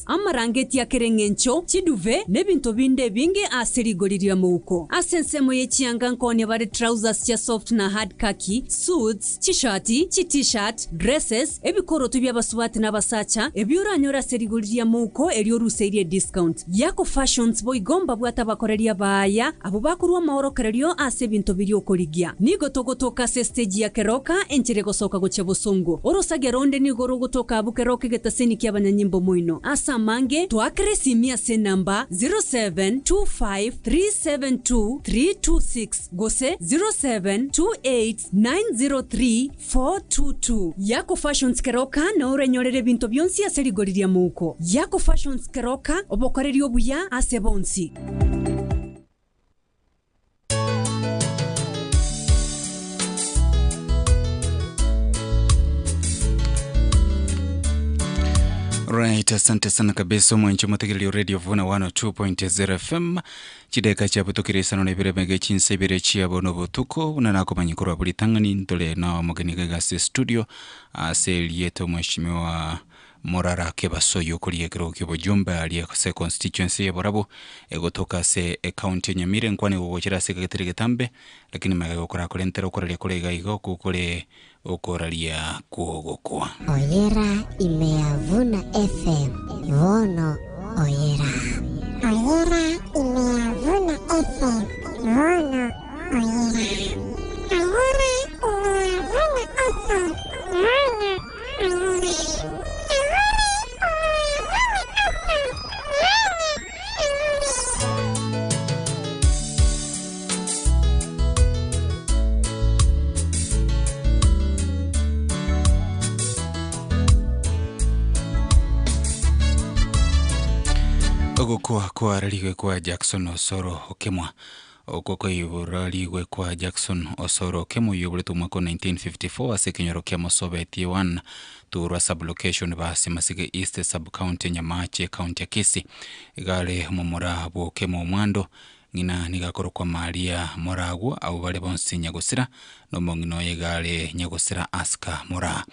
amarangeti ya kerengencho chiduve nebinto binde bingi aserigolirira muko asensemo yechianga nkone bari trousers cha soft na hard khaki suits chishati t-shirt dresses ebikoroto by'abasubati n'abasacha ebyuranyora serigolirira muko elyo ruseirie discount yako fashions boy gomba bwatabakoreria baya abo bakurwa mahorokereryo ase binto biri okoligia nigotogotoka se stage ya keroka enchire gosoka goche busongo orosageronde nigoro gotoka abukeroke getaseni ky'abanyanyimbo muino asa mange twakere simia se namba 0725372326 gose 0728903422 yako fashions keroka na urenyorere binto byonsi aserigolirya muko yako fashions keroka obokoreri obuya ase bonsi. Right, asante sana kabisa mwenche mutegelio radio vuna 102.0 FM chideka cha butokire sana na bire mege chinse bire chia bono butuko unanako manyikoro buli tangani ntole na mugeni gase studio aselieto mheshimiwa Morara Kebasoyo kuliye kiro kibojumbe aliye se constituency ya Borabu egotoka se county Nyamire nkwane gogochera se katere tambe lakini magago kora kolentero kora kole gaigo kukole okoralia kuogokwa Oyera imeavuna FM Vono Oyera imeavuna FM Vono Oyera imeavuna FM Vono Oyera. kwa raligwe kwa Jackson Osoro Okemwa okoko iburaliwe kwa Jackson Osoro Okemwa yubuletu mwako 1954 asekenyoro kemo Soviet 1 turwa sublocation basi masige East sub county Nyamache county ya Kisii igale mumura bo Kemo Mwando ngina nigakoro kwa Maria Moragu au bale bonsi Nyagosira no mongino igale Nyagosira Aska Mora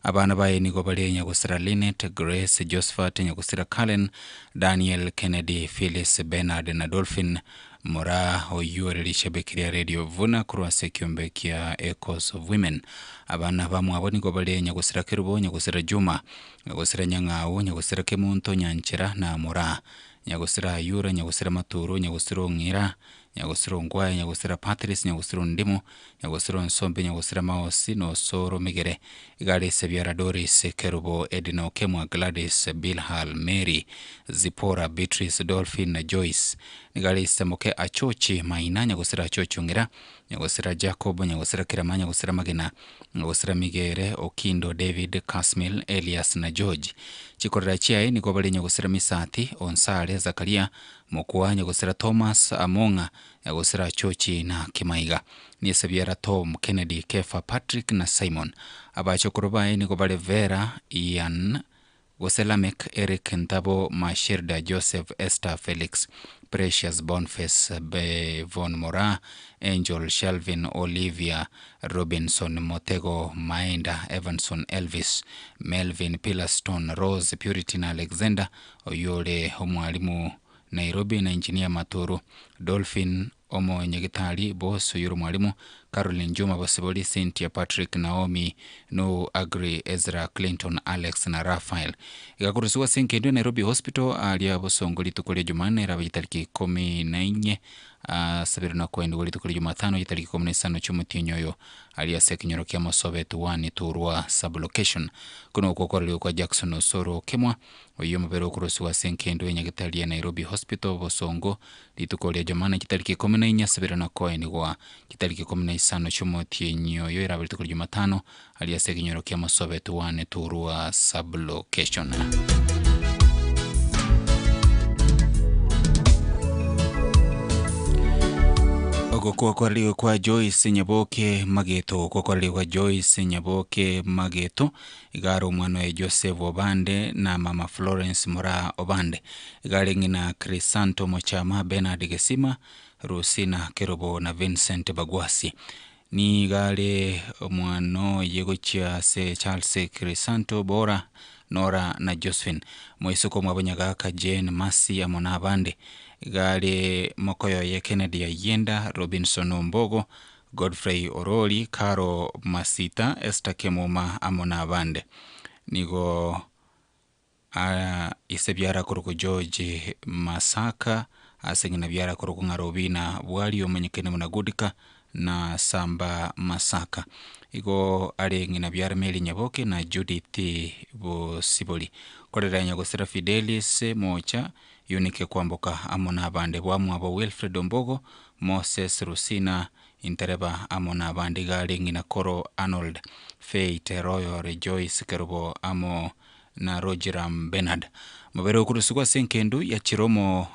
abana baye nigo bale Nyagosira Linet Grace Josephat Nyagosira Kalen Daniel Kennedy Phyllis Bernard na Dolphin Mora oyuore lishabekiria radio vuna kurwa sekiombe kia Echoes of Women abana bamu abo nigo bale Nyagosira Kerubo Nyagosira Juma Nyagosira Nyangao Nyagosira Kemunto Nyanchira na Mora Nyagosira Ayura Nyagosira Maturu Nyagosira Ngira Nyagosira Ngwaya Nyagosira Patrice Nyagosira Ndimo Nyagosira Nsombe Nyagosira Maosi no Soro Migere igale Sebiara Doris Kerubo Edino Kemwa Gladys Bilhal Mary Zipora Beatrice Dolphin na Joyce igale Semoke Achochi Maina Nyagosira Achochi Ngira Nyagosira Jacob Nyagosira Kiramanya Nyagosira Magina Nyagosira Migere Okindo David Kasmil Elias na George chikorera chiae niko bale Nyagosira Misati Onsale Zakaria Mokwa Nyagosira Thomas Amonga Nyagosira Chochi na Kimaiga ni Sebiara Tom Kennedy Kefa Patrick na Simon abacho kurubae niko bale Vera Ian Goselamek Eric Ntabo Mashirda Joseph Esther Felix Precious Boniface Bevon Mora Angel Shelvin Olivia Robinson Motego Maenda Evanson Elvis Melvin Pillaston Rose Purity na Alexander oyole omwalimu Nairobi na engineer Maturu Dolphin Omo Nyegitali boss yuru mwalimu Caroline Juma Bosiboli Cynthia Patrick Naomi No Agri Ezra Clinton Alex na Raphael igakurusuwa Sinkendu Nairobi Hospital alia bosongoli tukole Jumane rabitariki 14 sabiruna kwenda wali tukole Jumatano yitariki 15 cy'umutinyoyo alia sekinyoro kya Soviet 1 turwa sublocation kuno kokore kwa Jackson Osoro Okemwa oyo mubero kurusuwa Sinkendu Nyegitali Nairobi Hospital bosongo litukole Jumane yitariki 14 sabiruna kwenda wa yitariki 15 cy'umutinyoyo irabiri tukole Jumatano alia sekinyoro kya Soviet 1 turwa sublocation. Kwa Joyce Nyaboke Mageto kwa Joyce Nyaboke Mageto igaro mwana wa Joseph Obande na mama Florence Mora Obande igare ngina Crisanto Mochama Bernard Gesima Rusina Kerobo na Vincent Bagwasi ni gale mwano yegochia se Charles Crisanto Bora Nora na Josephine moisuko mwabonyaga ka Jane Masi amona abande gale mokoyo ye Kennedy Ayenda Robinson Ombogo Godfrey Oroli Karo Masita Esther Kemuma amona abande nigo isebyara kuruko George Masaka asengina byara kuruko Ngarobina bwali omenyekene munagudika na Samba Masaka igo ari ngina byara Meli Nyaboke na Judith Bosiboli korera nyagosera Fidelis Mocha Unike Kwamboka amona abande bwamwe abo Wilfred Ombogo Moses Rusina Intereba amona abande gale ngina Koro Arnold Faith Royal Rejoice Kerubo amo na Rogeram Bernard mubere okurusigwa senkendu ya Chiromo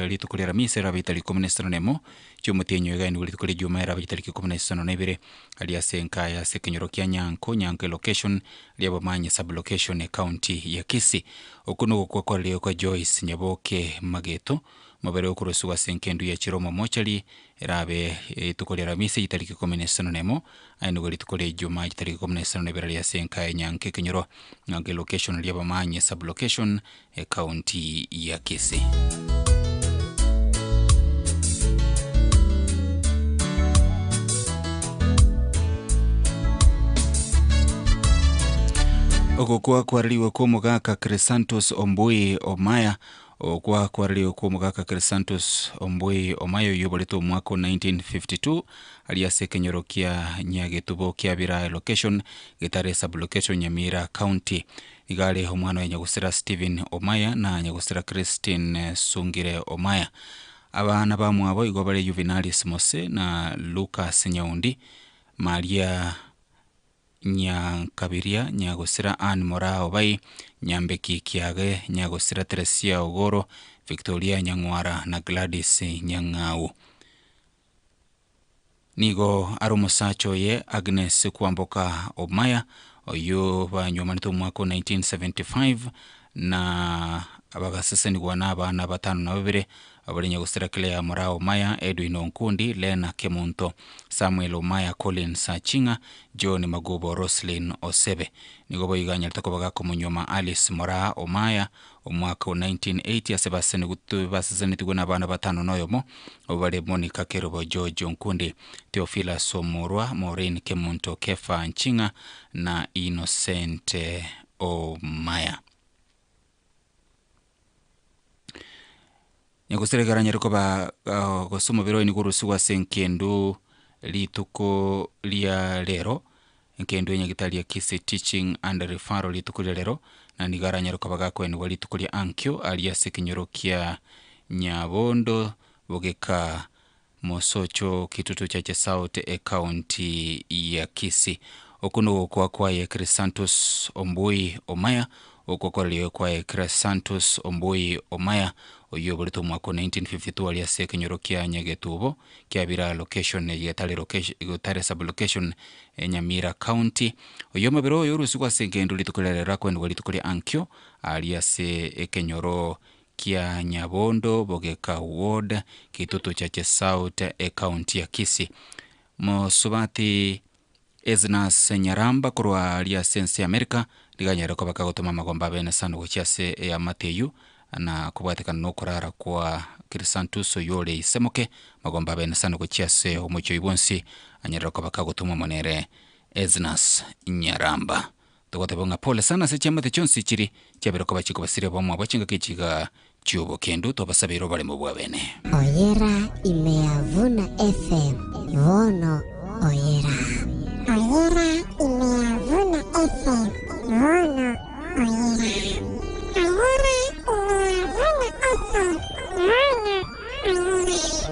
litukulira misera bitali 13 cyumutenyo gani litukulira jumera bitali 12 aliya senka ya sekenyoro kya Nyanko location liabo manye sub location county ya Kisii okuno kwa leo kwa Joyce Nyaboke Mageto mubere okurusigwa senkendu ya Chiromo mochali erabe tukulira mise itali 13 aino litukulira juma itali 13 bera ya senka ya Nyanke kenyoro Nyanke location liabo manye sub location county ya Kisii. Okukwa kwariliwe kwa mugaka Crisantos Ombui Omaya okwa kwariliwe kwa mugaka Crisantos Ombui Omaya yuboleto mwako 1952 aliase kenyoro kia Nyagetubo kia bira location gitare sub location Nyamira county igale omwana nyagusira Steven Omaya na nyagusira Christine Sungire Omaya abana bamwabo igobale Juvenalis Mose na Lucas Nyaundi Maria Nyakabiria nyagosira Anne Morao bai Nyambeki Kiage nyagosira Teresia Ogoro Victoria Nyangwara na Gladys Nyangau nigo arumusacho ye Agnes Kwamboka Omaya oyo banyomanito mwako 1975 na abagaseseni gwana abana batanu na babere abalinya gusira Claire Morao Maya Edwin Onkundi Lena Kemunto Samuel Omaya Collins Achinga John Magobo Roslyn Osebe nigobo iganya litakobaga ko munyoma Alice Mora Omaya omwaka 1980 asebaseni gutu baseseni tigona abana batanu noyomo obale Monica Kerobo George Onkundi Theophilus Somorwa Maureen Kemunto Kefa Achinga na Innocent Omaya Nyagusire garanya rukoba gosumo biro ni kurusiwa senkendu lituko lia lero enkendu nyagitali ya Kisii Teaching and Referral lituko lia lero na nigaranya rukoba gako ni walituko lia Ankyo alia sekenyoro kia Nyabondo bogeka Mosocho kitutu chache South county ya Kisii okuno kwa ya Crisantos Ombui Omaya okoko liwe kwa Crisantos Ombui Omaya oyo bulito mwako 1952 alia sekenyoro kia Nyagetubo kia bira location yetale location gutare sub location Nyamira county oyo mabiro yorusikwa senkendu litukolera kwendo litukolia Ankyo alia se ekenyoro kia Nyabondo bogeka ward kitutu chache South county ya Kisii Mosubati Eznas Nyaramba kurwa alia sense America liganyara ko bakagotoma magomba bene sano gochiase ya Mateyu na kubwatekana no kurara kwa Crisantos yole isemoke magomba bene sano gochiase omucyo ibonsi anyara ko bakagotoma monere Eznas Nyaramba tokotebonga pole sana se chamate chonsi chiri cyabero ko bachiko basire bomwa bachinga kichiga cyubo kendo to basabiro bale mu bwabene Oyera imeavuna FM Vono Oyera Oyera imeavuna FM Vono Oyera Oyera imeavuna FM Vono Oyera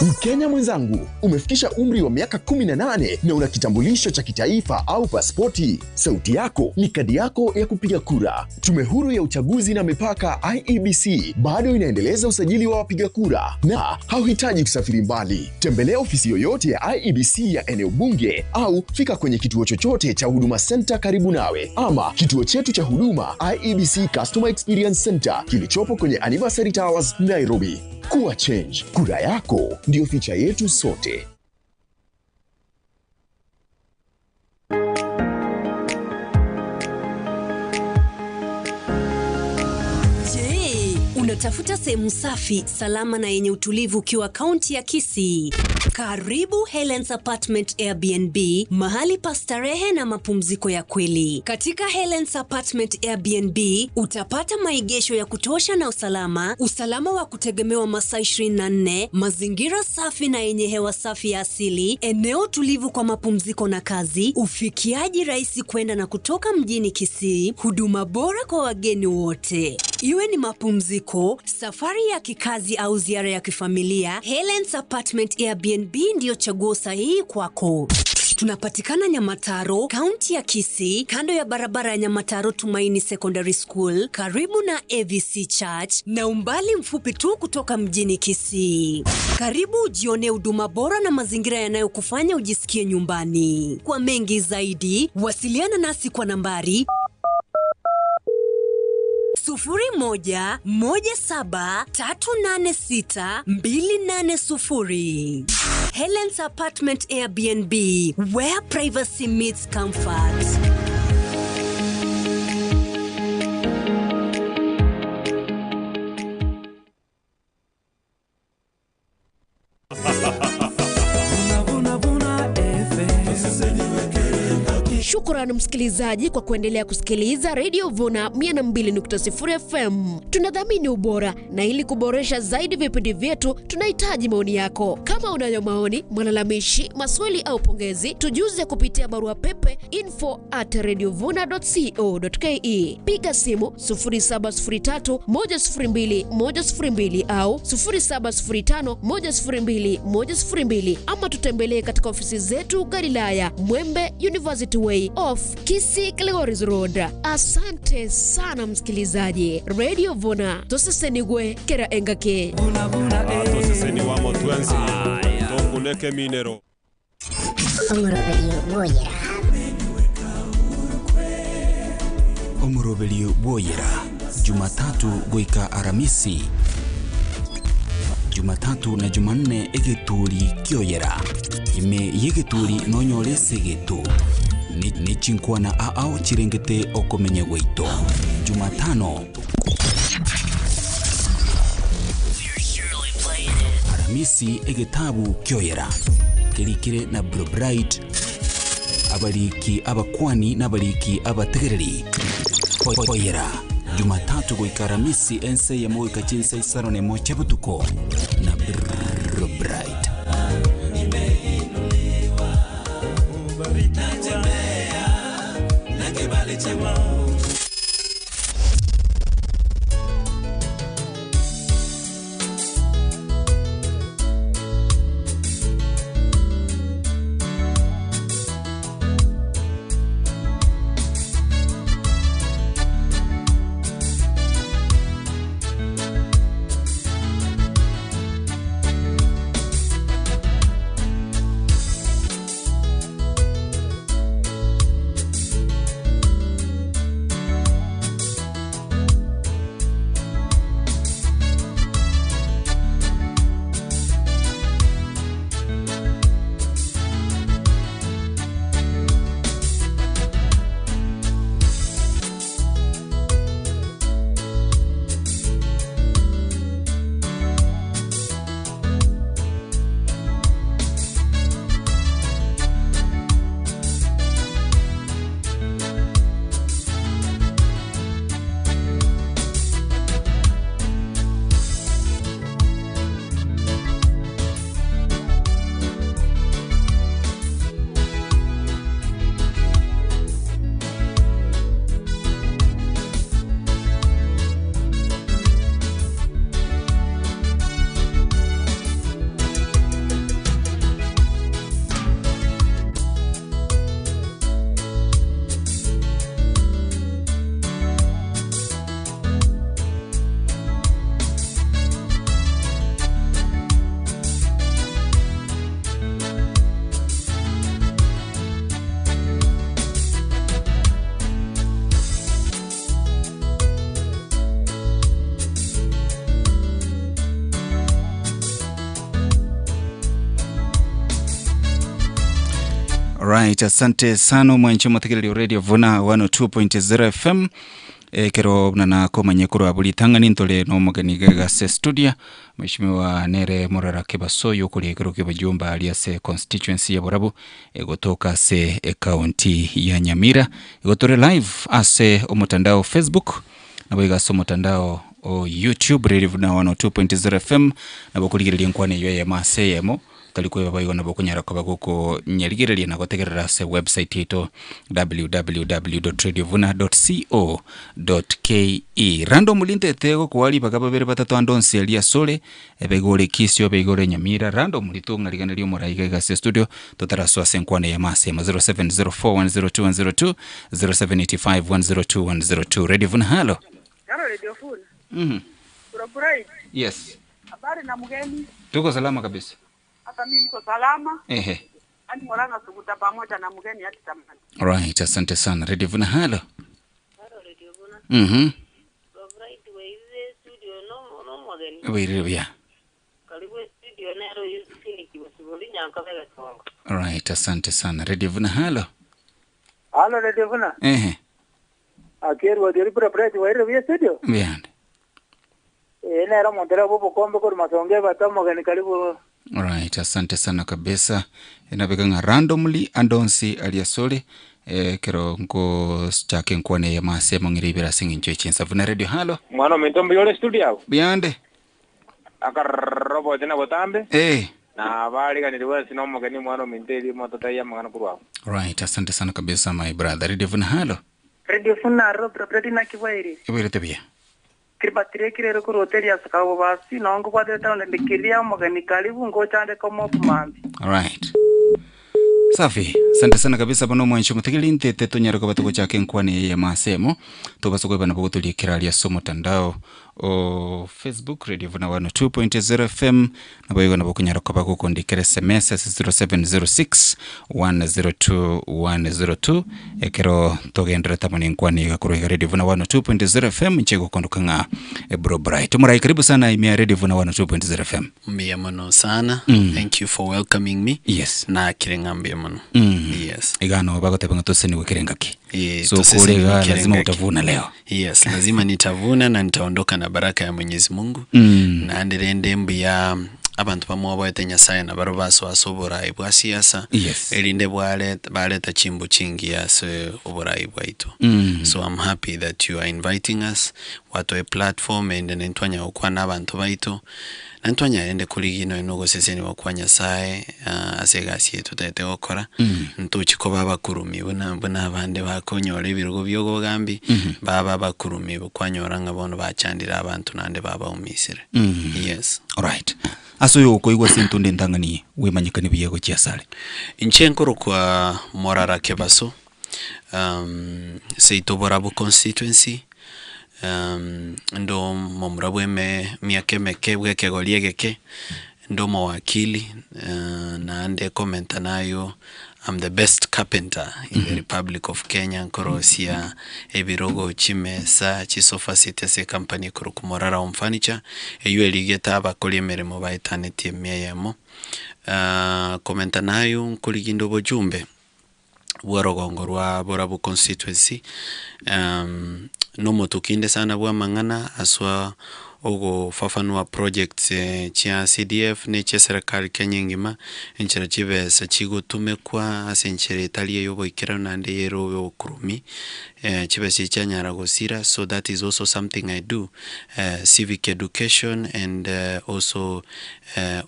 Mkenya mwenzangu, umefikisha umri wa miaka 18 na una kitambulisho cha kitaifa au pasipoti. Sauti yako ni kadi yako ya kupiga kura. Tume Huru ya Uchaguzi na Mipaka IEBC bado inaendeleza usajili wa wapiga kura na hauhitaji kusafiri mbali. Tembelea ofisi yoyote ya IEBC ya eneo bunge au fika kwenye kituo chochote cha Huduma Center karibu nawe ama kituo chetu cha huduma IEBC Customer Experience Center kilichopo kwenye Anniversary Towers, Nairobi. Kuwa change. Kura yako ndio ficha yetu sote. Unatafuta sehemu safi, salama na yenye utulivu ukiwa kaunti ya Kisii? Karibu Helen's Apartment Airbnb, mahali pa starehe na mapumziko ya kweli. Katika Helen's Apartment Airbnb utapata maegesho ya kutosha na usalama wa kutegemewa masaa 24, mazingira safi na yenye hewa safi ya asili, eneo tulivu kwa mapumziko na kazi, ufikiaji rahisi kwenda na kutoka mjini Kisii, huduma bora kwa wageni wote. Iwe ni mapumziko, safari ya kikazi au ziara ya kifamilia, Helen's Apartment Airbnb ndio chaguo sahihi kwako. Tunapatikana Nyamataro, kaunti ya Kisii, kando ya barabara ya Nyamataro Tumaini Secondary School, karibu na AVC Church, na umbali mfupi tu kutoka mjini Kisii. Karibu ujione huduma bora na mazingira yanayokufanya ujisikie nyumbani. Kwa mengi zaidi, wasiliana nasi kwa nambari 0117386280. Helen's Apartment Airbnb, where privacy meets comfort. Shukrani msikilizaji kwa kuendelea kusikiliza Radio Vuna 102.0 FM. Tunadhamini ubora, na ili kuboresha zaidi vipindi vyetu tunahitaji maoni yako. Kama unayo maoni, malalamishi, maswali au pongezi, tujuze kupitia barua pepe info@radiovuna.co.ke. Piga simu 0703102102 au 0705102102, ama tutembelee katika ofisi zetu Galilaya, Mwembe University Way off Kisii Kilgoris Road. Asante sana msikilizaji. Radio Vuna, tosesenigwe kera engake. Toseseni wa motwenzi tonguleke minero. Omurobelio Boyera, Jumatatu goika Aramisi, Jumatatu na Jumanne egeturi kioyera. Ime yegeturi nonyole segetu. Ni chinkwana aao chirengete okomenye weito. Jumatano Aramisi egetabu kioyera. Kerikire na Blue Bright. Abaliki abakwani n'abaliki abategereri. Boyera. Jumatatu goika Aramisi ense ya moika chinsa isarone mocha butuko na Blue Bright. Right, asante sana mwanchi mwathikili Radio Vuna 102.0 FM. kero nana komanye kuru abuli tangani ntole no mugani gaga se studio Mheshimiwa Nere Morara Kebaso yokuli kero kibajumba aliase constituency ya Borabu egotoka se county ya Nyamira egotore live ase omutandao Facebook na bwiga so mutandao o YouTube Radio na 102.0 FM na bokuligirelia nkwane yo ya maseyemo talikwe babayigo na bokunyara kwa baguko nyaligirelia na gotegerera se website ito www.radiovuna.co.ke rando mulinte tego kwali bakababere batatu andonsi elia sole ebegole kisyo begole Nyamira rando mulitunga liganelio moraiga ga studio totaraswa senkwane ya masema 0704102102 0785102102 Radio Vuna halo Radio Vuna. Furahi. Yes. Habari na mgeni? Tuko salama kabisa. Hata mimi niko salama. Ani moranga tukuta pamoja na mgeni hadi tamani. Alright, asante sana. Radio Vuna halo. Halo Radio Vuna. Furahi tuweze studio no mgeni. Wewe ya. Karibu studio nero yusini kibasibuli nyankabega tongo. Alright, asante sana. Radio Vuna halo. Halo Radio Vuna. Akero wadiri prepare wewe studio. Biande. Nero montera bobo kombe kwa masonge batamo gani karibu. Alright, asante sana kabisa. Inabeganga randomly andonsi aliasole kero nko chake nkwane ya masema ngiribira singincho chinsa Vuna Radio halo. Mwana mentombe yole studio. Biande. Akarobo tena botambe. Na bali kaniliwa sinomo gani mwana menteli motota ya mwana kurwa. Alright, asante sana kabisa my brother. Radio Vuna halo. Radio Vuna ro property na kiwairi. Ibere tebia. Kribatire kirero ku hoteli ya Sakawo basi nongo kwa deta ndikiria mugani karibu ngochande komo kumambi. Alright. Safi, asante sana kabisa bano mwancho mutegeli ntete tonyara kwa batuko chake nkwane ya masemo tobasoko bana bogotuli kiralia somo tandao o Facebook Radio Vuna 102.0 FM na boyigo na bokunyara kwa baguko ndikere SMS 0706102102 ekero togendera tamani nkwane gakuruga Radio Vuna 102.0 FM nchego kondukanga Bro Bright murai karibu sana ime Radio Vuna 102.0 FM mno sana. Thank you for welcoming me. Yes na kirengambia mno. Yes igano bagotebanga toseni wekirengaki so kulega lazima utavuna leo. Yes, lazima nitavuna na nitaondoka na baraka ya Mwenyezi Mungu. Na ndirende mbya abantu bamwe bayete Nyasaye na barobaso asobora ibwa siasa. Elinde baleta chimbo chingi yase obora ibwaito. So I'm happy that you are inviting us wato a platform and nentwanya okwana abantu baito. Nantwanya ende kuligino enogo seseni wakwa Nyasaye asegasi tutete okora. Ntuchiko baba kurumi buna abande bakonyore birugo byogo gambi baba bakurumi bukwanyoranga bono bachandira abantu nande baba umisire. Yes. Alright. Aso yoko igwa sintunde ndangani wemanyikani biyego chiasale. Inchenkoro kwa Morara Kebaso. Seito Borabu constituency. Ndo momrabu miake meke goliegeke ndo mawakili na ande komenta nayo I'm the best carpenter in the Republic of Kenya nkorosia ebirogo chimesa chisofa sitese company kurukumorara furniture eyo eligeta abakoli emeremo baitane meyemo komenta nayo nkoligindo bojumbe bworogongo rwa Borabu constituency no motukinde sana bwa mangana aswa ogo fafanua project chia CDF ne chia serikali Kenya ngima enchera chibe sa chigo tumekwa asenchere Italia yobo ikira nande yero yo kurumi chibe si chanyara gosira. So that is also something I do, civic education and also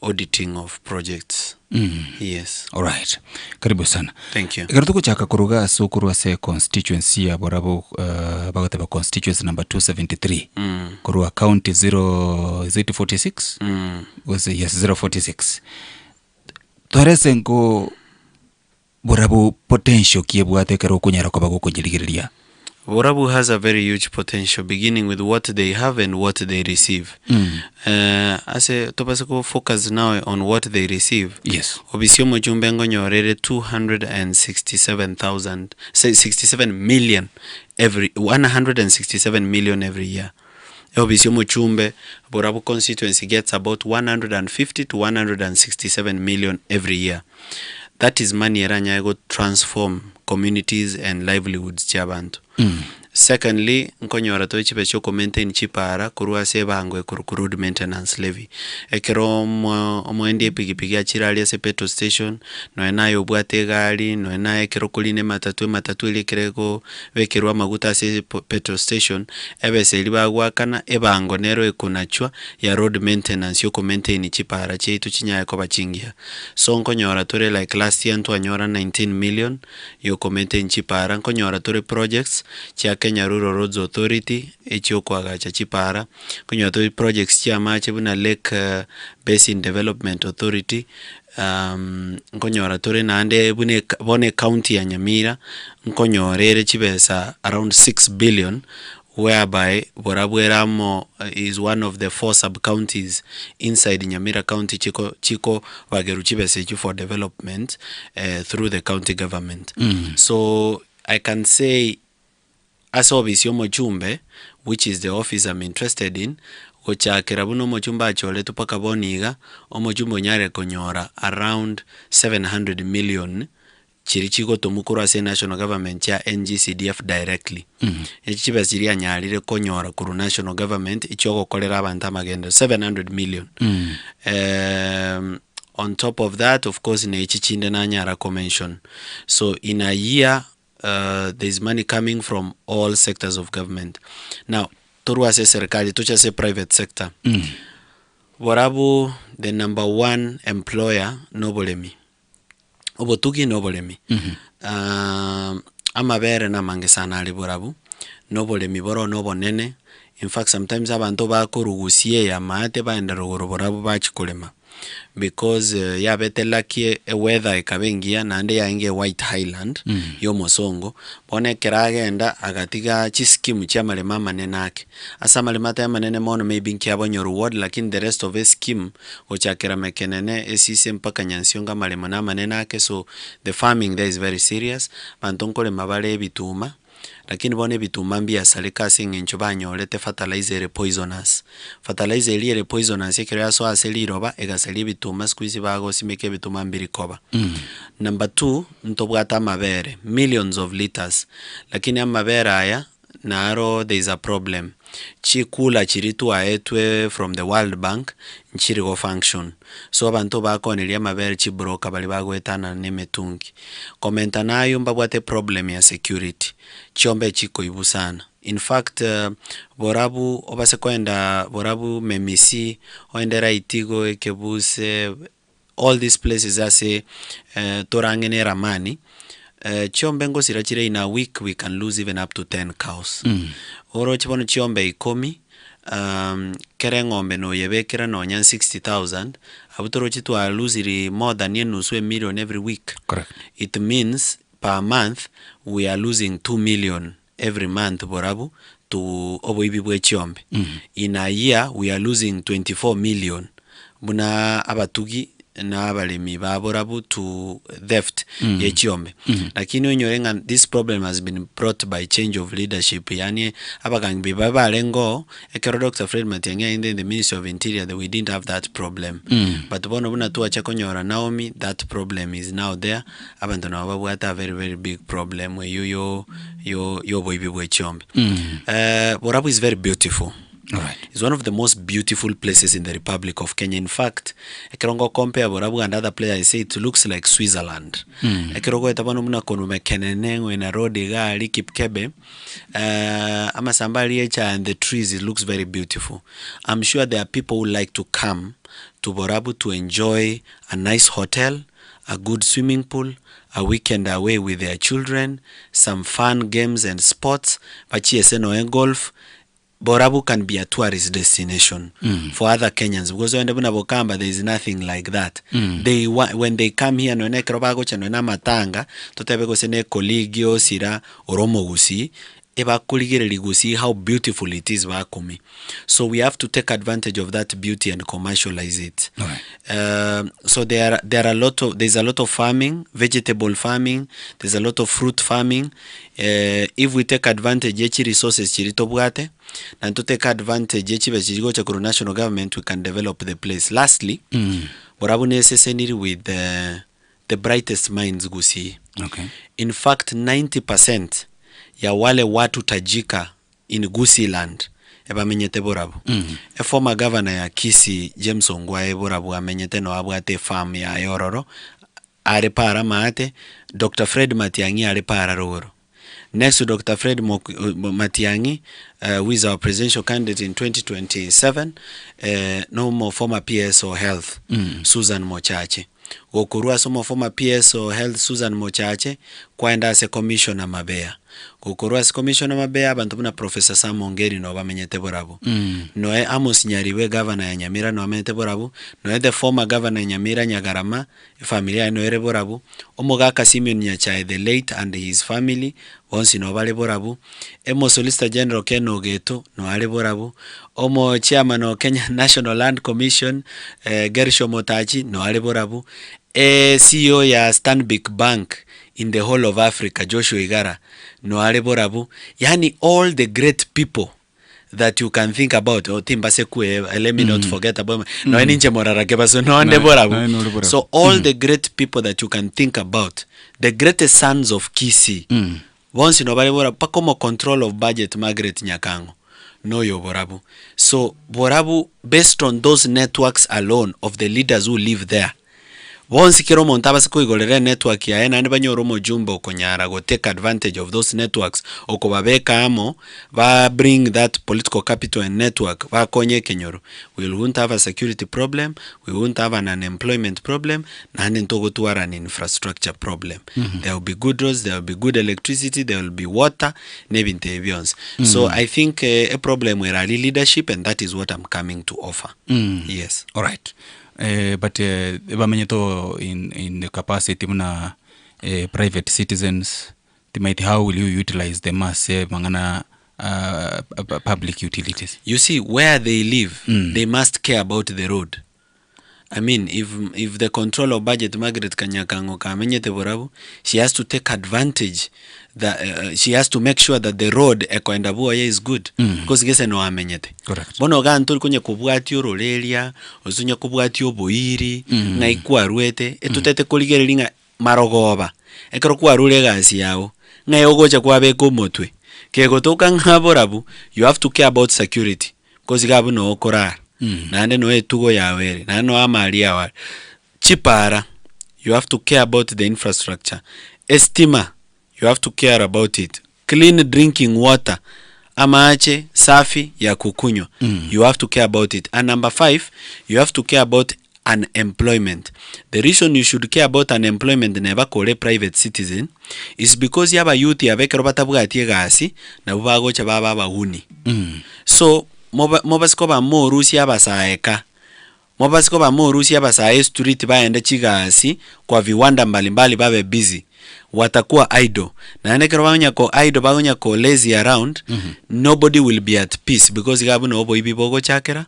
auditing of projects. Yes. Alright. Karibu sana. Thank you. Garutuko chaka kuruga sukuru se constituency ya Borabu bagoteba constituency number 273. Kurua county 046. Was yes 046. Torese ngo Borabu potential kiebwate kero kunyara kwa bago kujiligiria. Borabu has a very huge potential, beginning with what they have and what they receive. Ase topasako focus now on what they receive. Yes. Obisio mojumbe ngonyorere 167 million every 167 million every year. Obisio mochumbe Borabu constituency gets about 150 to 167 million every year. That is money eranya go transform communities and livelihoods chabantu. Secondly, nkonyora to chibe choko maintain chipara kurua sebango ku road maintenance levy. Ekero omwende pigipigi achirali ase petrol station no nayo bwate gari no nayo ekero kuline matatu ile kerego wekerwa maguta ase petrol station ebese libagwakana ebango nero ekunachwa ya road maintenance yoko maintain chipara cheitu chinya ko bachingia. So nkonyora tore like last year ntwanyora 19 million yoko maintain chipara. Nkonyora tore projects chia Kenya Rural Roads Authority echoko agacha chipara. Nkonyora tore projects chia mache buna Lake Basin Development Authority. Nkonyora tore nande bone county ya Nyamira nkonyorere chibesa around 6 billion, whereby Borabueramo is one of the 4 sub-counties inside Nyamira County chiko wageru chibesa for development through the county government. So I can say as office Mochumbe, which is the office I'm interested in, ochakera buno mochumba achole tupaka boniga omochumbo nyare konyora around 700 million chirichiko tomukura se national government ya NGCDF directly. Echiba siria nyarire konyora kuru national government ichoko kolera abantu amagendo 700 million. On top of that, of course, ne ichichinde na nyara convention. So in a year there's money coming from all sectors of government. Now turua se serikali tucha se private sector. Borabu the number 1 employer Nobolemi. Obotugi Nobolemi. Amabere na mangesana ali Borabu. Nobolemi boro nobonene. In fact sometimes abantu bakurugusie ya maate baenda rogoro Borabu bachikulema. Because yabetelakie weather ikabengia nande yainge White Highland yo mosongo bone keragenda agatiga chiskimu cha malema manenake asa malema ta manene mono maybe nkiabonyo reward, lakini the rest of the scheme ochakera mekenene esise mpaka nyansionga malema na manenake. So the farming there is very serious. Bantonkole mabale bituma lakini bone bituma mbia salika singencho banyolete fertilizer poisonous. Fertilizer ile poisonous ekera so aseli roba egaseli bituma squeeze bago simeke bituma mbiri koba. Number 2, ntobwata mabere millions of liters, lakini amabere aya naro there is a problem. Chikula chiritu aetwe from the World Bank nchiri go function. So abantu bakonelia mabere chibroka bali bagwetana nemetungi. Komenta nayo mbabwate problem ya security. Chombe chiko ibu sana. In fact, Borabu obase kwenda Borabu memisi oendera itigo ekebuse all these places ase torangene ramani. Chiombe ngo sirachire in a week we can lose even up to 10 cows. Oro chibono chiombe ikomi kere ngombe no yebekera no nyan 60,000 abutoro chitu are losing more than $1 million every week. Correct. It means per month we are losing 2 million every month Borabu to oboibibwe chiombe. In a year we are losing 24 million buna abatugi na abalemi ba Borabu to theft ye chiombe. Lakini onyorenga this problem has been brought by change of leadership. Yani abagangi baba lengo ekero Dr. Fred Matiang'i in the Ministry of Interior that we didn't have that problem. But bono buna tuwa chakonyora Naomi, that problem is now there. Abantu na babwata a very very big problem where yo boibibwe chiombe. Borabu is very beautiful. Right. It's one of the most beautiful places in the Republic of Kenya. In fact, ekerongo compare Borabu and other places, I say it looks like Switzerland. Ekerongo etabano muna konume kenenengo in a road gali Kipkebe. Ama sambali echa and the trees, it looks very beautiful. I'm sure there are people who like to come to Borabu to enjoy a nice hotel, a good swimming pool, a weekend away with their children, some fun games and sports, pachieseno and golf. Borabu can be a tourist destination for other Kenyans because when Bokamba there is nothing like that. When they come here no ne krobago chano na matanga totebeko sene coligio sira oromo gusi eba kuligere ligusi how beautiful it is bakumi. So we have to take advantage of that beauty and commercialize it. Right. So there's a lot of farming, vegetable farming, there's a lot of fruit farming. If we take advantage yechi resources chiritobwate and to take advantage yechi bechigo chakuru national government, we can develop the place. Lastly, Borabu necessary with the brightest minds gusi. Okay. In fact 90% ya wale watu tajika in Gusii Land ebamenyete borabu. A former governor ya Kisii James Ongwae borabu amenyete no abwate farm ya Yororo ari para maate. Dr. Fred Matiang'i ari para Rogoro. Next to Dr. Fred Matiang'i, who is our presidential candidate in 2027, no more former PSO Health, Susan Mochache. Gokurua somo former PSO Health Susan Mochache, kwaenda se commissioner Mabea. Gokurua se commissioner Mabea, bantubuna Professor Sam Ongeri no bamenyete borabu. Noe Amos Nyariwe governor ya Nyamira no bamenyete borabu. Noe the former governor ya Nyamira Nyagarama, familia no ere borabu. Omogaka Simeon Nyachae the late and his family, onsi no bale borabu. Emo Solicitor General Ken Ogeto no ale borabu. Omo chairman of Kenya National Land Commission, Gersho Motachi no ale borabu. CEO ya Stanbic Bank in the whole of Africa, Joshua Igara no ale borabu. Yani all the great people that you can think about. Let me not forget about no ninche morarake so no ande borabu. So all the great people that you can think about, the greatest sons of Kisii. Once no bale borabu pakomo control of budget Margaret Nyakango. No yo borabu. So borabu, based on those networks alone of the leaders who live there, once kiro montaba siko igolere network ya ena andi banyo romo jumbo okonyara go take advantage of those networks okobabeka amo ba bring that political capital and network ba konye kenyoro. We won't have a security problem, we won't have an unemployment problem, na ntogo tuara an infrastructure problem. There will be good roads, there will be good electricity, there will be water, nebinte avions. So I think a problem where early leadership, and that is what I'm coming to offer. Yes. All right. But bamenyeto in the capacity muna private citizens, how will you utilize the mass mangana public utilities? You see, where they live, they must care about the road. I mean, if the control of budget Margaret Kanyakango kamenyete borabu, she has to take advantage that she has to make sure that the road ekoendabuwa is good, because gese no amenyete. Correct. Bono gantul kunye kubwatio rolelia, osunya kubwatio boiri, na ikua ruete, etutete kuligerelinga marogoba. Ekero kwa rule gasi yao, na yogocha kwa beko motwe. Kego toka ngaborabu, you have to care about security, because gabu no okora. Nande no etugo ya were, nande no amali ya wale. Chipara, you have to care about the infrastructure. Estima, you have to care about it. Clean drinking water, amache, safi, ya kukunywa. You have to care about it. And number 5, you have to care about unemployment. The reason you should care about unemployment never call a private citizen is because yaba youth ya vekero batabugatie gasi na bubagocha baba bahuni. So mobasiko ba morusi abasaeka. Mobasiko ba morusi abasae street baende chigasi kwa viwanda mbalimbali babe busy. Watakuwa idle. Na nekero bagonya ko idle bagonya ko lazy around, nobody will be at peace because gabu no boy bibogo chakera.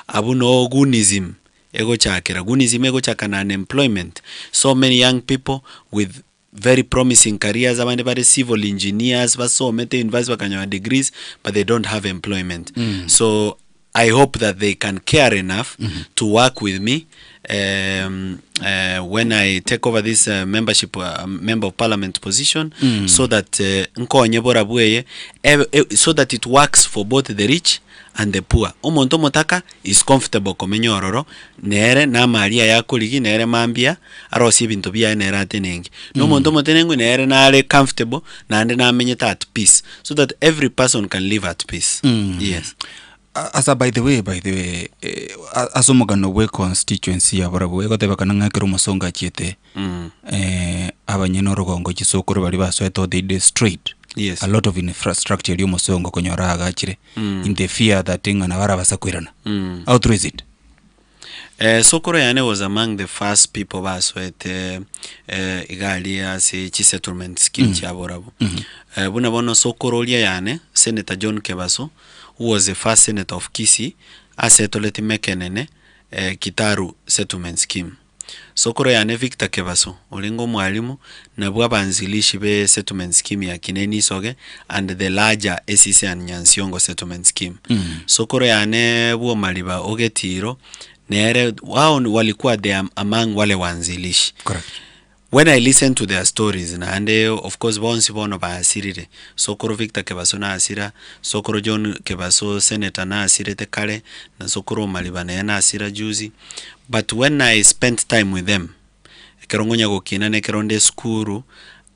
Abu no gunism ego chakera. Gunism ego chakana unemployment. So many young people with very promising careers, abandi civil engineers, baso mete university bakanywa degrees, but they don't have employment. So I hope that they can care enough to work with me when I take over this membership member of parliament position, so that nkonye borabuye so that it works for both the rich and the poor. Omonto motaka is comfortable komenyororo nere na maria yako ligi nere mambia arosi bintu bya nere atenengi. No monto motenengu nere na ale comfortable na ande na amenyeta at peace, so that every person can live at peace. Yes. Asa by the way asomogano we constituency abarabu egoteba kananga kero masonga chiete abanyeno rogongo chisokoro bali basweto they did straight. Yes. A lot of infrastructure yo masonga konyora agachire in the fear that thing na bara basakwirana. How true is it? Sokoro yane was among the first people baswete igalia si chi settlement scheme chaborabu. Buna bono Sokoro lia yane Senator John Kebaso, who was the first senator of Kisii, asetoleti mekenene Kitaru settlement scheme. Sokoro yane Victor Kebaso, olingo mwalimu na bwabanzilishi be settlement scheme ya Kineni Soge and the larger ACC and Nyansiongo settlement scheme. Sokoro yane buo maliba ogetiro nere wao walikuwa among wale wanzilishi. Correct. when I listen to their stories na ande of course bonsi bono ba asirire Sokoro Victor Kebaso na asira Sokoro John Kebaso senator na asirete kale na Sokoro Malibane na asira juzi, but when I spent time with them kerongonya gokina ne keronde skuru,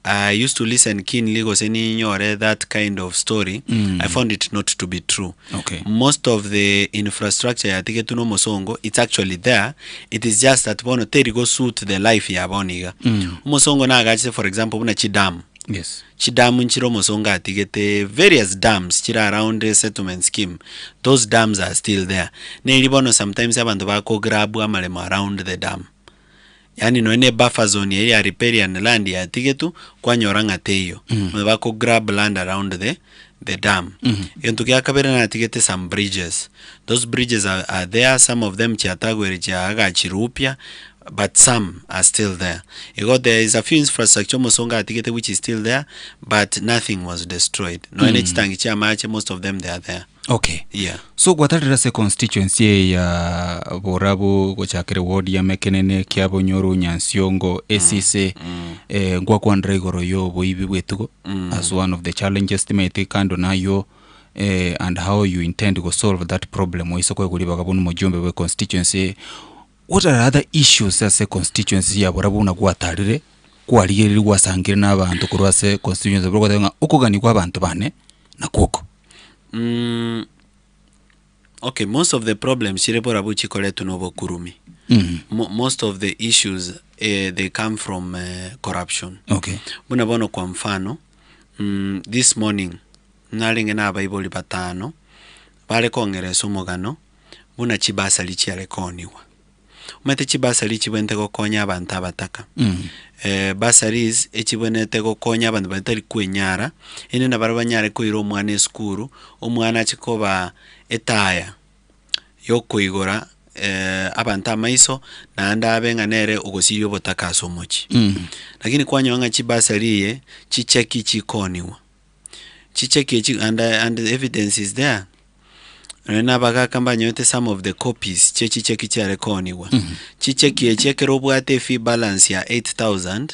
I used to listen keenly because any nyore that kind of story. I found it not to be true. Okay. Most of the infrastructure ya tike tuno Mosongo, it's actually there. It is just that bono teri go suit the life ya boniga. Mosongo na agache, for example, una Chidam. Yes. Chidam nchiro Mosonga atigete various dams chira around the settlement scheme. Those dams are still there. Ne bono sometimes abantu bako grabu amalemo around the dam. Yani no ene buffer zone ya riparian land ya tigetu kwa nyoranga teyo. Bako grab land around the dam. Yentukia kabere na tigete some bridges. Those bridges are there. Some of them chiatagwe chiaga chirupia, but some are still there. There is a few infrastructure Mosonga atigete which is still there, but nothing was destroyed. No ene chitangi chia mache, most of them they are there. Okay. Yeah. So gwatarira se constituency ya Borabu gochakere ward ya Mekenene Kiabo Nyoru Nyansiongo ACC ngwa kwandra igoro yo boibi bwetugo as one of the challenges timete kando nayo and how you intend to solve that problem oisoko kuliba kabunu mojombe we constituency. What are other issues as a constituency ya Borabu na gwatarire kwaliyeri wasangire n'abantu kurwase constituency bwo ukugani kwa abantu bane na koko? Okay, most of the problems Chireborabu chikole tunobo kurumi. Most of the issues they come from corruption. Okay. Buna bono kwa mfano this morning nalinge na Bible batano bale kongere umugano buna chibasa lichi alekoniwa. Umete chibasa lichi bwente kokonya abantu abataka. Basaris echibwenete kokonya abantu batari kwenyara ene na barabanyare ko iro mwana eskuru omwana chikoba etaya yoko igora abantu amaiso na anda abenga nere ugosiyo botaka somochi. Lakini kwanya wanga chibasariye chicheki chikoniwa chicheki and the evidence is there. Na baga kamba nyote some of the copies cheki cha rekoniwa. Chicheki chekero bwate fee balance ya 8,000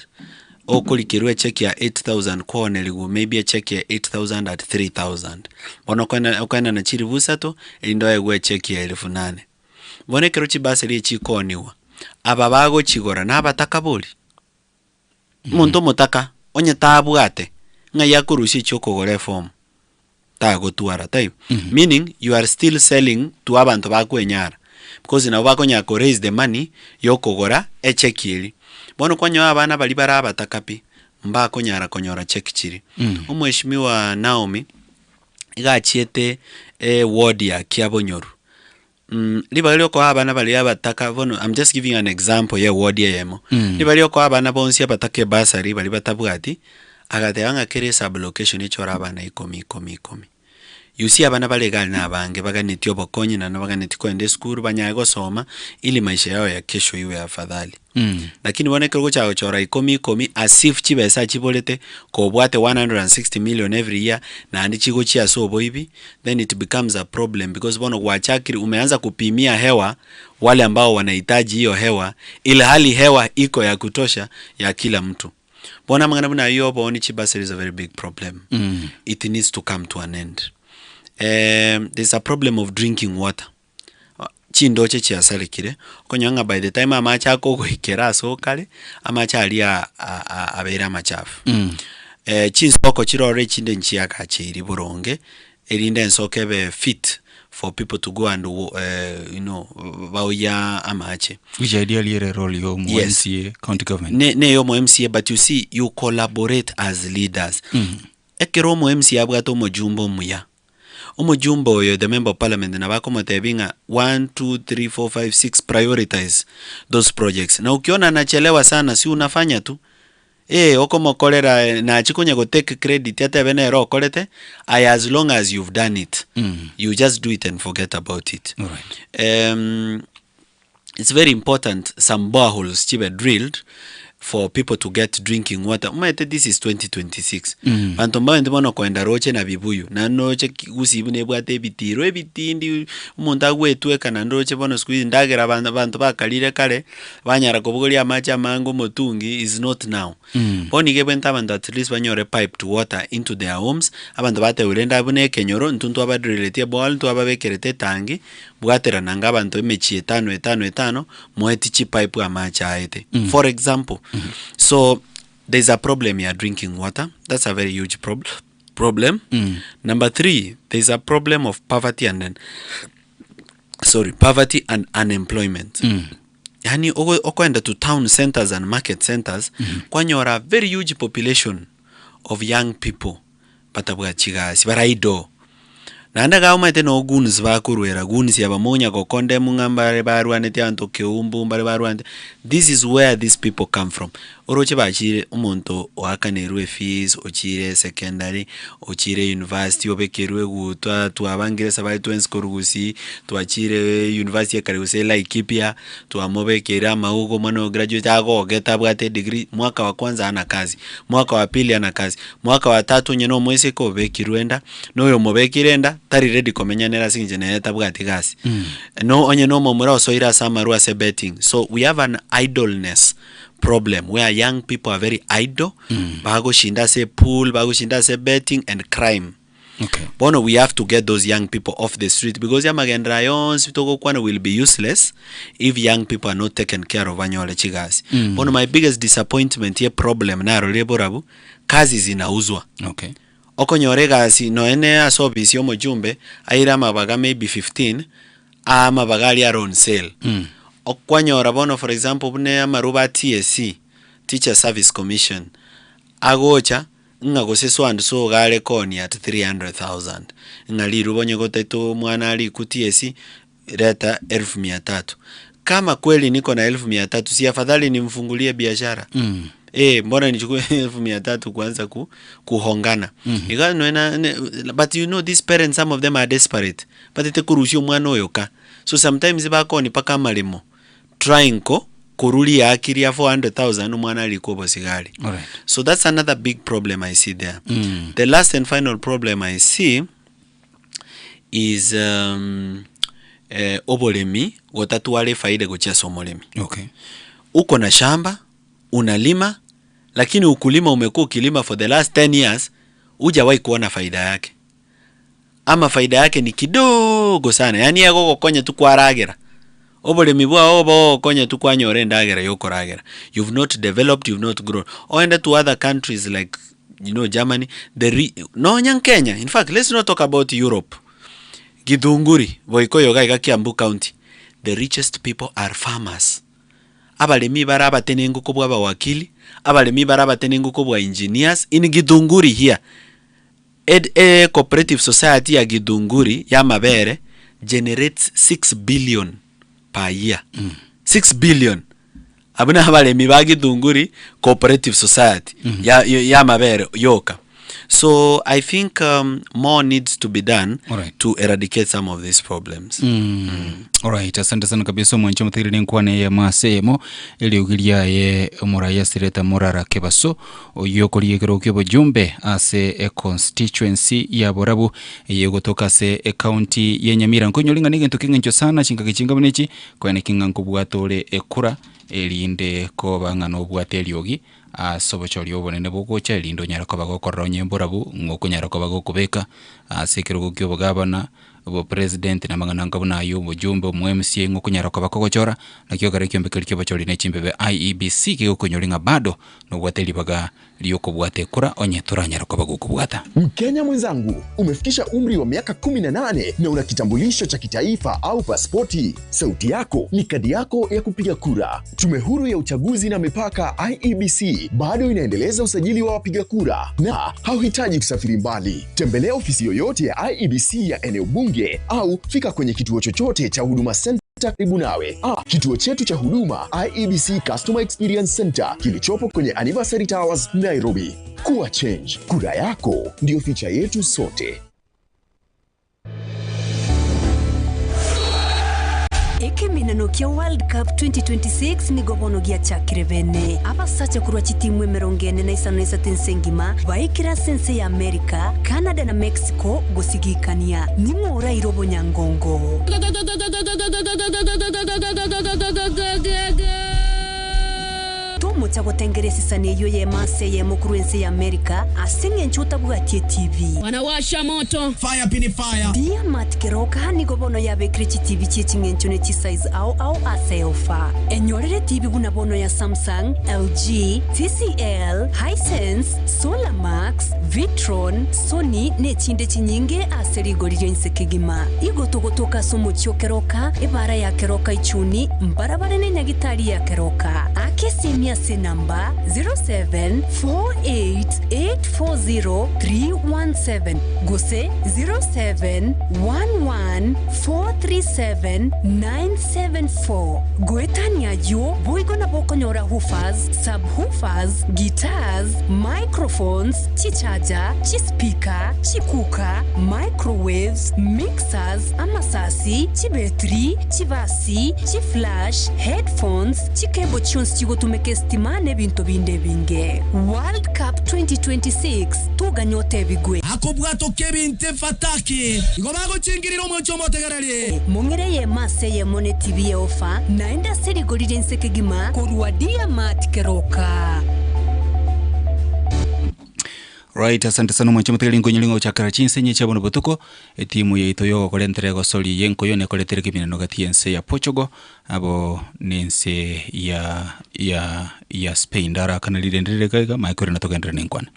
okulikirwe cheki ya 8,000 koneligu maybe a cheki ya 8,000 at 3,000. Bono kwena na chiribusa to ndo egwe cheki ya 8,000. Bone kero chibaseri chikoniwa. Ababago chigora na abatakabuli. Muntu mutaka onye tabwate nga yakurushi chokogore form. Tago tuara type. Meaning you are still selling to abantu bakwenyara because na bako nyako raise the money yokogora echekiri. Bono kwanyo abana bali baraba takapi mbako nyara konyora chekchiri. Umheshimiwa Naomi igachiete ward ya Kiabo Nyoru. Libalio ko abana bali abataka bono, I'm just giving an example ya ward ya yemo. Libalio ko abana bonsi abatake basari bali batabwati agateanga kere sub location ichora abana ikomi. You see abana balegal na abange baganitio bokonyi na baganitiko ende school banyago soma ili maisha yao ya kesho iwe afadhali. Lakini bone kero chao chora ikomi as if chibesa chibolete ko bwate 160 million every year na andi chigo chia so boibi, then it becomes a problem because bono wachakiri umeanza kupimia hewa wale ambao wanahitaji hiyo hewa ili hali hewa iko ya kutosha ya kila mtu. Bona mangana buna hiyo boni chibasa is a very big problem. It needs to come to an end. There's a problem of drinking water. Chindoche chia salikire konyanga by the time amacha ako hikera so kale amacha alia abera machafu. Chinsoko chirore chinde nchia kachiri buronge erinde ensoke be fit for people to go and bauya amache. Which ideally a role yo MCA county government. Ne yo MCA, but you see you collaborate as leaders. Ekero MCA abgato mojumbo muya. Omojumbo yo the member of parliament na bako motebinga 1 2 3 4 5 6 prioritize those projects. Na ukiona anachelewa sana si unafanya tu. Okomo kolera na chikunya go take credit yata benero kolete as long as you've done it. You just do it and forget about it. All right. It's very important some boreholes chibe drilled for people to get drinking water. Umete this is 2026. Bantu mbao ndimono kwenda roche na bibuyu. Na noche usibu nebwate bitiro ebitindi umuntu agwetweka na roche bono squeeze ndagera bantu bakalire kale banyara kubugolia macha mango motungi is not now. Boni gebenta bantu at least banyore pipe to water into their homes. Abantu bate urenda abune kenyoro ntuntu abadreletie bwal ntu ababekerete tangi bwatera nanga abantu emechi etano moetichi pipe amacha aete. For example, so there's a problem here drinking water. That's a very huge problem. Number 3, there's a problem of poverty and unemployment. Yani okoenda to town centers and market centers kwanyora very huge population of young people patabwachigasi baraido. Nanda gauma no guns bakurwera guns yabamonya kokonde mungambare barwanete antoke mbare barwante. This is where these people come from. Oroche bachire umuntu wakanerwe fees ochire secondary ochire university obekerwe gutwa twabangire sabai twens korugusi twachire university karuse Laikipia twamobekera maugo mano graduate ago geta bwate degree mwaka wa kwanza ana kazi mwaka wa pili ana kazi mwaka wa tatu nyeno mwese ko bekirwenda noyo mobekirenda tari ready komenyanera sinje na tabwati gasi no onye no momura osoira samarua se betting. So we have an idleness problem where young people are very idle. Bago shinda se pool, bago shinda se betting and crime. Okay. Bono, we have to get those young people off the street because yamagendra yons bitoko kwana will be useless if young people are not taken care of anyole chigasi. Bono, my biggest disappointment here problem na roleborabu kazi zinauzwa. Okay. Oko nyorega si no ene asobisi yomo jumbe aira mabaga maybe 15 ama bagali are on sale. Okwanyora bono for example bune amaruba TSC Teacher Service Commission agocha ngagoseswa nduso gale koni at 300,000 ngali rubonye goteto mwana ali ku TSC reta 1300. Kama kweli niko na 1300 si afadhali nimfungulie biashara? Mbona nichukue 1300 kuanza kuhongana. But you know these parents, some of them are desperate. But ite kurushio mwana oyoka. So sometimes bako ni paka malimo trying kuruli akiri ya 400,000 mwana alikobo sigari. Alright. So that's another big problem I see there. The last and final problem I see is obolemi wotatuwale faida gochia somolemi. Okay. Uko na shamba unalima lakini ukulima umekuwa ukilima for the last 10 years hujawahi kuona faida yake. Ama faida yake ni kidogo sana. Yani yako konye tu kwaragera. Obole mibwa obo konye tu kwanyore ndagera yoko ragera. You've not developed, you've not grown. Oenda to other countries like Germany, no nyang Kenya. In fact, let's not talk about Europe. Githunguri, Boikoyo Gaiga Kiambu County. The richest people are farmers. Abalemi baraba tenengu kubwa wakili, abalemi baraba tenengu kubwa engineers in Githunguri here. Cooperative society ya Githunguri ya mabere generates 6 billion per year. 6 billion. Abuna abalemi ba Githunguri cooperative society ya mabere yoka. So I think more needs to be done to eradicate some of these problems. Alright, asante sana kabisa mwancho mthiri nkwane ya masemo ili ugilia ye muraya sireta murara kebaso oyokoliye kirokyo jumbe ase constituency ya Borabu yegotoka se county ye Nyamira nkonyolinga nigintu kingencho sana chinga kichinga bunechi kwane kinga nkubwatole ekura elinde ko bangana obwate eliogi sobochori obonene bogocha elindo nyarako bagokorra Borabu ngokonyarako bagokubeka asekero gokyo bogabana bo president na mangana ngabuna yo mujumbe mu MCA ngokonyarako bakogochora nakyo garekyo mbekeli bachori ne chimbebe IEBC kigokonyolinga bado no bwateli baga lioko bwate kura onye turanyarako bagokubwata. Mkenya mwenzangu, umefikisha umri wa miaka 18 na una kitambulisho cha kitaifa au pasipoti. Sauti yako ni kadi yako ya kupiga kura. Tume Huru ya Uchaguzi na Mipaka IEBC bado inaendeleza usajili wa wapiga kura na hauhitaji kusafiri mbali. Tembelea ofisi yoyote ya IEBC ya eneo bunge au fika kwenye kituo chochote cha Huduma Center karibu nawe. Kituo chetu cha huduma IEBC Customer Experience Center kilichopo kwenye Anniversary Towers, Nairobi. Kuwa change. Kura yako ndio ficha yetu sote. Ekeminano kia World Cup 2026 ni gobono gia chakirevene. Abasacha kurwa chitimwe merongene na isano isatensengima vaikira sense ya Amerika, Canada na Mexico gosigikania. Nimura irobo nyangongo. Tomo chako tengeresi sane yoye mase ye mokruense ya Amerika asinge nchuta bugatie TV. Wanawasha moto. Fire pini fire. Dia matkeroka ni gobono ya bekrichi TV chechinge nchune chi size au aseofa. Enyorere TV buna bono ya Samsung, LG, TCL, Hisense, Solamax, Vitron, Sony ne chinde chinyinge aseri gorije nsekegima. Igotogotoka somo chiokeroka, ibara ya keroka ichuni, mbarabare ne nyagitari ya keroka. Akesimia se namba 0748840317 gose 0711437974 Goetania jo boigo na bokonyora hoofers, subwoofers, guitars, microphones, chichaja, chispika, chikuka, microwaves, mixers, amasasi, chibetri, chivasi, chiflash, headphones, chikebo chons chigotumeke stimane binto binde binge. World Cup 2026 tuga nyote bigwe. Akobwato kebinte fataki. Igobago chingiriro mocho motegarali. Mongere ye mase ye mone TV ye ofa. Naenda seri golide nsekegima kuruadia matkeroka. Right, asante sana mwancho mtekeli ngonyelingo chakara chinsenye chabono botuko timu ya itoyo kolentere go soli yenko yone koletere kimino gatiense ya Portugal abo nense ya Spain dara kana lidendere kaiga maikore natoka ndre nenkwana.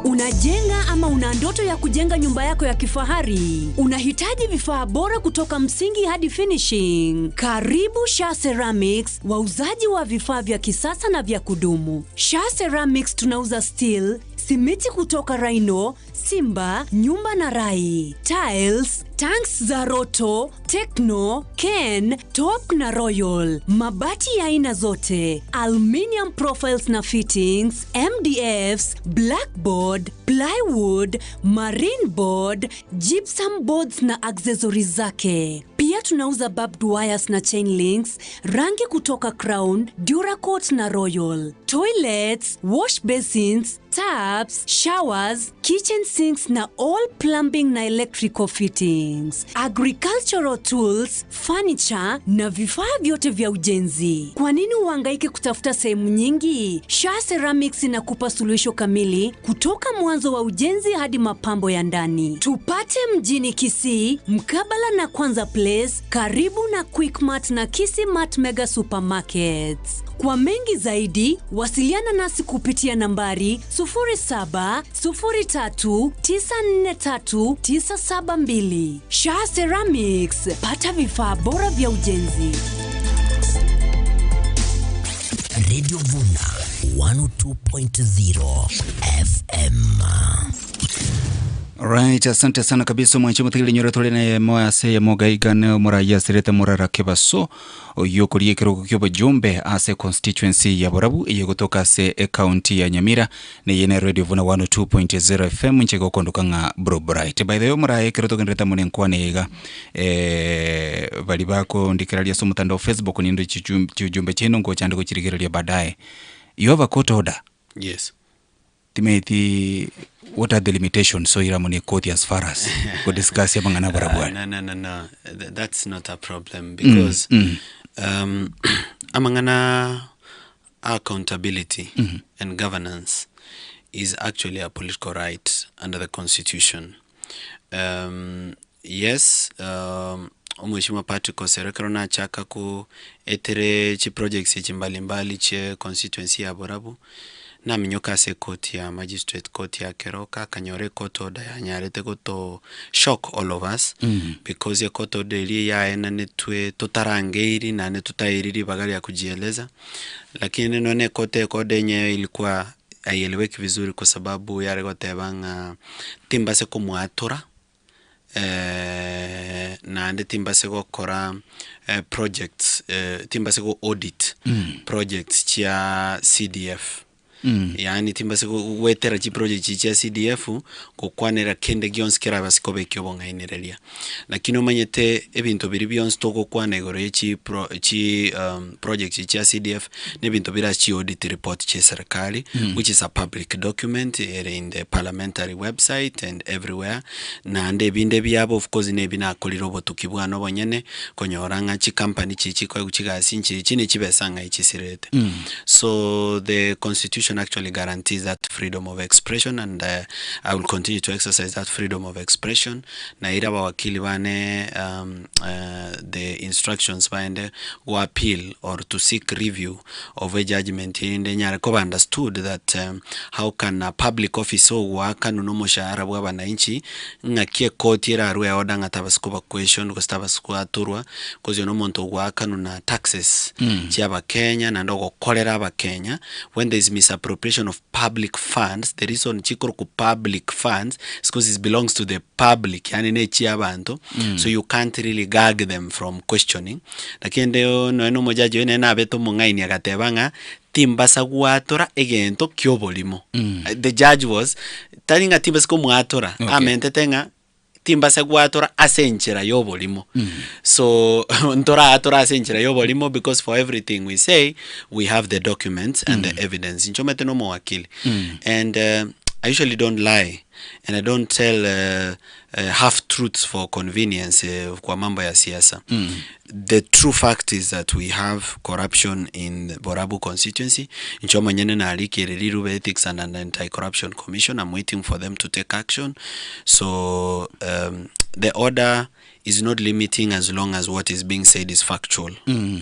Unajenga ama una ndoto ya kujenga nyumba yako ya kifahari? Unahitaji vifaa bora kutoka msingi hadi finishing? Karibu Shah Ceramics, wauzaji wa vifaa vya kisasa na vya kudumu. Shah Ceramics tunauza steel, simiti kutoka Rhino, Simba, Nyumba na Rai, tiles, tanks za Roto, Techno, Ken, Top na Royal, mabati ya aina zote, aluminium profiles na fittings, MDFs, blackboard, plywood, marine board, gypsum boards na accessories zake. Pia tunauza barbed wires na chain links, rangi kutoka Crown, Duracoat na Royal, toilets, wash basins, taps, showers, kitchen sinks na all plumbing na electrical fittings, agricultural tools, furniture na vifaa vyote vya ujenzi. Kwa nini uhangaike kutafuta sehemu nyingi? Shah Ceramics inakupa suluhisho kamili kutoka mwanzo wa ujenzi hadi mapambo ya ndani. Tupate mjini Kisii, mkabala na Kwanza Place, karibu na Quickmart na Kisii Mart Mega Supermarkets. Kwa mengi zaidi, wasiliana nasi kupitia nambari 0703943972. Shah Ceramics, pata vifaa bora vya ujenzi. Radio Vuna 102.0 FM. Right, asante sana kabisa mwancho mtekeli nyora tole na moya se moga igane muraya sereta murara kebaso yokuriye kiroko kyoba Jombe ase constituency ya Borabu iye kutoka se county ya Nyamira ne yene Radio Vuna 102.0 FM nchego kondukanga Bro Bright. By the way muraya kiroto kendeta mune nkwane iga bali bako ndikiralia so mutandao Facebook ni ndo chijumbe cheno ngo chandiko chirigiralia baadaye. You have a court order? Yes. Timeti, what are the limitations so iramone court as far as go discuss yabangana barabara? No. That's not a problem because amangana accountability and governance is actually a political right under the constitution. Yes, Mheshimiwa Patrick Osereka na chaka ku etere chi projects chimbalimbali che constituency ya Borabu na minyoka se court ya magistrate court ya Keroka kanyore court order ya Nyarete go to shock all of us because ya court order ili ya ena netwe tutarangeiri na netutairiri bagari ya kujieleza, lakini none kote kode nye ilikuwa aieleweki vizuri kwa sababu yare gote banga timba se kumwatura na ande timba se gukora projects timba se go audit projects chia CDF yani timba se wetera chi project chi CDF gukwanira kende gyons kera basikobe kyobongainereria lakini omanyete ebintu biri byons toko kwana igoro chi project chi CDF ne bintu bira chi audit report chi serikali which is a public document in the parliamentary website and everywhere na ande binde byabo of course ne bina koliro botukibwa no bonyene konyoranga chi company chi kwa guchigasinchi chini chibesanga ichisirete so the constitution actually guarantees that freedom of expression and I will continue to exercise that freedom of expression na ira wakili bane the instructions baende go appeal or to seek review of a judgment in the nyara ko understood that how can a public officer work no mushahara bwa bananchi ngakie koti era ruya odanga tabasikuba question ko tabasikuba turwa ko no monto gwaka na taxes cyaba Kenya na ndo gokorera aba Kenya when there is misappropriation of public funds. The reason chikoro ku public funds is because it belongs to the public yani ne chiabanto so you can't really gag them from questioning lakini ndio no mojaji wene na beto mungaini agatebanga timbasa guatora egento kyobolimo the judge was taninga timbasa ko muatora amente tenga timbasa guatora asenchera yobolimo so ntora atora asenchera yobolimo because for everything we say we have the documents and the evidence inchomete no mawakili and I usually don't lie and I don't tell half truths for convenience kwa mambo ya siasa. The true fact is that we have corruption in the Borabu constituency. Inchoma nyene na alikiririru ethics and an anti-corruption commission. I'm waiting for them to take action. So the order is not limiting as long as what is being said is factual.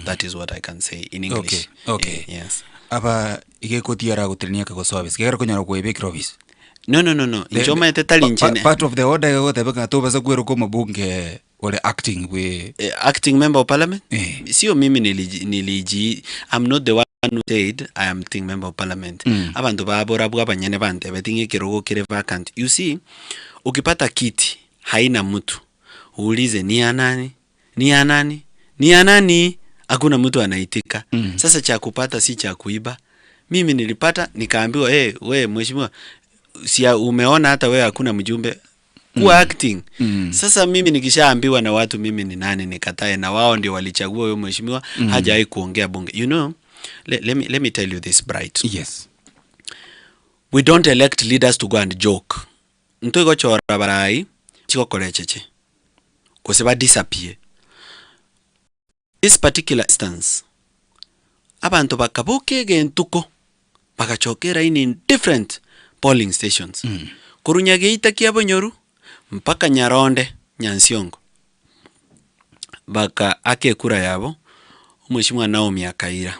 That is what I can say in English. Okay. Yes. Aba igekutiara gutrinia ko service. Kegera kunyara ko ebek office. No. Inchoma etetali nchene. Part of the order yote beka to baza kwero ko mabunge or acting we acting member of parliament. Sio mimi niliji I'm not the one who said I am acting member of parliament. Abantu babora bwa banyane bante betinge kirogo kire vacant. You see, ukipata kiti haina mtu. Uulize ni anani hakuna mtu anaitika. Sasa cha kupata si cha kuiba. Mimi nilipata nikaambiwa we mheshimiwa si umeona hata wewe hakuna mjumbe kuwa acting. Sasa mimi nikishaambiwa na watu mimi ni nani nikatae na wao ndio walichagua huyo mheshimiwa hajai kuongea bunge. You know, let me tell you this, Bright. Yes. We don't elect leaders to go and joke. Ntoigo chora barai chiko kolecheche. Koseba disappear. This particular instance abantu bakabuke gentuko bakachokera in different polling stations. Kurunyage itaki abonyoru mpaka Nyaronde Nyansiongo baka ake kura yabo mheshimiwa Naomi Akaira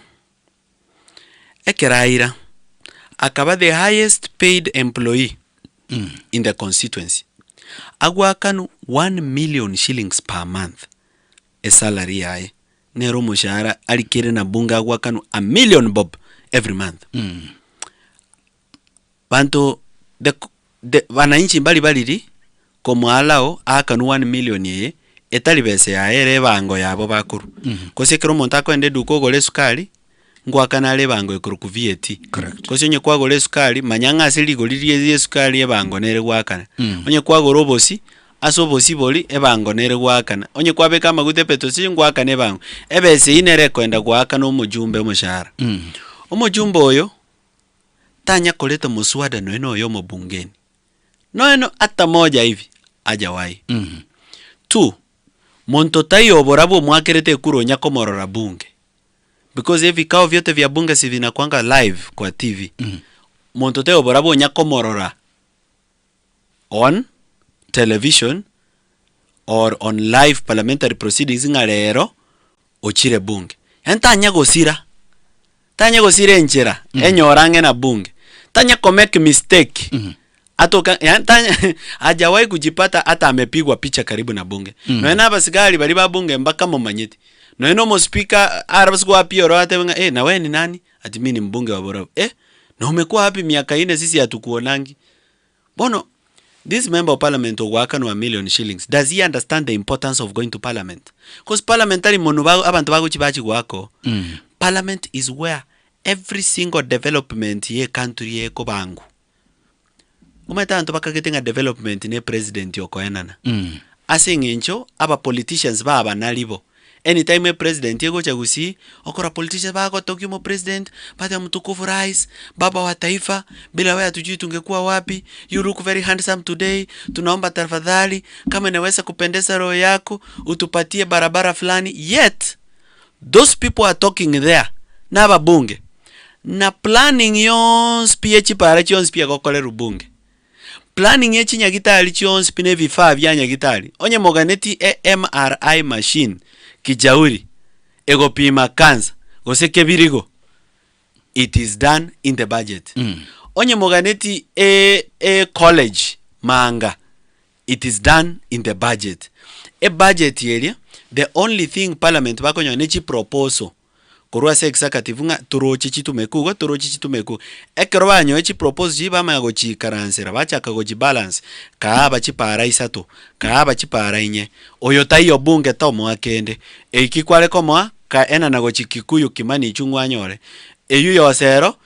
Ekeraira akaba the highest paid employee in the constituency agwakanu 1 million shillings per month a salary yae nero mushahara alikire na bunga agwakanu 1 million bob every month. Banto the wananchi mbali komwalao akanu 1 million ye etali bese ya ere bango yabo bakuru kosekero montako ende duko gole sukali ngwakana le bango ekuru ku VAT. Kose onye kwa gole sukali manyanga asili goliriye sukali ebango nere gwakana onye kwa gorobosi asobosi boli ebango nere gwakana onye kwa beka magute petosi ngwakana ebango ebese inere kwenda gwakana omujumbe omushahara omujumbe oyo tanya koleta muswada no yo mobungeni no hata moja hivi ajawai. 2 monto tayo borabo mwakerete kuronya komorora bunge because hivi kao vyote vya bunge si vinakuanga live kwa TV. Monto tayo borabo nyakomorora on television or on live parliamentary proceedings ngalero ochire bunge entanya gosira enchera enyorange na bunge tanya make mistake atoka tanya hajawahi kujipata hata amepigwa picha karibu na bunge noena basigari bali ba bunge mbaka momanyeti noeno mo speaker arabasiko wapi oroate na wewe ni nani ati mimi ni mbunge wa Borabu na umekuwa hapi miaka 4 sisi hatukuonangi bono. This member of parliament work on 1 million shillings. Does he understand the importance of going to parliament? Because parliamentary monubago abantu bago chibachi wako. Parliament is where every single development ye country ye ko bangu umatanto bakagetenga development ne president yokoenana asingincho aba politicians baba nalibo anytime a president yego chagusi okora politicians bako tokimo president pata mtukufu rais baba wa taifa bila wewe tujui tungekuwa wapi, you look very handsome today, tunaomba tafadhali kama inaweza kupendeza roho yako utupatie barabara fulani. Yet those people are talking there na babunge na planning yons PH para chons pia kokole rubunge planning yechi nyagitali chons pine vifaa vya nyagitali onye moganeti MRI machine kijauri ego pima kansa goseke birigo. It is done in the budget. Onye moganeti college manga, it is done in the budget. A budget area, the only thing parliament bako nyonechi proposal korwa se executive nga turochi chitu ekero banyo echi propose jiba mago chi karansera bacha kago ji balance ka ba chi para isato ka ba chi para inye oyo tayo bunge to mo akende eiki kwale komo ka ena nago chi kikuyu kimani chungwa nyore eyu yosero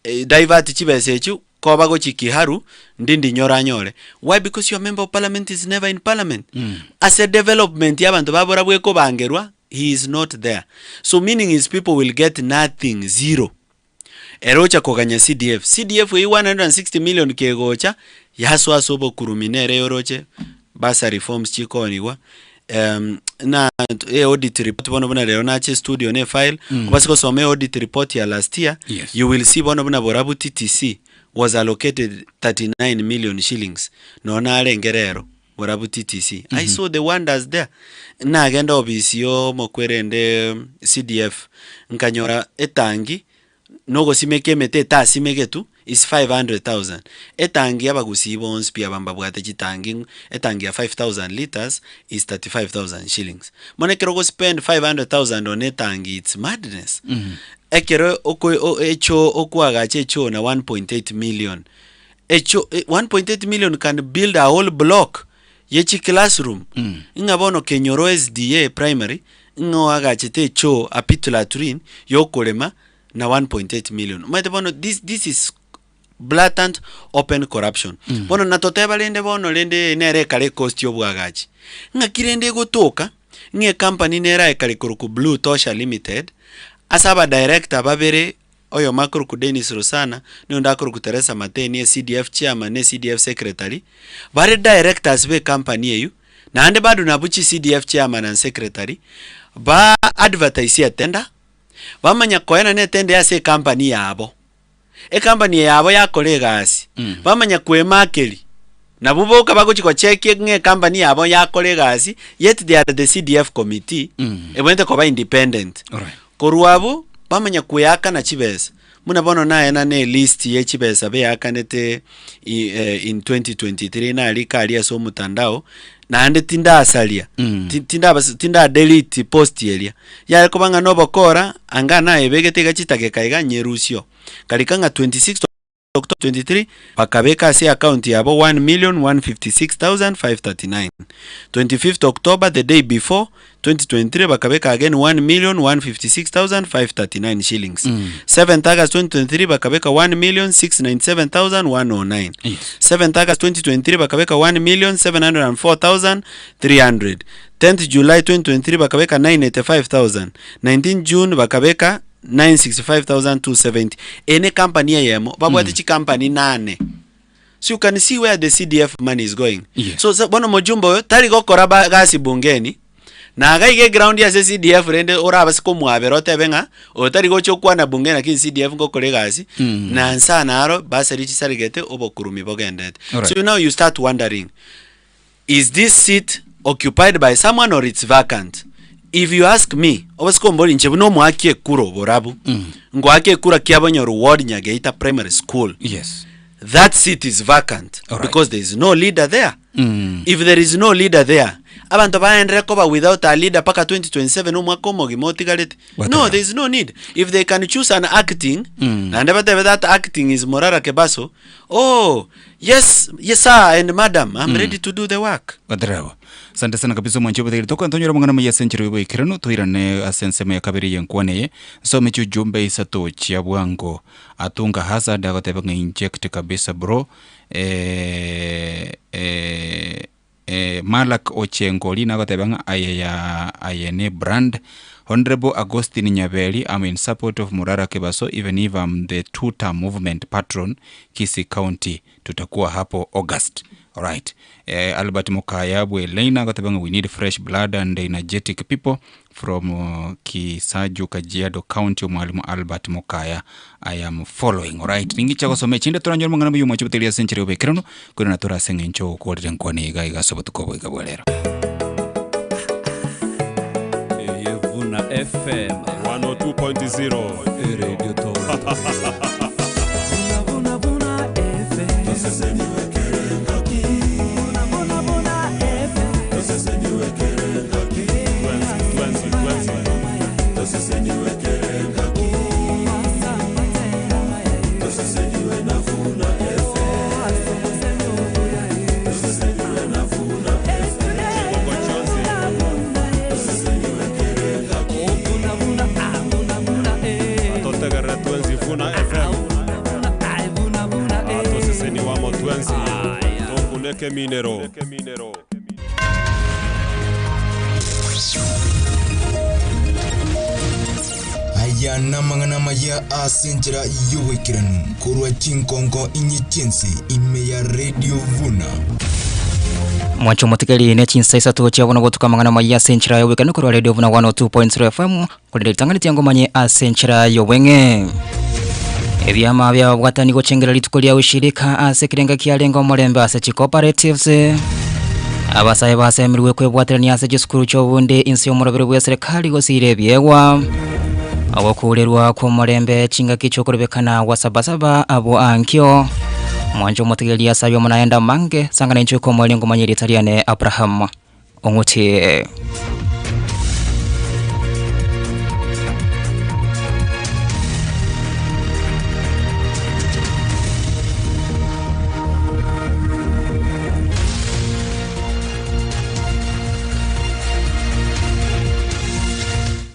divert chibesechu ko bago chi kiharu ndindi nyora nyore. Why? Because your member of parliament is never in parliament. As a development yabantu babora bweko bangerwa, he is not there. So meaning his people will get nothing, zero. Erocha koganya CDF we 160 million kegocha yaswa sobo kuruminere yoroche basa reforms chikoniwa na audit report bono bana leo na studio ne file kubasiko some audit report ya last year. Yes. You will see bono bana borabu TTC was allocated 39 million shillings no na alengerero borabu TTC. I saw the wonders there. Na agenda obisio mokwerende CDF nkanyora etangi nogo simeke mete ta simeke tu is 500,000. Etangi abagusibo onspi abamba bwate chitangi etangi ya 5,000 liters is 35,000 shillings. Monekero go spend 500,000 on etangi, it's madness. Ekero echo okuagache echo na 1.8 million. Echo 1.8 million can build a whole block. Yechi classroom. Inga bono kenyoro SDA primary. Inga wagachete echo apitula turin yokolema na 1.8 million. Maite bono this is blatant open corruption. Bono natoteba lende bono lende nere kale cost yobwagachi. Nga kirende gotoka nge company nera ekale kuruku Blue Tosha Limited asaba director babere oyo makuru ku Dennis Rosana ni ndakuru ku Teresa Mateni CDF chairman ne CDF secretary bare directors be company eyu na ande bado nabuchi CDF chairman and secretary ba advertise ya tender bamanya koena ne tender ya se company yabo company yabo ya kolegasi bamanya kwe makeli na buboka bagochi ko check nge company yabo ya kolegasi yet they are the CDF committee ebwente ko ba independent. Alright. Koruabo bamanya kuyaka na chibesa muna bono na ena ne list ye chibesa be yakanete in 2023 na alika alia so mutandao na ande tinda asalia tinda delete post yelia ya kubanga nobo kora anga na ebegete gachitake kaiga nyerusio kalikanga 26 October 23 bakabeka si account yabo 1,156,539. 25th October the day before 2023 bakabeka again 1,156,539 shillings. 7th August 2023 bakabeka 1,697,109. 7th August 2023 bakabeka 1,704,300. 10th July 2023 bakabeka 985,000. 19th June bakabeka 965,270. Any company yemo babwati chi company nane. So you can see where the CDF money is going. Yes. So bono mojumbo tari go koraba gasi bungeni na gaige ground ya CDF rende oraba siko muaberote benga o tari go chokwa na bungeni kin CDF go kole gasi na nsana aro basa richi sarigete obokurumi bogendete. So now you start wondering, is this seat occupied by someone or it's vacant? If you ask me, obasiko mboli nchebu no mwake kuro borabu. Ngwake kura kiabonyo reward Nyageita Primary School. Yes. That seat is vacant because there is no leader there. If there is no leader there, abantu baendere koba without a leader paka 2027 umwaka motigarete. No, there is no need. If they can choose an acting, and never that acting is Morara Kebaso, oh, yes sir and madam, I'm ready to do the work. Wadrawa. Sante sana kabisa mwanchobo thiri toko Antonio Ramangana maya century we kirano tuirane asense ya kabiri yenkwane so mechu jumbe isato chiabwango atunga hazard agotebanga inject kabisa bro Malak Ochengoli nagotebanga ayene brand. Honorable Agustin Nyabeli, I'm in support of Morara Kebaso even if I'm the two-term movement patron Kisii County. Tutakuwa hapo August. Alright. Albert Mokayabwe Lena gotebanga we need fresh blood and energetic people from Kisaju Kajiado County. Mwalimu Albert Mokaya, I am following. Alright. Ningicha gosome chinde turanyo mangana mu yumacho telia century obekirano kuna natura sengencho ko renkwane iga sobotuko igabwelero. Vuna FM 102.0 Radio Tower. Minero. Aya namangana maya asenjera yuwekiranu kurwa chinkongo inyichense imeya Radio Vuna. Mwancho motikeli ne chinsa isato chiabona gotuka mangana maya asenjera yuwekiranu kurwa Radio Vuna 102.0 FM kulele tangani tiango manye asenjera yuwenge. Ebyama bya bwatani gochengera litukolia ushirika asekirenga kialenga omorembe ase cooperatives abasaye basemirwe kwebwaterania ase gisukuru cyobunde insi omurabire bwa serikali gosire byegwa abakulerwa ku morembe chinga kichokorebekana wasabasaba abo ankyo mwanjo motegeli asabyo munaenda mange sangana incho ko mwalengo manyeri Italiane Abraham Onguti.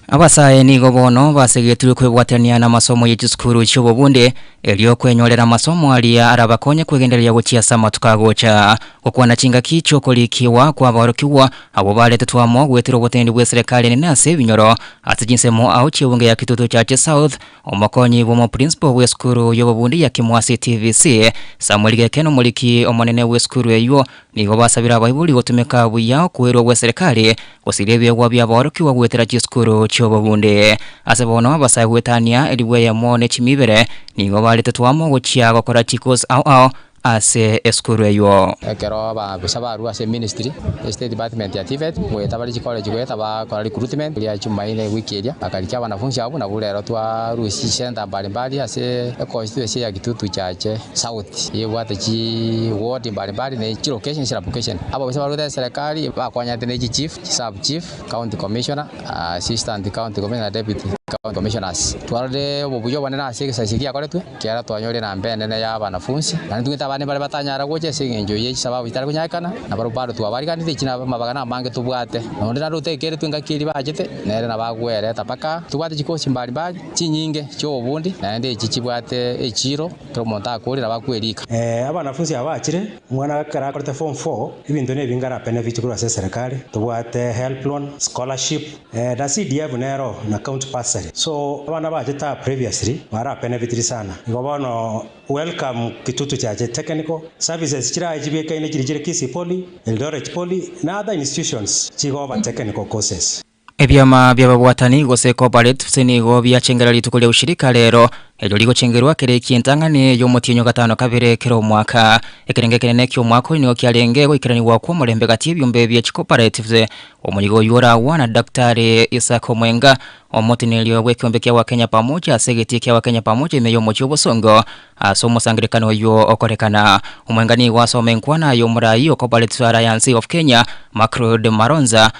Abasaye ni gobono basegetwe kwebwatania na masomo y'ekisukuru cy'obubunde elio kwenyolera masomo alia arabakonye kwegenderera gukiasa matukagocha okwana chinga kicho kolikiwa kwa barokiwa abo baletetwamo gwetero botendi bwa serikali nase binyoro atijinsemo au chiwunge ya kitutu cha South omakonyi bomo principal wa skuru y'obubunde ya Kimwasi TVC Samuel Gekeno muliki omonene wa skuru eyo nigo basabira abayibuli gotumeka buya kuero bwa serikali osirebye gwa bya barokiwa gwetera chiskuru cy'obubunde asebono abasaye gwetania eliwe ya mone chimibere nigo baletetwamo gukia gukora chikos au ase eskuru eyo ekero ba bisabaru ase ministry state department ya TVET gwetabali college gwetaba kwa recruitment ya chumaine wiki elia akalikia wanafunzi abo na bulero twa rusi center mbalimbali ase constituency ya Kitutu chache South yebwate chi ward mbalimbali na chi location sira location abo bisabaru ya serikali bakwanya tene chief sub chief county commissioner assistant county commissioner deputy county commissioners twarde obuyo banena ase sasikia koletwe kiara twanyore na mbene ya banafunzi na tungita bane bale batanyara goche singenjo ye sababu itari kunyakana na barubaro twabarigani tikina mabagana mange tubwate nonde na rutekere twingakiri bajete nere na bagwere tapaka tubwate chikosi mbali chinyinge cyo bundi na ende chichibwate echiro tomonta akuri na bakwerika abanafunzi abachire mwana kara korte form 4 ibintu ne bingara benefit kuri serikali tubwate help loan scholarship da CDF nero na county bursary so abana bajeta previously bara benefit sana igobono welcome Kitutu chache technical services chira IGBK ine chiri Kisii Poly Eldoret Poly na other institutions chigo ba technical courses Ebyama by'ababwatani gose cooperatives nigo byacengera litukulia ushirika lero elyo ligochengerwa kereki entangane y'omutinyo gatano kabere kero omwaka ekerenge kenene ky'omwaka niyo kyalengewe ikiraniwa kwa mulembe gati y'ebyombe bya cooperatives omuligo yora wana Daktari Isaac Omwenga omutinilyo bw'ekyombe kya Kenya pamoja segeti kya Kenya pamoja emeyo mu cy'obusongo asomo sangirikano yo okorekana Omwenga ni wasomenkwana yo murayi Cooperative Alliance of Kenya Macrod Maronza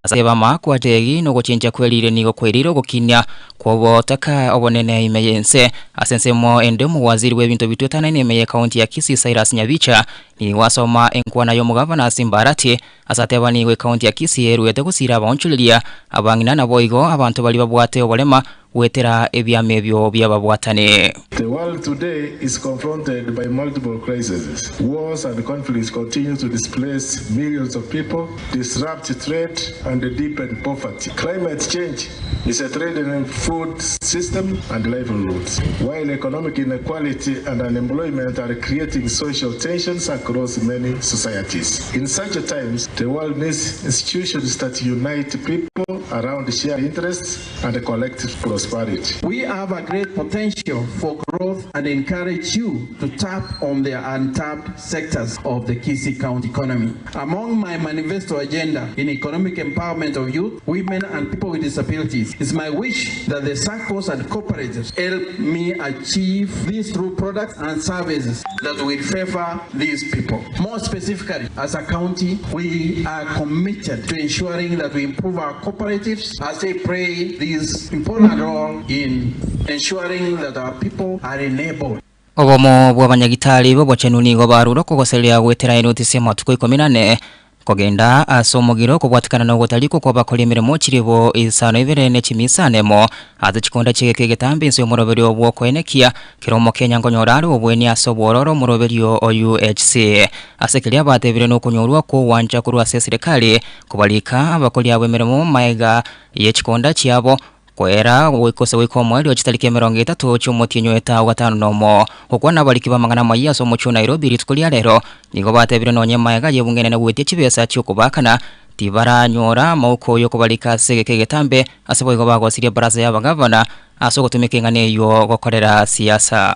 aseba makwa tegi no gochenja kwelire nigo kweliro gokinya kwobotaka obonene imeyense asensemo endemu waziri w'ebintu bitutana nemeye county ya Kisii Cyrus Nyabicha ni wasoma enkwana yo mugavana Simbarati asateba ni we county ya Kisii eruyete kusira abonchuliria abangina naboigo abantu bali babwate obolema wetera ebyame ebyo byababwatane. The world today is confronted by multiple crises. Wars and conflicts continue to displace millions of people, disrupt trade and deepen poverty. Climate change is a threatening food system and livelihoods, while economic inequality and unemployment are creating social tensions across many societies. In such times, the world needs institutions that unite people around shared interests and collective prosperity. We have a great potential for growth and encourage you to tap on the untapped sectors of the Kisii County economy. Among my manifesto agenda in economic empowerment of youth, women and people with disabilities, it's my wish that the SACCOs and cooperatives help me achieve these through products and services that will favor these people. More specifically, as a county, we are committed to ensuring that we improve our cooperatives as they play this important role in ensuring that our people are enabled. Obomo bw'abanyagitali bobochenuni go baruro kogoselya gwetera inotisi matuko 14 kogenda asomogiro kubwatikana no gotaliko kwa bakoli emirimo chiribo isano ibere ne chimisanemo azichikonda chike getambi omuroberi obwo kwenekia kiromo Kenya ngonyoraro obweni asobororo muroberio UHC asekelia batebire no kunyorwa ko wanja kurwa serikali kubalika abakoli abemirimo maiga yechikonda chiabo kwera wikose wikomwe lyo chitalike 30 cy'umutinyo eta gatano nomo okwana baliki bamangana mayiaso mu cyo Nairobi ritukulia lero nigo batebire no nyemaga yebungene na bwete chibesa cyo kubakana tibara nyora mauko yo kubalika segeke getambe asebo igo bagwasiria baraza ya bagavana aso gutumikengane yo gokorera siasa.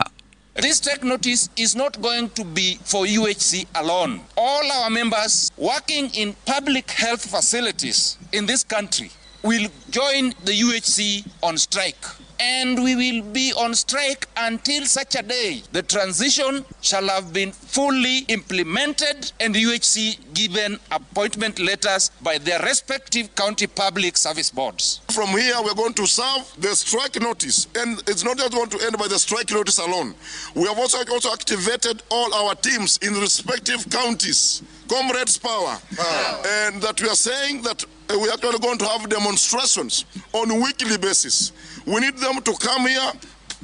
This tech notice is not going to be for UHC alone. All our members working in public health facilities in this country will join the UHC on strike, and we will be on strike until such a day the transition shall have been fully implemented and the UHC given appointment letters by their respective county public service boards. From here we're going to serve the strike notice, and it's not just going to end by the strike notice alone. We have also activated all our teams in respective counties, comrades power, and that we are saying that we are actually going to have demonstrations on a weekly basis. We need them to come here.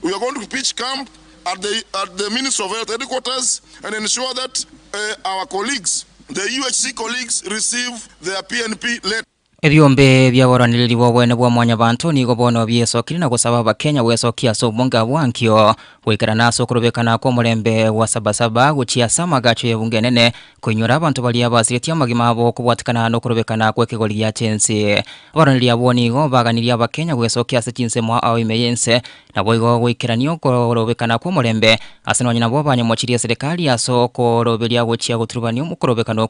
We are going to pitch camp at the Ministry of Health headquarters and ensure that our colleagues, the UHC colleagues, receive their PNP letter. Ebyombe byaboraniriri bwene bwa mwanya bantu nigo bono byesokiri na gusaba bakenya wesokia so bunga bwankyo wekera naso kurubekana ko mulembe wa sabasaba guciya samagacho yebungenene kunyura abantu bali abasireti amagima abo kubwatikana no kurubekana kwekegoli ya chensi boraniriri aboni go baganiri abakenya wesokia se chinse mwa awo imeyense na boigo wekeranyo kurubekana ko mulembe asenonye nabo banyamochiri serikali aso ko robelia guciya guturubani umukurubekana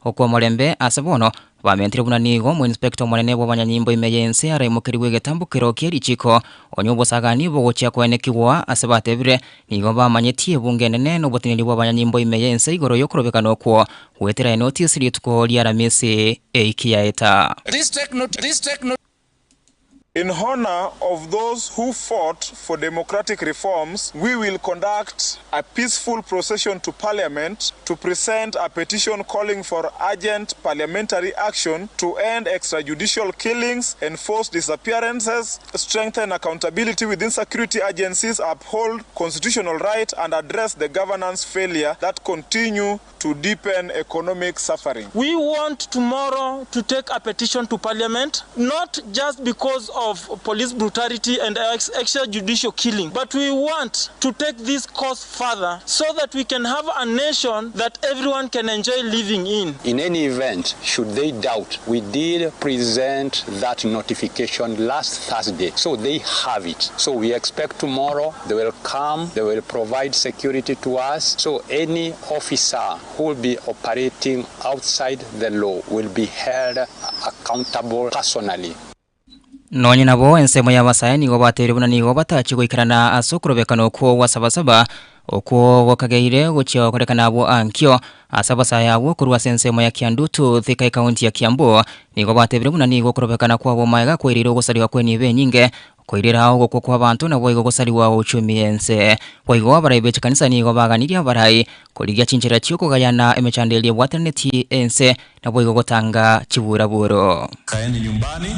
okwo mulembe asabono bamentire bunanigo mu inspector munene bw'abanyanyimbo imeyense arayimukiriwe getambukiro kirichiko onyobo sagani bogocha kwenekiwa asebatebire nigo bamanyetie bungenene no botiniri bw'abanyanyimbo imeyense igoro yo kurobekana okwo wetera notice lituko lya ramisi eikiyaeta. In honor of those who fought for democratic reforms, we will conduct a peaceful procession to Parliament to present a petition calling for urgent parliamentary action to end extrajudicial killings, enforce disappearances, strengthen accountability within security agencies, uphold constitutional rights, and address the governance failure that continue to deepen economic suffering. We want tomorrow to take a petition to Parliament, not just because of of police brutality and extrajudicial killing. But we want to take this cause further so that we can have a nation that everyone can enjoy living in. In any event, should they doubt, we did present that notification last Thursday, so they have it. So we expect tomorrow they will come, they will provide security to us. So any officer who will be operating outside the law will be held accountable personally. Nonye nabo ensemo ya Masai nigo batere buna nigo batachi guikarana asokurobekano ko wasabasaba okwo wakageire guchyo korekana abo ankyo asabasa yawo kurwa ensemo ya Kiandutu Thika county ya Kiambu nigo batebire buna nigo kurobekana kwa abo maiga kwiriro gusaliwa kweni benyinge koirira aho kwa abantu nabo igo gusaliwa uchumi ense boigo abarayibe kanisa nigo baganiria barai kurigia chinchira cyuko gayana emechandeli bwataneti ense nabo igo gotanga chiburaburo. Kaeni nyumbani.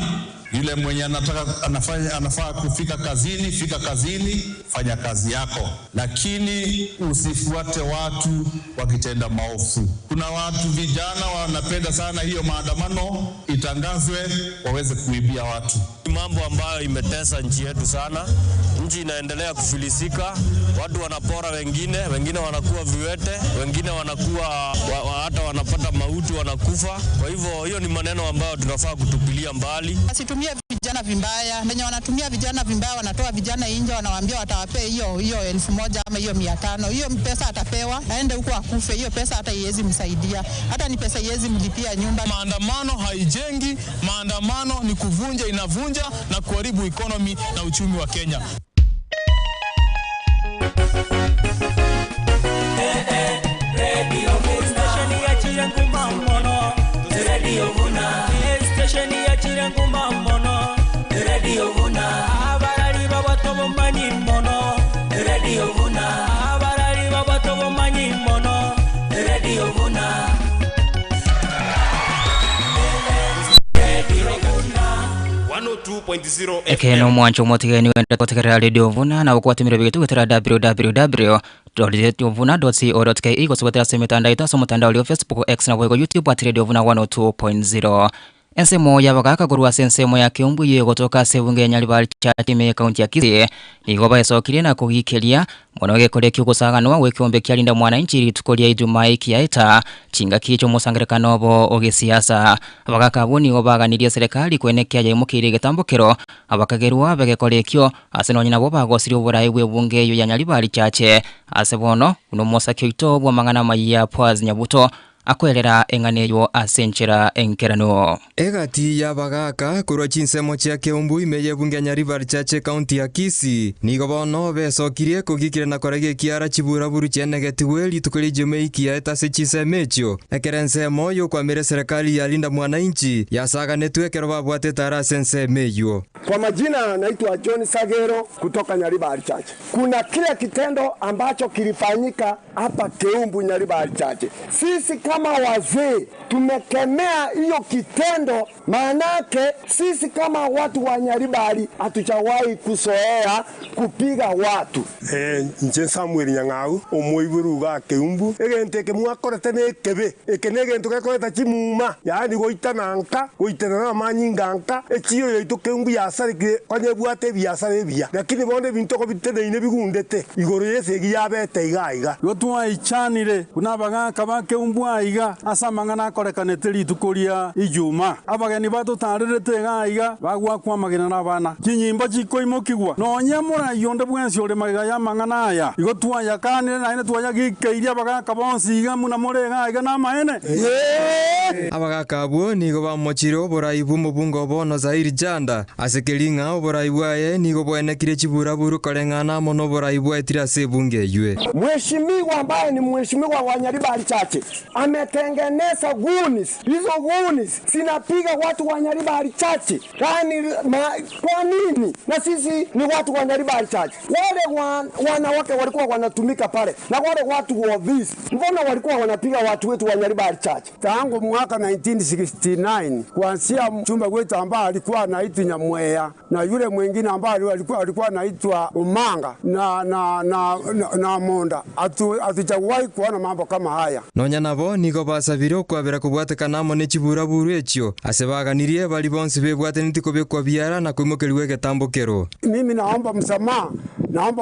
Yule mwenye anafaa kufika kazini, fika kazini, fanya kazi yako. Lakini usifuate watu wakitenda maovu. Kuna watu vijana wanapenda sana hiyo maandamano itangazwe waweze kuibia watu. Mambo ambayo imetesa nchi yetu sana. Nchi inaendelea kufilisika, watu wanapora wengine wanakuwa viwete, wengine wanakuwa hata wanapata mauti wanakufa. Kwa hivyo hiyo ni maneno ambayo tunafaa kutupilia mbali. Asitumie vijana vibaya, wenye wanatumia vijana vibaya wanatoa vijana nje wanawaambia watawapea hiyo 1000 ama hiyo 500. Hiyo pesa atapewa, aende huko akufe, hiyo pesa hata iwezi msaidia. Hata ni pesa iwezi mlipia nyumba. Maandamano haijengi, maandamano ni kuvunja, inavunja na kuharibu economy na uchumi wa Kenya. Ekeno mwancho motigeni wenda kotekera Radio Vuna na ukwatimira bigetu kutera www.radiovuna.co.ke kusubotera semitanda itaso mutandao lio Facebook, X na wego YouTube at Radio Vuna 102.0. Ensemo ya bakaka kurwa sensemo ya Kiambu ye gotoka sebunge nyalibali chatime county ya Kisii nigoba esokire na kuhikelia monoge koleki kusaganwa wekiombe kyalinda mwananchi litukolia Ijumaa kiaita chinga kicho musangerekano bo ogesiasa bakaka boni obaganiria serikali kwenekya yimukire getambokero abakagerwa begekolekyo asenonya nabo bagosiri oburayi bwebunge yo ya nyalibali chache asebono uno mosakyo itobwa mangana maya Pwazi Nyabuto akwelera enganeyo asenchera enkerano. Egati ya bagaka kurwa chinsemo chia Kiambu imeye bunge Nyaribari chache county ya Kisii nigo bono besokirie kugikire na korege kiara chiburaburu chenegetiwe litukuli Ijumaa kiaita se chisemechyo ekerensemo yo kwa mere serikali ya linda mwananchi yasaganetwe kero babwate tara sensemeyo. Kwa majina naitwa John Sagero kutoka Nyaribari chache. Kuna kile kitendo ambacho kilifanyika hapa Kiambu Nyaribari chache. Sisi kama wazee tumekemea hiyo kitendo, maanake sisi kama watu wa Nyaribari hatujawahi kusoea kupiga watu. Nje Samuel Nyang'au omoiburu ga Kiambu egenteke mwakorete nekebe ekenege ntugekoreta chimuma yani goitananka goitana manyinganka echiyo yetu Kiambu yasarike kwanye bwate biasare bia lakini bonde bintoko biteneine bigundete igoro yesegi yabete igaiga gotwa ichanire kuna bagaka ba Kiambu aiga asa mangana korekanete litukoria Ijumaa abageni batutarerete gaiga bagwa kwa magina na bana chinyimbo chikoimokigwa nonya mura yonde bwensi ole magiga ya mangana aya igotwa yakanire na ine twanya gikeiria bagaka bonsi iga muna more gaiga na maene abagaka abo nigo bamochiro borai bumubungo bono Zairi Janda asekelinga oborai bwaye nigo bwenekire chiburaburu korengana mono borai bwetira sebunge yue. Mheshimiwa ambaye ni mheshimiwa wa Nyaribari chache ametengeneza gunis. Hizo gunis sinapiga watu wa Nyaribari chache. Kwa nini? Na sisi ni watu wa Nyaribari chache. Wale wanawake walikuwa wanatumika pale na wale watu wa this. Mbona walikuwa wanapiga watu wetu wa Nyaribari chache? Tangu mwaka 1969 kuanzia mchumba wetu ambaye alikuwa anaitwa Nyamweya na yule mwingine ambaye alikuwa anaitwa Umanga na Monda hatujawahi kuona mambo kama haya. Nonya nabo abo nigo basabire kwabera kubwatekana amo ne chiburaburu ekyo asebaganirie bali bonse bebwateniti kubekwa biara na kwimukeriwe getambukero. Mimi naomba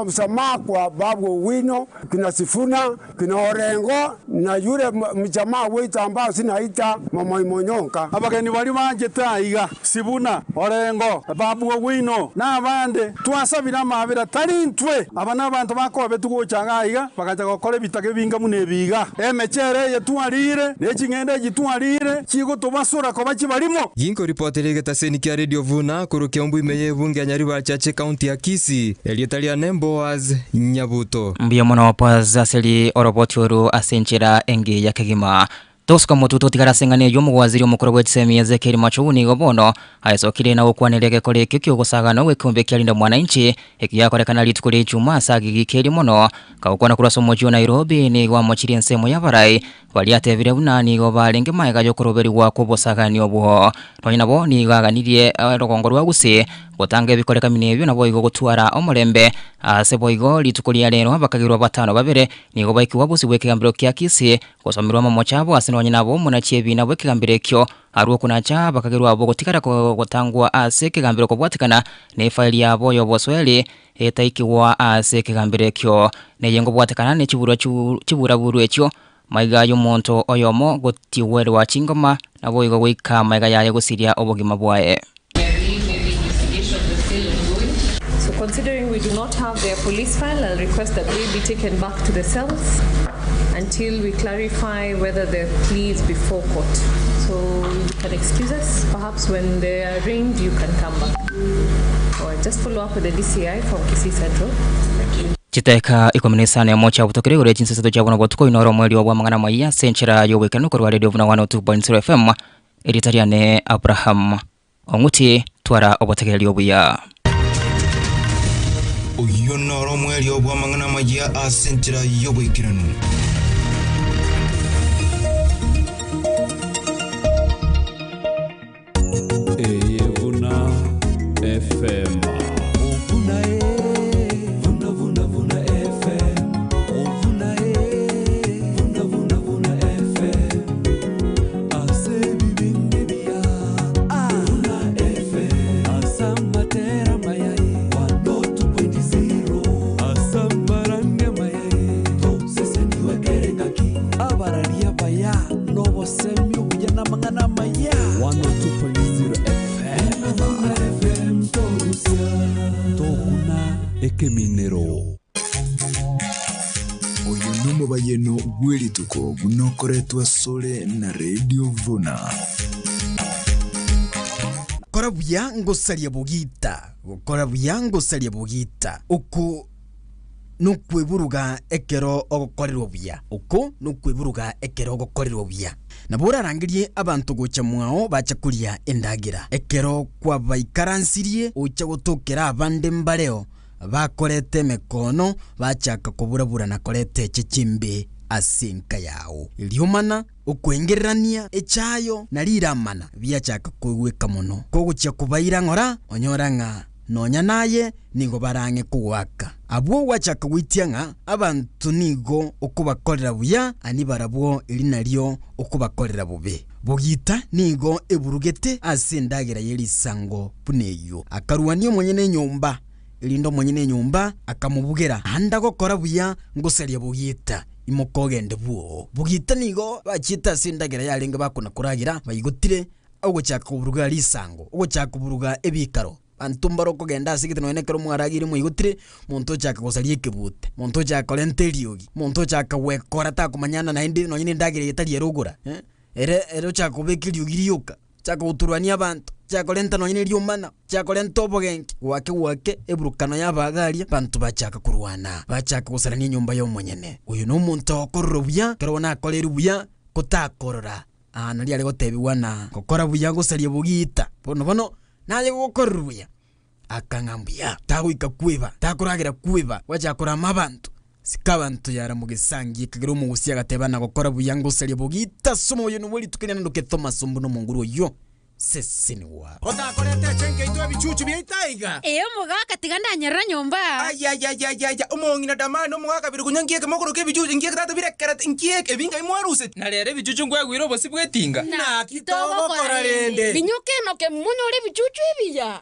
msamaha kwa Babu Owino, kina Sifuna, kina Orengo na yule mjamaa wetu ambao sinaita Mama Imonyonka. Abageni bali banje taiga Sifuna, Orengo, Babu Owino na abande twasabira mabira tari ntwe aba nabantu bakobe tugochanga iga bakaja gukora bitage binga munebiga emechere yetwarire nekingende gitwarire kigo tubasura ko bakibarimo. Ginko reporter getaseni kia Radio Vuna kurukia umbu imeye bunge ya Nyaribari Chache County ya Kisii Eliotalia Nemboaz Nyabuto mbia mwana wapaza aseli oroboti oru asenchera enge ya kegima. Toska mututo tikarasengane yomu waziri omukuru w'etsemi Ezekiel Machouni gobono aisokire na okwaneleke kole kikyo gusagano wekombe kyalinda mwananchi ekiyakorekana litukule Ijumaa sagigikeri mono kaukwana kuraso mojo Nairobi ni gwa mochiri nsemo ya barai waliatevire bunani go balenge maega yokoroberi wa kubosagani obwo tonyinabo ni gaganirie rokongorwa guse gotange bikoreka minebyo nabo igo gutwara omulembe asebo igo litukulia lero bakagirwa batano babere ni go baikiwa busi wekegambiro kya Kisii gosomirwa mamochabo asinonye nabo munachiebi na wekegambire kyo aruo kunacha bakagirwa abo gotikara gotangwa asekegambiro kubwatikana ne file yabo yobosweli etaikiwa asekegambire kyo ne yengo bwatikana ne chibura buru ekyo maiga y'omonto oyomo gotiwerwa chingoma nabo igo gwika maiga yaye gusiria obogima bwae. So considering we do not have their police file, I'll request that they be taken back to the cells until we clarify whether the plea is before court. So you can excuse us. Perhaps when they are arraigned, you can come back. Or just follow up with the DCI from Kisii Central. Thank you. Chiteka ikominisana ya mocha butokere ure jinsi seto jabona botuko inoro mweli wa mangana maya senchera yo wekanu kwa Radio Vuna 102.0 FM editariane Abraham Onguti twara obotegeli obuya. Oyonoro mweli wa mangana maya asenchera yo wekanu. Vuna FM. Ekeminero oyo nomo bayeno gwelituko gunokoretwa sole na Radio Vuna korabuya ngosalia bugita uko nukweburuga ekero ogokorerwa buya nabura rangirie abantu gocha mwao bacha kulia endagira ekero kwa baikaransirie ucha gutokera abande mbareo bakorete mekono bachaka kuburabura na korete chechimbe asinka yao iliumana ukwengerania echayo naliramana byachaka kuweka muno kogucha kubaira ngora onyoranga nonya naye nigo barange kuwaka abwo wachaka gwitianga abantu nigo okubakorera buya ani barabwo ilinalyo okubakorera bube bugita nigo eburugete asindagira yelisango puneyo akaruanio mwenyene nyumba ilindo mwenyene nyumba akamubugera anda gokora buya ngosalia bugita imokogende buo bugita nigo bachita sindagira yalenga bakuna kuragira bayigotire ogochaka kuburuga lisango ogochaka kuburuga ebikaro antumbaro kogenda asigite no enekero mwaragire mwigotire muntu chaka gosalie kebute muntu chaka kolenteriogi muntu chaka wekora ta kumanyana na indi no nyine ndagire yetali erugura ere chaka kubekiriugirioka chaka uturwania abantu chaka lenta no nyine ryumana chaka lenta obogenki wake eburukano yabagaria bantu bachaka kurwana bachaka gosarania nyumba yo mwenyene uyu no muntu okorro buya kerona akoleru buya kutakorora nali ali gotebiwa na gokora buya gosalia bugita bono naye gokorro buya akangambuya tagwika kweba takuragira kweba wachakora amabantu sikabantu yara mugisangi kagiro mugusia gatebana gokora buya gosalia bugita somo yo no wali tukene ndo ketoma sombuno monguru yo sesinwa otakorete chenke itwe bichuchu byaitaiga mugaka tiganda nyarra nyomba aya umongina damano mugaka biri kunyangiye kemokoro ke bichuchu ngiye kata birekera ngiye ebinga imwaruse nalere bichuchu ngwagwiro bosi bwetinga na kitogo korarende binyuke no ke munyore bichuchu ibiya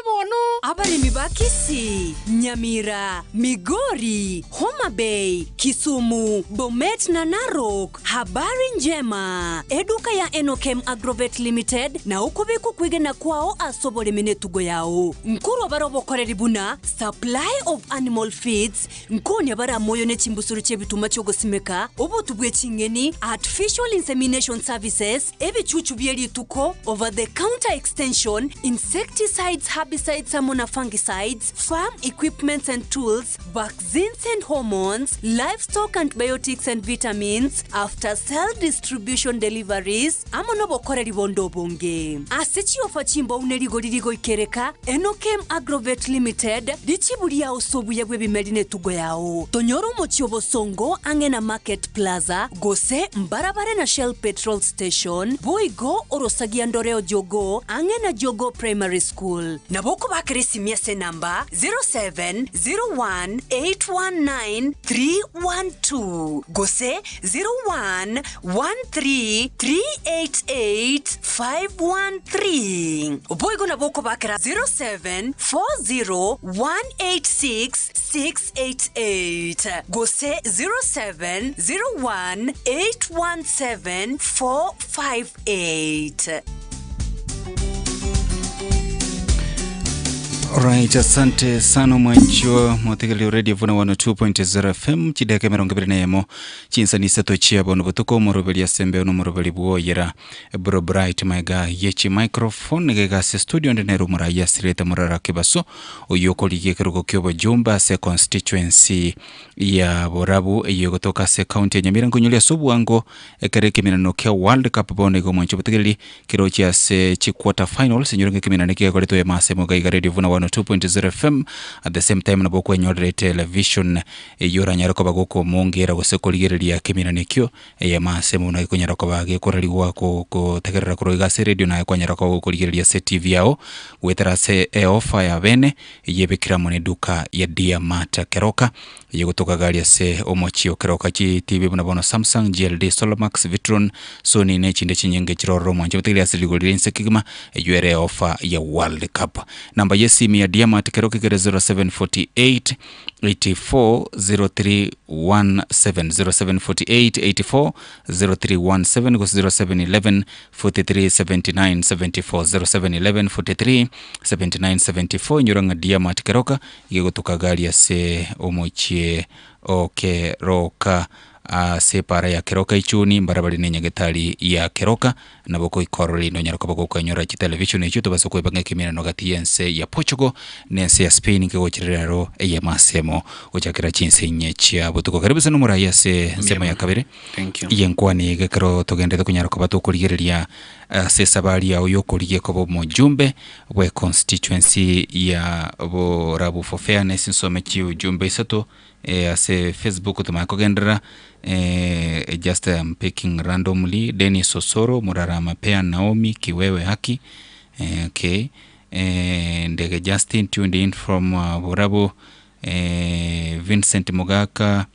bono abarimi bakisi Nyamira, Migori, Homa Bay, Kisumu, Bomet na Narok. Habari njema. Eduka ya Enokem Agrovet Limited na ukubiku kwigena kwao asobole minetugo yao. Nkuru barobo koreri buna supply of animal feeds. Nkonya bara moyo ne chimbusuru chebituma cyo gosimeka. Obo tubwe chingeni artificial insemination services. Ebichuchu byeli tuko over the counter extension, insecticides, herbicides, samona fungicides, farm equipments and tools, vaccines and hormones, livestock antibiotics and vitamins, after cell distribution deliveries, amonobo koreri bondo bonge. Asechi ofachimbo unerigo dirigo ikereka, Enokem Agrovet Limited, dichiburia osobu yagwe bimedine tugo yao. Tonyoro mochiobo songo, angena Market Plaza, Gose, Mbarabare na Shell Petrol Station, Boigo, Orosagia Ndoreo Jogo, angena Jogo Primary School. Naboko bakresi miese namba 0701819312. Gose 0113388513. Boigo na boko bakera 0740186688. Gose 0701817458. Alright, asante sana mwancho mwathikali radio vuna 102.0 FM chideke mirongo ibiri nemo chinsa ni seto chia bono butuko morobeli ya sembe ono morobeli buo yera bro bright maiga yechi microphone ngega se studio ndene rumura ya sireta murara kibaso uyoko liye kirugo kyobo jumba se constituency ya borabu iyo toka se county ya Nyamira nkunyulia subu wango ekereke minano kia World Cup bono iko mwancho butukali kiro chia se chi quarter final senyoronge kiminane kia koleto ya maasemo gaiga radio vuna 2.0 FM at the same time nabo kwenyore television yora nyarako bagoko mongera gosekoligereria kiminanekyo ya masemo na ikonyarako bage koraliwa ko tegerera kuroiga se radio na ikonyarako gokoligereria se TV yao wetera se offer ya bene yebekira mone duka ya Diamata Keroka yegotoka gari ya se omochio Keroka chi TV bono Samsung GLD Solmax Vitron Sony ne chinde chinyenge chiroro mwanje butilia siligolire nsekigma yuere offer ya World Cup namba yesi mi ya Diamata Keroka kere 0748 840317 0748 840317 go 0711 437974 0711 437974 nyuranga Diamata Keroka yegotoka gari ya se omochie Keroka separa ya Keroka ichuni mbarabali ne nyagetali ya Keroka naboko ikoroli no nyarako bako kwanyora chi television echo to basoko ibanga kimina no gati yense ya Portugal nense ya Spain ke gochirero eye masemo ochakira chinse nyechia butuko karibu sana muraya se sema ya kabere thank you yenkwani gekero togende to kunyarako bato kuligereria se sabali ya oyokoliye ko mujumbe we constituency ya Borabu for fairness nsome chi ujumbe isato ase Facebook tumakogendera just picking randomly Dennis Osoro Murara Mapea Naomi Kiwewe Haki okay ndege Justin tuned in from Borabu Vincent Mugaka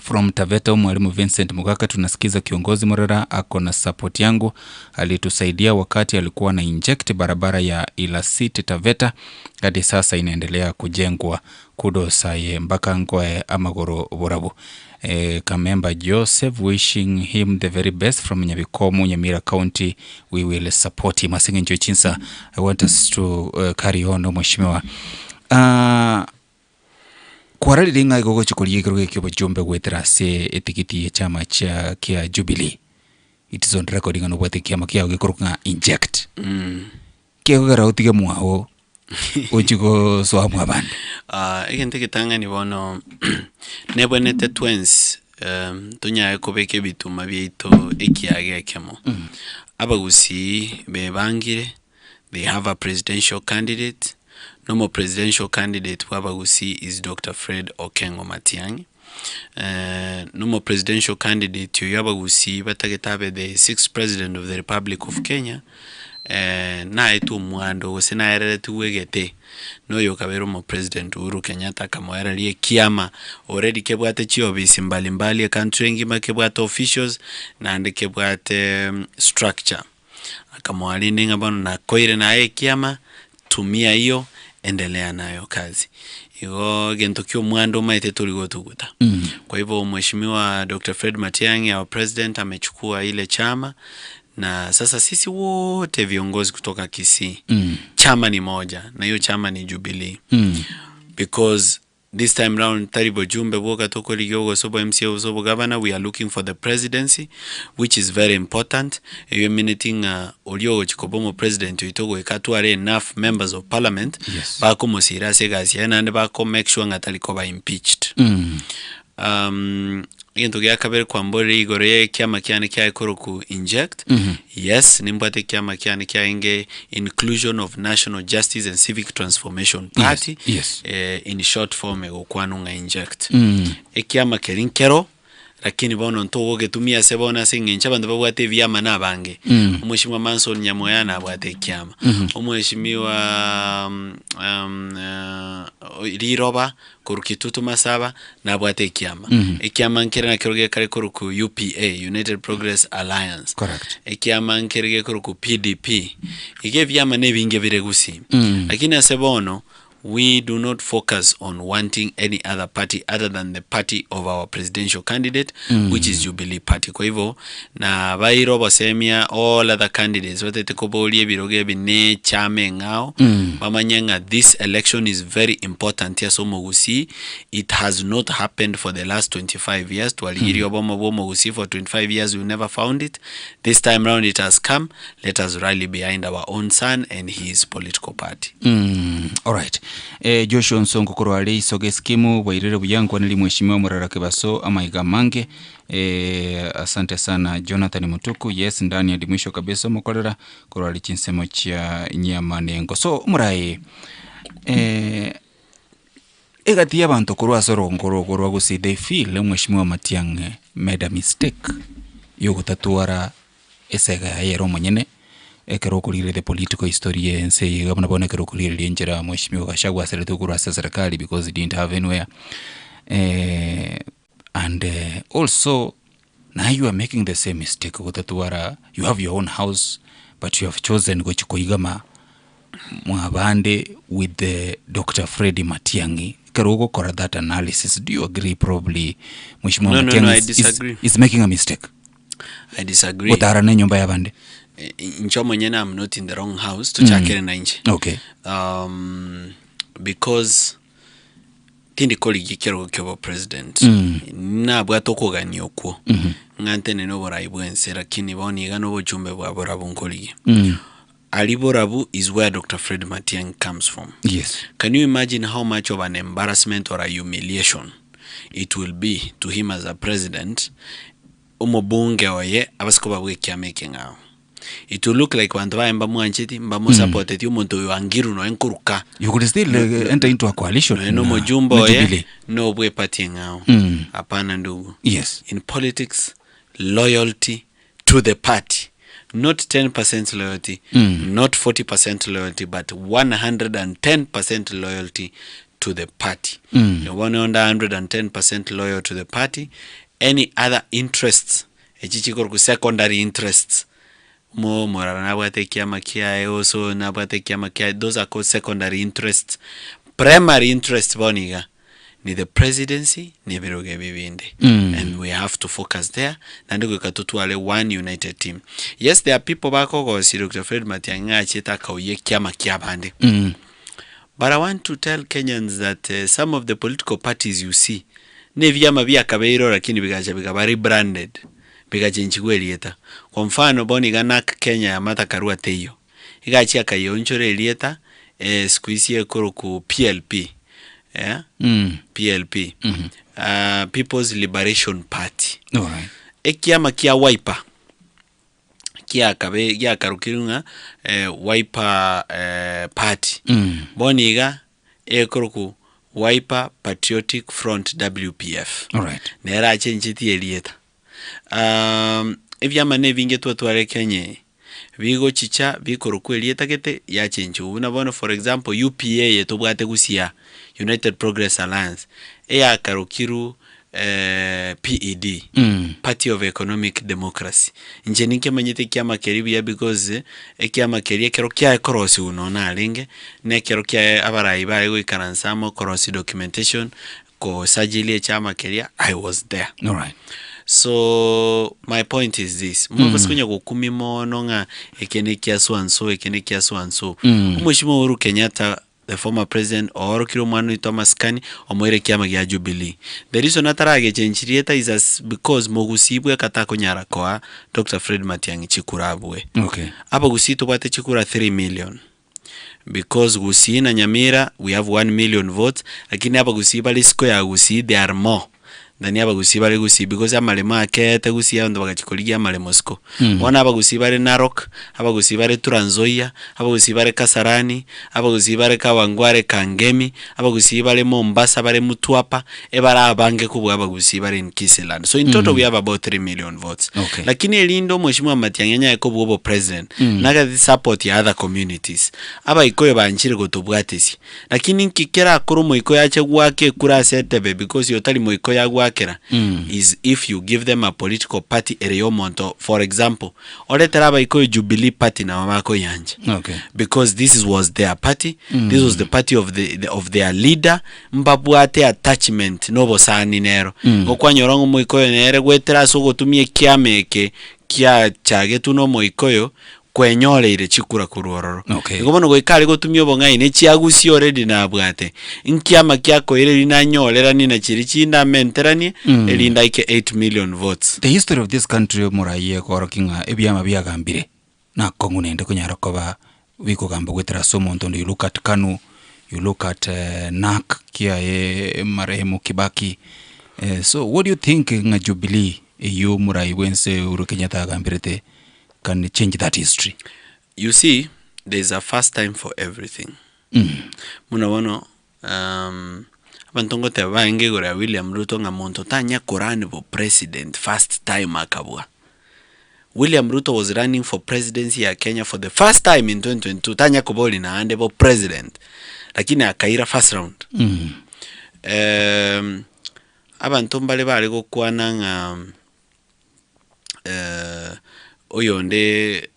from Taveta mwalimu Vincent Mugaka tunasikiza kiongozi Murara ako na support yangu alitusaidia wakati alikuwa na inject barabara ya Ilasiti Taveta hadi sasa inaendelea kujengwa kudosa ye mpaka Ngoe Amagoro Borabu Kamemba Joseph wishing him the very best from Nyabikomo Nyamira County we will support him asinge njo chinsa I want us to carry on mheshimiwa kwarali linga gogo chikoliye kiruge kyobo jumbe gwetera se etikiti ya chama cha kia Jubilee it is on recording no bwate kiama kia gikuruka inject kia gara utige muaho uchiko so mwabande igente kitanga ni bono nebonete twins tunya ekobeke bituma byeito ekiage kemo abagusi bebangire they have a presidential candidate. Normal presidential candidate wabagusi is Dr. Fred Okengo Matiang'i. numo presidential candidate yoyaba gusi batagetabe the 6th president of the Republic of Kenya na etu mwando gusina erere tuwegete no yokabero mo president Uhuru Kenyatta kamwera lie kiama already kebwate chiobisi mbalimbali country ngima kebwate officials na ande kebwate structure akamwali ninga bano na koire na kiama tumia hiyo endelea nayo kazi igo gento kyo mwando maite tuligo tuguta. Kwa hivyo mheshimiwa Dr. Fred Matiang'i our president amechukua ile chama na sasa sisi wote viongozi kutoka Kisii chama ni moja na hiyo chama ni Jubilee because this time round Taribo Jumbe woka toko ligiogo sobo MCA sobo governor we are looking for the presidency which is very important you meaning oliogo chikobomo president itogo ikatware enough members of parliament bako musira segasi and bako make sure ngataliko ba impeached Yento gya kabere kwa mbore igore kiama kyane kya ku inject yes nimbate kiama kyane kya inge inclusion of National Justice and Civic Transformation Party in short form ego kwanunga inject kiama kerinkero lakini bono ntogo getumia sebona singincha bandu babwate vyama nabange umheshimiwa Manson Nyamoyana abwate kiama umheshimiwa Liroba kurukitutu masaba nabwate kiama kiama nkere na kiroge kare ku UPA United Progress Alliance kiama nkere ku PDP ige vyama nebinge biregusi lakini asebono we do not focus on wanting any other party other than the party of our presidential candidate which is Jubilee Party. Kwa hivyo na bairo basemia all other candidates watete kobolie biroge bine chame ngao bamanyanga this election is very important ya somo gusi it has not happened for the last 25 years twaliri obomo bomo gusi for 25 years we never found it this time round it has come let us rally behind our own son and his political party. All right. Joshua Nsongo korwale isoge skimu wairere buyangu nili mheshimiwa Murarake Baso amaiga mange asante sana Jonathan Mutuku yes ndani ya mwisho kabisa mukorera korwale chinsemo cha nyamanengo so murai egati y'abantu kurwa sorongoro kurwa gusi they feel mheshimiwa Matiang'i made a mistake yo gutatuara esega yero monyene ekero kulire the political history ense gabona bona ekero kulire linjera mheshimiwa Gachagua asere kurwa serikali because he didn't have anywhere and also now you are making the same mistake gutatuara you have your own house but you have chosen gochikoigama mwabande with the Dr. Fred Matiang'i kero kora that analysis do you agree probably mheshimiwa Matiang'i I disagree. Is making a mistake? I disagree. Utarane nyumba ya bande Nchomo nyena I'm not in the wrong house to chakere na nje. Okay. Because tindi koligi kero kyobo president na bwato kogani okwo ngante neno boraibu ensera kini boni gano bojumbe bwa borabu nkoligi Aliborabu is where Dr. Fred Matiang'i comes from. Yes. Can you imagine how much of an embarrassment or a humiliation it will be to him as a president umobunge oye abasikoba bwe kyameke ngao it will look like bantu baemba mwanchiti mbamo supported umuntu wangiru no enkuruka you could still enter into a coalition no mojumbo ye no bwe party ngao hapana ndugu. Yes. In politics loyalty to the party not 10% loyalty not 40% loyalty but 110% loyalty to the party. You want under 110% loyal to the party. Any other interests echichiko secondary interests mo morana bwate kiama kia also na bwate kiama kia those are called secondary interests. Primary interest boniga ni the presidency ni biroge bibinde and we have to focus there nandiko katutwale one united team. Yes, there are people bako go si Dr. Fred Matiang'i achita kauye kiama kia bande but I want to tell Kenyans that some of the political parties you see ne vyama vya kabeiro lakini bigacha bigabari branded bigacha nchigwelieta kwa mfano boni ganak Kenya ya Martha Karua Teyo igacha kayonchore elieta squeeze ekoro ku PLP PLP People's Liberation Party. Alright. Ekiama kia Wiper kia kabe ya karukirunga Wiper Party boniga ekoro ku Wiper Patriotic Front WPF. All right. Nera chenjiti elieta. Evyama ne vingetwa tware Kenya. Vigo chicha vikoroku elieta kete ya chenju. Unabona for example UPA yetobwate gusia United Progress Alliance. Eya karokiru PED, Party of Economic Democracy. Njenike manyete kiama keribia because kiama keria kero kia korosi unona alinge ne kero kia abarai bari wikaransamo korosi documentation ko sajili chama keria. I was there. All right. So my point is this. Mwafasikunya kukumi mononga ekene kia so ekene kia so. Mheshimiwa Uhuru Kenyatta, the former president, or Kiromanu Thomas Kani, or Moire Kiama ya Jubilee. The reason atarage chenchirieta is as because Mogusibwe katako nyara koa Dr. Fred Matiang'i Chikurabwe. Okay. Aba gusito bate Chikura 3 million. Because Gusii na Nyamira, we have 1 million votes. Lakini aba Gusii bali square ya Gusii, there are more. Dani aba Gusii bali Gusii because amalema akete Gusii ya ndo bagachikoligia amalemosko. Wana aba Gusii bali Narok, aba Gusii bali Trans Nzoia, aba Gusii bali Kasarani, aba Gusii bali Kawangware Kangemi, aba Gusii bali Mombasa bali Mutwapa, ebara abange kubwa aba Gusii bali Nkiseland. So in total we have about 3 million votes. Okay. Lakini elindo Mheshimiwa Matiang'i yakobo obo president. Naga support ya other communities. Aba ikoyo banchire gotobwatesi. Lakini nkikera akuru moiko yache gwake kura setebe because yotali moiko ya gwakera is if you give them a political party ereyomonto. For example, oletera aba ikoyo Jubilee party na mamako yanje. Okay. Because this was their party. This was the party of their leader. Mbabwate attachment nobo sani nero. Okwanyorongo moikoyo nere gwetera sogo tumie kiameke kia chage tuno moikoyo kwenyole ile chikura kuruororo. Okay. Ngobono goikari gotumio bongai ne chiagusi already na abwate. Nkiama kyako ile linanyolera nina chirichinda menterani elinda ike 8 million votes. The history of this country muraye korokinga ebyama byagambire. Na kongunende kunyarokoba wiko gamba gwetera somo ntondo you look at Kanu, you look at NAK kia marehemu Kibaki. So what do you think nga Jubilee you murai wense Uhuru Kenyatta gambirete can change that history? You see, there's a first time for everything. Munawano abantongo te bange gora William Ruto nga monto tanya korani bo president first time akabwa. William Ruto was running for presidency ya Kenya for the first time in 2022. Tanya Koboli na ande bo president. Lakini akaira first round. Abantombale bale go kwana nga oyonde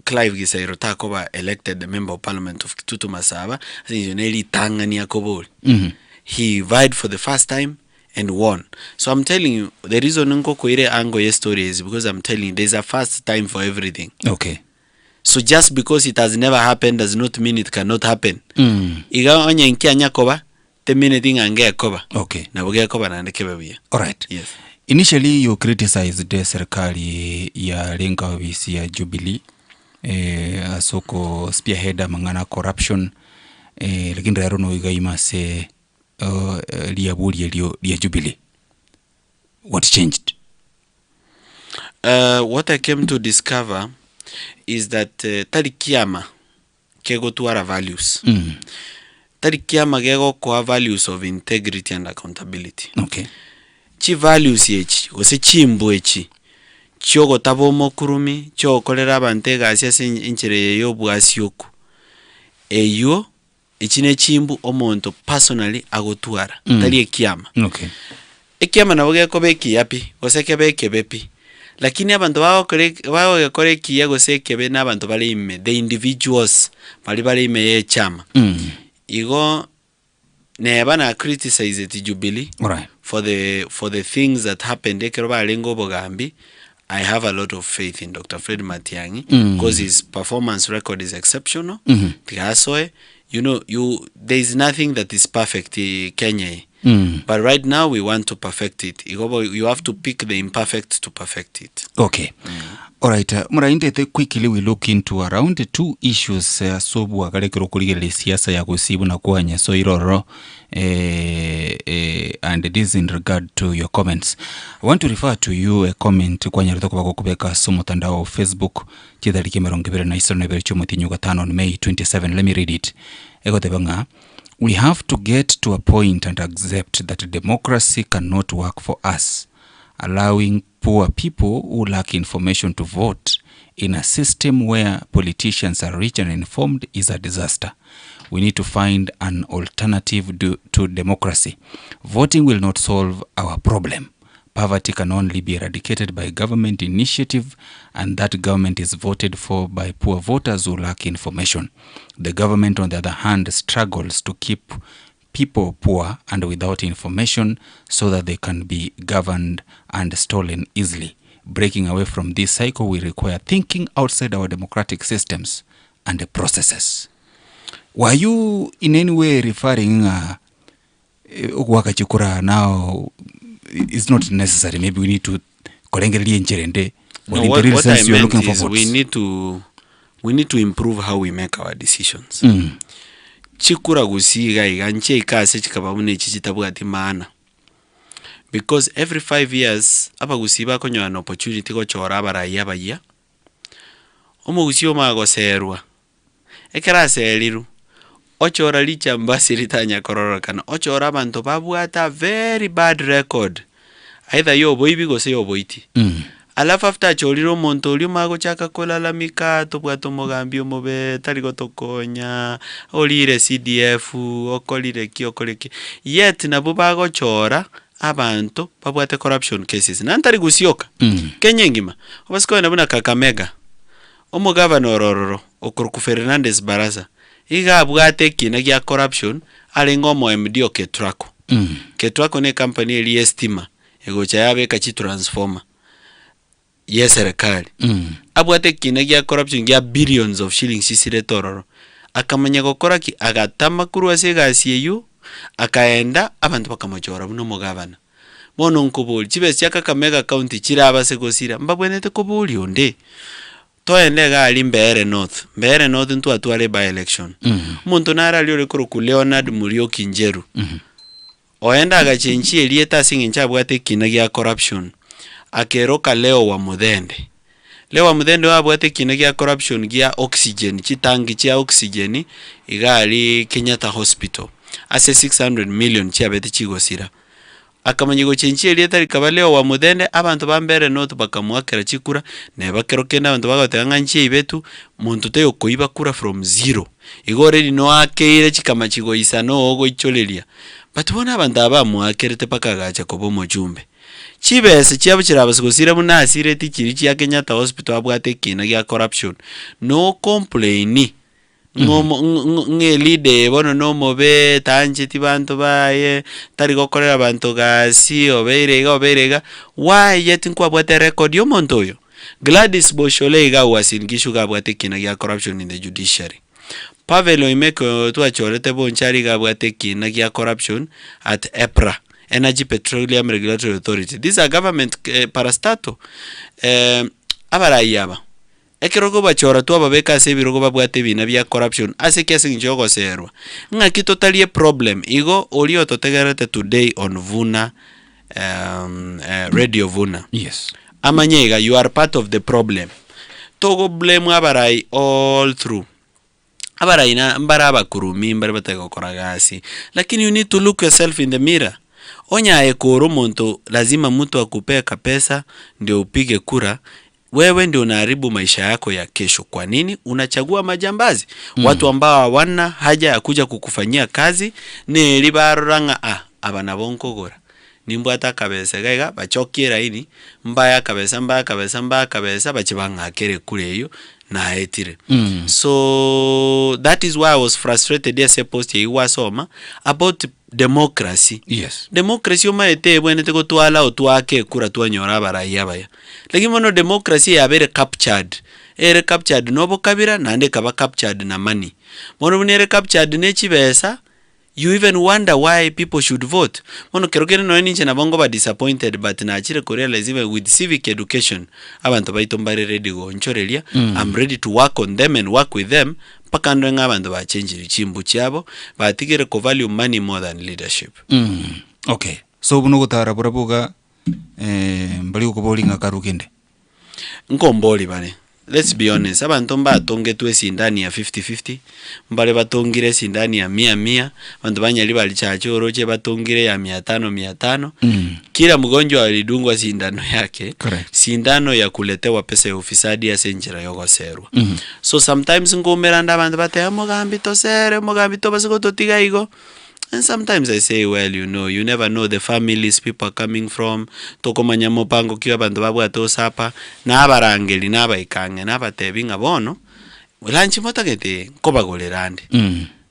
Clive Gisairo Takoba elected the member of parliament of Kitutu Masaba. I think Joneli Tangani Akoboli. He vied for the first time and won. So I'm telling you, the reason nko koire ango ye story is because I'm telling you, there's a first time for everything. Okay. So just because it has never happened does not mean it cannot happen. Iga onye nkia nyakoba, te mine thing ange yakoba. Okay. Na boge yakoba na ndeke babia. Alright. Yes. Initially you criticized the serikali ya lenga ofisi ya Jubilee asoko spearhead mangana corruption lakini rero no igaima se liabuli ya Jubilee. What changed? What I came to discover is that talikiama kego tuara values. Talikiama kego kwa values of integrity and accountability. Okay. Chi values yechi ose chimbo echi chogo tabomo kurumi chokolera abantega asya inchire yo bwasyoku eyo ichine chimbu omonto personally agotwara tali ekiama. Okay. Ekiama naboge kobeki yapi ose kebeke bepi lakini abantu bawo kore kiyago se kebe n'abantu bali ime the individuals bali ime ye chama. Igo neba na criticize the Jubilee for the things that happened ekeroba lengo bogambi. I have a lot of faith in Dr. Fred Matiang'i because his performance record is exceptional. Tigasoe, you know, there is nothing that is perfect in Kenya. But right now we want to perfect it. You have to pick the imperfect to perfect it. Okay. All right. Murainde quickly we look into around 2 issues sobu akalekero kuligele siasa ya kusibu na kuanya so iroro and this in regard to your comments. I want to refer to you a comment kwanya rito kwa kubeka somo tandao Facebook chidhalike merongebere na isoro nebere chomo tinyu 5 on May 27. Let me read it. Ego tebanga We have to get to a point and accept that democracy cannot work for us. Allowing poor people who lack information to vote in a system where politicians are rich and informed is a disaster. We need to find an alternative to democracy. Voting will not solve our problem. Poverty can only be eradicated by government initiative, and that government is voted for by poor voters who lack information. The government, on the other hand, struggles to keep people poor and without information so that they can be governed and stolen easily. Breaking away from this cycle will require thinking outside our democratic systems and the processes. Were you in any way referring Wakachikura now? It's not necessary. Maybe we need to kolengelia ncherende. No, what I meant is we need to improve how we make our decisions. Chikura gusiga iganche ikase chikababune chichitabugati maana. Because every 5 years aba gusiba konyo an opportunity go chora baraya baya. Omo gusio mago serwa. Ekera seriru. Ochora licha mbasi ritanya kororokana. Ochora bantu babuata very bad record. Either yo boibi go se yo boiti. Alafu after choliro montolio mago chaka kolala mikato bwato mogambio mobe taligo tokonya olire CDF okolire ki okoleke. Yet nabubago chora abantu babwate corruption cases. Nantari gusioka. Kenyengima. Obasiko nabuna Kakamega. Omo governor Ororo Okuruku Fernandez Baraza. Iga abwate kina gya corruption alengo mo MD o Ketrako. Ketrako ne company eli estima ego chayabe kachi transformer. Yes serikali. Abwate kina gya corruption gya billions of shillings sisire tororo. Akamanya gukora ki agatama kuru asega CU akaenda abantu bakamachora buno mugabana. Bono nkubuli chibese chaka Kakamega county chiraba segosira mbabwenete kubuli onde. Toenlega ali Mbeere North ntu atwale by election. Muntu nara liore ku Leonard Murioki Njeru. Oenda agachenchi elieta singincha bwate kinagya corruption. Akeroka Leo wa Mudende. Leo wa Mudende wa bwate kinagya corruption gya oxygen, chitangi chia oxygen igali Kenyatta Hospital. Ase 600 million chia bete chigosira. Akamanyigo chenchi elieta likabaleo wa Mudende abantu bambere North bakamwakera chikura ne bakerokenda abantu bagatanga nchi ibetu muntu teyo koiba kura from zero igore lino akeire chikama chigo isano ogo icholelia but bona abantu abamwakerete pakagacha kobo mojumbe chibese chiabo chirabasugosira munasire tichiri chia Kenyatta Hospital abwate kina gya corruption no complain ngelide bono no mobe tanje tibantu baye tari gokorera abantu gasi obeirega why yet nkwa bwate record yo montoyo Gladys Bosholeiga wasingishu ga bwate kina gya corruption in the judiciary. Pavelo imeko tu achorete bonchari ga bwate kina gya corruption at EPRA, Energy Petroleum Regulatory Authority. These are government parastato. Abarayaba. Ekerogo bachora tu ababeka sebirogo babwate bina bya corruption ase kiasi njogo serwa ngaki totally a problem igo olio totegerete today on Vuna Radio Vuna. Yes. Amanyega, you are part of the problem. Togo blame abarai all through. Abarai na mbaraba kurumi mbaraba koragasi. Lakini you need to look yourself in the mirror. Onya ekoro monto lazima mtu akupea kapesa ndio upige kura. Wewe ndio unaharibu maisha yako ya kesho. Kwa nini? Unachagua majambazi. Watu ambao hawana haja ya kuja kukufanyia kazi ni libaranga abana bonkogora. Nimbwata kabesa gaiga bachokiera ini mbaya kabesa bachibanga kere kule hiyo na etire. So that is why I was frustrated as a post ye wasoma about democracy. Yes. Democracy omaete bwene teko twala otwake kura twanyora baraya baya. Lakini mono democracy ya very captured. Ere captured nobo kabira nande kaba captured na money. Mono bunere captured ne chibesa. You even wonder why people should vote. Mono kerokene no ninche na bongo ba disappointed but na achire realize even with civic education abantu baitombare ready go nchorelia. I'm ready to work on them and work with them paka ndo abantu ba change chimbu chabo ba tigere ko value money more than leadership. Okay. So buno gutara burabuga mbali ko bolinga karukende. Nkomboli bane. let's be honest, abantu mbatongetwe sindani ya 50-50, mbale batongire sindani ya 100-100, bantu banyali bali chacho oroche batongire ya 500-500. Kila mgonjwa alidungwa sindano yake. Correct. Sindano ya kuletewa pesa ya ufisadi ya senjira yogoserwa. So sometimes ngomeranda abantu bate mugambi tosere, mugambi tobasiko totiga igo. And sometimes I say, well, you never know the families people are coming from. Toko manyamo pango kiwa bantu babu atosapa. Na abarangeli, na abaikange, na abatebinga bono. Lanchi motagete, koba golerande.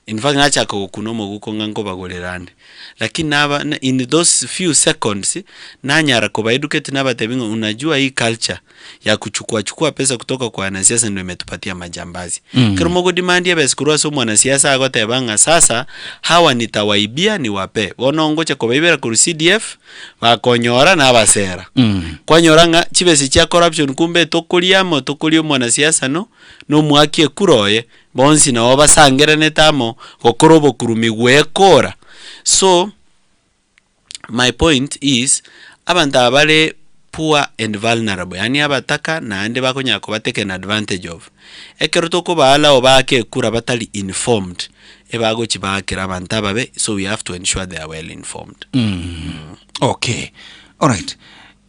In fact, nacha kukunomo gukonga koba golerande. Lakini naba, in those few seconds, nanyara koba educate na abatebinga, unajua hii culture ya kuchukua pesa kutoka kwa wanasiasa ndio imetupatia majambazi. Kirumogo demand ya besikuru so mwanasiasa agotebanga sasa hawa nitawaibia ni wape. Wonongocha kobaibera ku CDF bakonyora na abasera. Kwanyoranga chibesi cha corruption kumbe tokulio mwanasiasa no mwakie kuroye bonsi na obasangere netamo kokorobo kurumigwe kora. So my point is abantu abale poor and vulnerable, yani abataka na ande bakonyako bateken advantage of. Ekero toko baala obake kura batali informed ebago chibakira abantu ababe, so we have to ensure they are well informed. Okay, alright.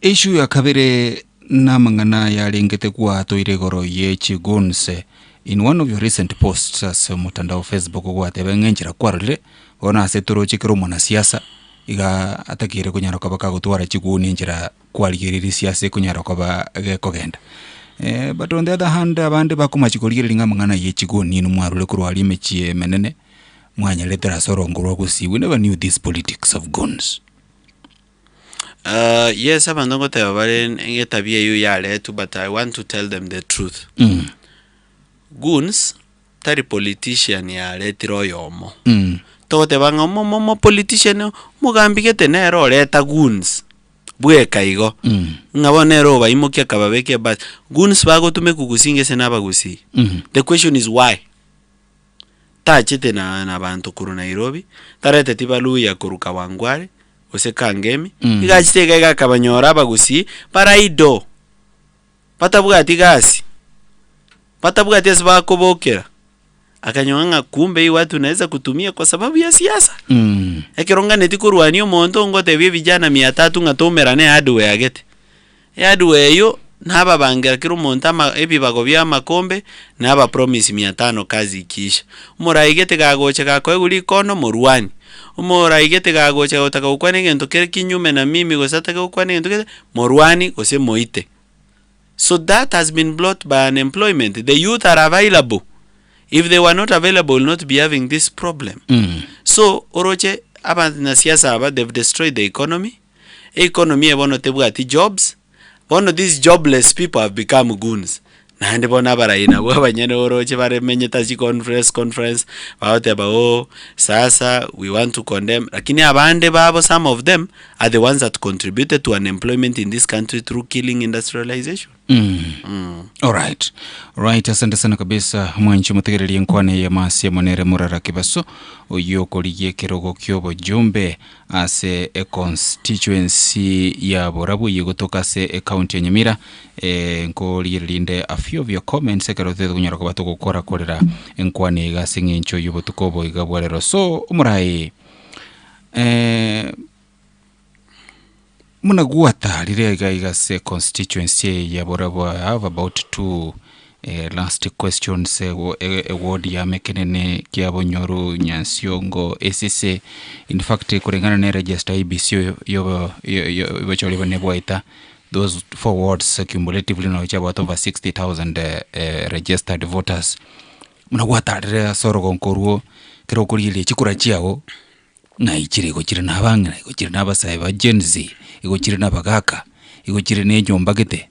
Issue ya kabire na mangana ya lingete kuwa toire goro ye chigunse. In one of your recent posts as mutandao Facebook kwa tebe ngenjira kwarule ona setoro chikiro mwanasiasa iga atakire kunyara kwa baka gutwara chiguni njira kwaligiriri siasa kunyara kwa gekogenda. But on the other hand abande bakumachigorigirira ngamangana ye chiguni no mwarule kurwali mechie menene mwanya letera sorongoro gusi. We never knew these politics of guns. Yes, abandongo tebale ngetabia yu yale tu, but I want to tell them the truth. Guns tari politician ya letiro yomo. Tote banga mo politician mugambike tenero leta guns. Bweka igo. Ngabonero baimokia kababeke, but guns bago tume kugusinge sena bagusi. The question is why? Tachete na bantu kuru Nairobi, tarete tibalu ya kuruka wangware, osekangemi, igachitega igakabanyora bagusi paraido. Patabugati gasi. Patabugati asibakobokera. Akanyonga kumbe hii watu naweza kutumia kwa sababu ya siasa. Ekironga netikuruanio monto ngote vijana 300 ngatomerane hardware agete. Hardware yo naba bangira kiro monta ebi bagobya makombe naba promise 500 kazi ikisha. Umuraigete gagoche gakwe kono muruani. Umuraigete gagoche utaka ukwane ngento kere kinyume na mimi gosataka ukwane ngento muruani ose moite. So that has been blocked by unemployment. The youth are available. If they were not available, will not be having this problem. So, oroche, na siasa aba, they've destroyed the economy. Economy ebono tebuati jobs. One of these jobless people have become goons. Na hande bona bara ina baba nyane oroche bare menyeta ji conference baote ba sasa we want to condemn. Lakini abande babo, some of them are the ones that contributed to unemployment in this country through killing industrialization. Alright. Right, asante sana kabisa mwanchi mutegererie nkwane ya masi monere murara kibaso uyo koliye kirogo kyobo jumbe ase a constituency ya Borabu yigotoka se a county ya Nyamira nkolirinde a few of your comments ekarothe kunyara ko batokora korera nkwane gasinge ncho yubo tukobo igabwarero so umurai Munaguata lirega se constituency ya Borabu. I have about 2 last questions. Ward ya mekenene kiabo Nyoru Nyansiongo ACC. In fact kulingana na register IBC yo virtually wanebwaita those 4 wards cumulatively now about over 60,000 registered voters. Munaguata lirega sorogo nkoruo kero kulile chikura chiao na ichire go chire nabanga go chire nabasaiba genzi go chire nabagaka go chire nejombagete.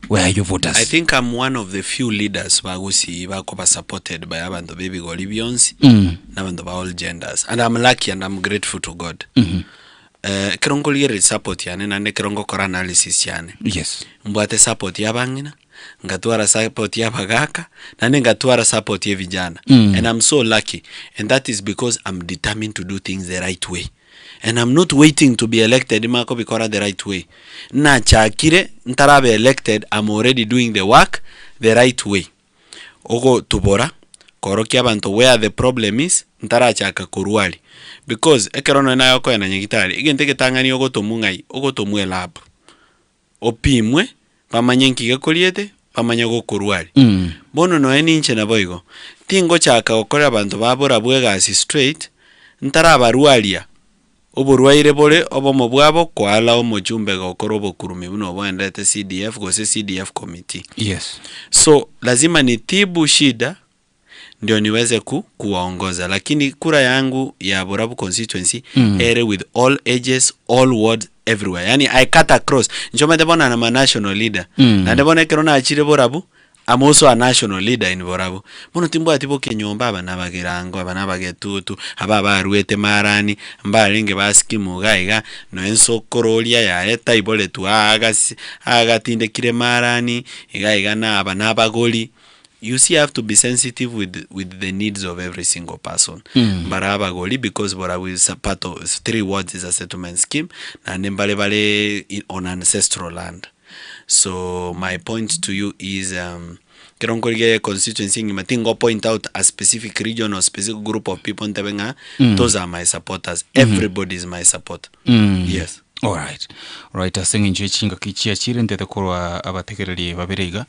Where are your voters? I think I'm one of the few leaders bagusi bako supported by abantu baby Golibians na abantu ba all genders, and I'm lucky and I'm grateful to God. Kirongo lire support yane na ne kirongo kora analysis yane. Yes. Mbwate support ya bangina, ngatwara support ya bagaka, na ne ngatwara support ya vijana. And I'm so lucky, and that is because I'm determined to do things the right way. and I'm not waiting to be elected mako bikora the right way. Na chakire ntarabe elected, I'm already doing the work the right way. Ogo tubora korokia bantu where the problem is ntarachaka kuruali because ekerono na yoko na nyigitari igente ketangani ogo tomungai ogo tomwe lab opimwe pamanyenki gekoliete pamanya go kuruali bono no eni nche na boigo tingo chaka okora bantu babora bwega asi straight ntarabarualia oborwaire bore obomo bwabo kwala omujumbe gokorobo kurumi buno bwendete CDF gose CDF committee. Yes. So lazima nitibu shida ndio niweze kuwaongoza, lakini kura yangu ya Borabu constituency ere with all ages, all wards, everywhere. Yani I cut across. Njoma debona na national leader. Na debona kerona achire Borabu, I'm also a national leader in Borabu. Mono timbo atibo kenyomba abana bagirango, abana bagetutu, ababa ruete marani, mbaringe baskimu gaiga, no enso korolia ya eta ibole tu aga tinde kire marani, igaiga na abana bagoli. You see, you have to be sensitive with the needs of every single person. Baraba goli because Borabu is a part of 3 wards is a settlement scheme, and then bale on ancestral land. So my point to you is Keronkorige constituency Matingo point out a specific region or specific group of people in Tebenga. Those are my supporters. Everybody is my support. Yes. All right. Right, asengi nje chinga kichia chire ndete korwa abatekereri babirega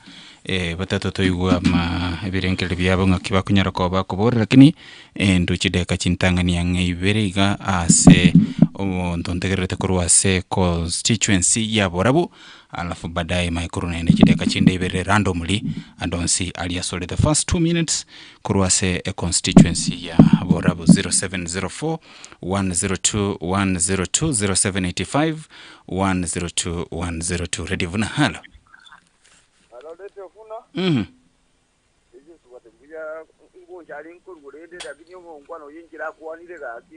batatu toyugwa ma ebirenkele byabo ngakiba kunyara ko bakobora lakini nduchideka chintangani yange ibirega ase ndontegerete korwa se constituency ya Borabu alafu baadaye maikorona ende chideka chinde ibere randomly andonsi aliasole the first 2 minutes korwa se a constituency ya Borabu 0704 102 102 0785 102 102 ready vuna halo. Hello dete funa eje tuwate buya ngo jali nkurugurede dabinyo ngwano yinjira kuwanire gaki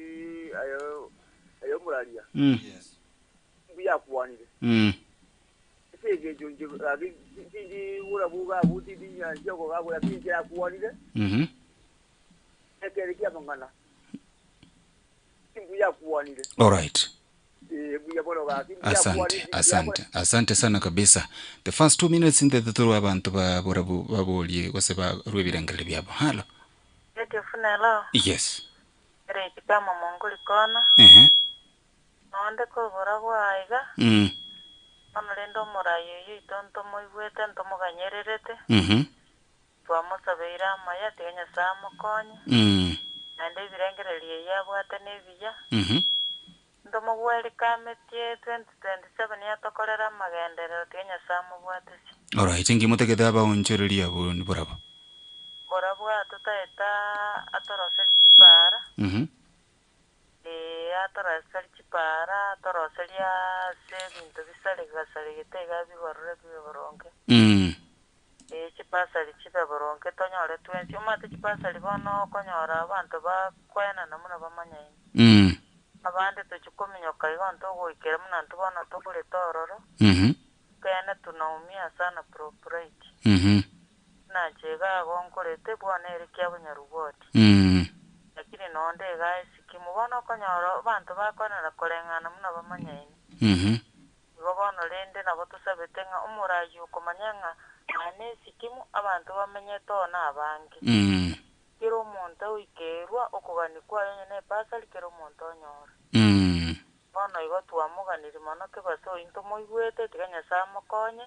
ayo muralia yes buya kuwanire sege jonje gaki tindi ura buga buti dinya joko gabo ya yinjira kuwanire ekere kia bangana buya kuwanire. All right. Asante sana kabisa. The first 2 minutes in the turu abantu ba Borabu baboli wase ba rwebirangale byabo. Halo. Ete funelo. Yes. Rete kama mongoli kona. Nonde ko Borabu aiga. Amalendo morayo yitonto moigwete ntomo ganyererete. Twamusabeira maya teganya samo konye. Nande birengereliye yabwate nebiya. Ndomo gweli kametie 2027 yatokorera magenderero Kenya samu bwatisi. Alright, ingi mutegeda ba onchereria bo ni Borabu. Borabu atutaeta atoroseli chipara. Atoroseli chipara, atoroselia sebintu bisale gasale gitega biborore biboronke. Chipasali chipe boronke tonyore 20 umate chipasali bono konyora abantu bakwena namuno bamanyine. Abandi tuchukuminyoka igonto goikera mnantu bana tokule tororo kene tunaumia sana property na jega gonkorete bwana erikia bunyarugoti lakini nonde guys kimubono konyoro bantu bakonera korengana muna bamanyaine gobono lende nabo tusabetenga umurayi ukomanyanga ane sikimu abantu bamenye tona abange kero umuntu wikerwa okuganikwa yene pasali kero umuntu onyora bono igo twamuganiri mono kebaso into moigwete tiganya samo konye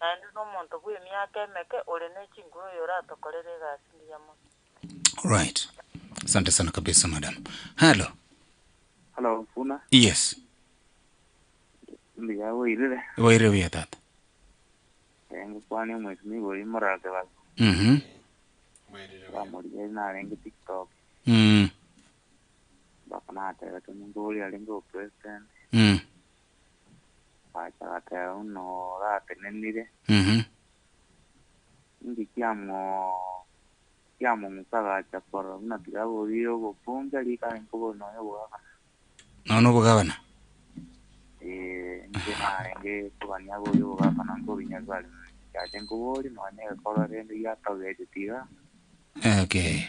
andi no muntu bwe myaka emeke ore n'ekinguru yora tokorere gasi yamo. Right. Asante sana kabisa madam. Hello. Hello funa. Yes. Ndiya weirere. Weirere ya tata. Engo kwani mwezi gori morage ba. Bamuriye narenga TikTok. Bakanata tumungoli alingo president. Bacha uno ratenenire. Ndi kiamo musaga chaporo una tirabo dio gopunga lika enkobo no yoga. No bugabana. Nge kubanya go yoga kana ngo binyazali. Ya tengo boli no ane kolore ndi ya tawede tira. Okay.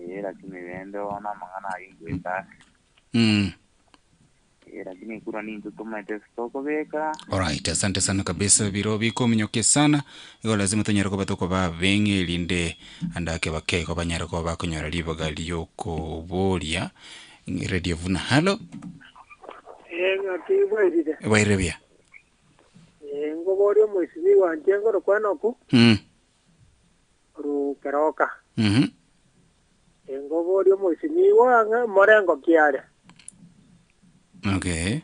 Era que me vendo una mangana ingweta. Lakini kura ni tutumete stoko beka. Alright, asante sana kabisa biro biko mnyoke sana. Yo lazima tonyera ko batoko ba bengi linde andake bake ko banyara ko ba kunyora libo gali yoko boria. Radio Vuna. Hello. Ngatiwairire. Wairebia. Ngoborio mwisibi wanje ngoro kwanoku. Rukeroka. Ngoborio mwisibi wanga morengo kiare. Okay.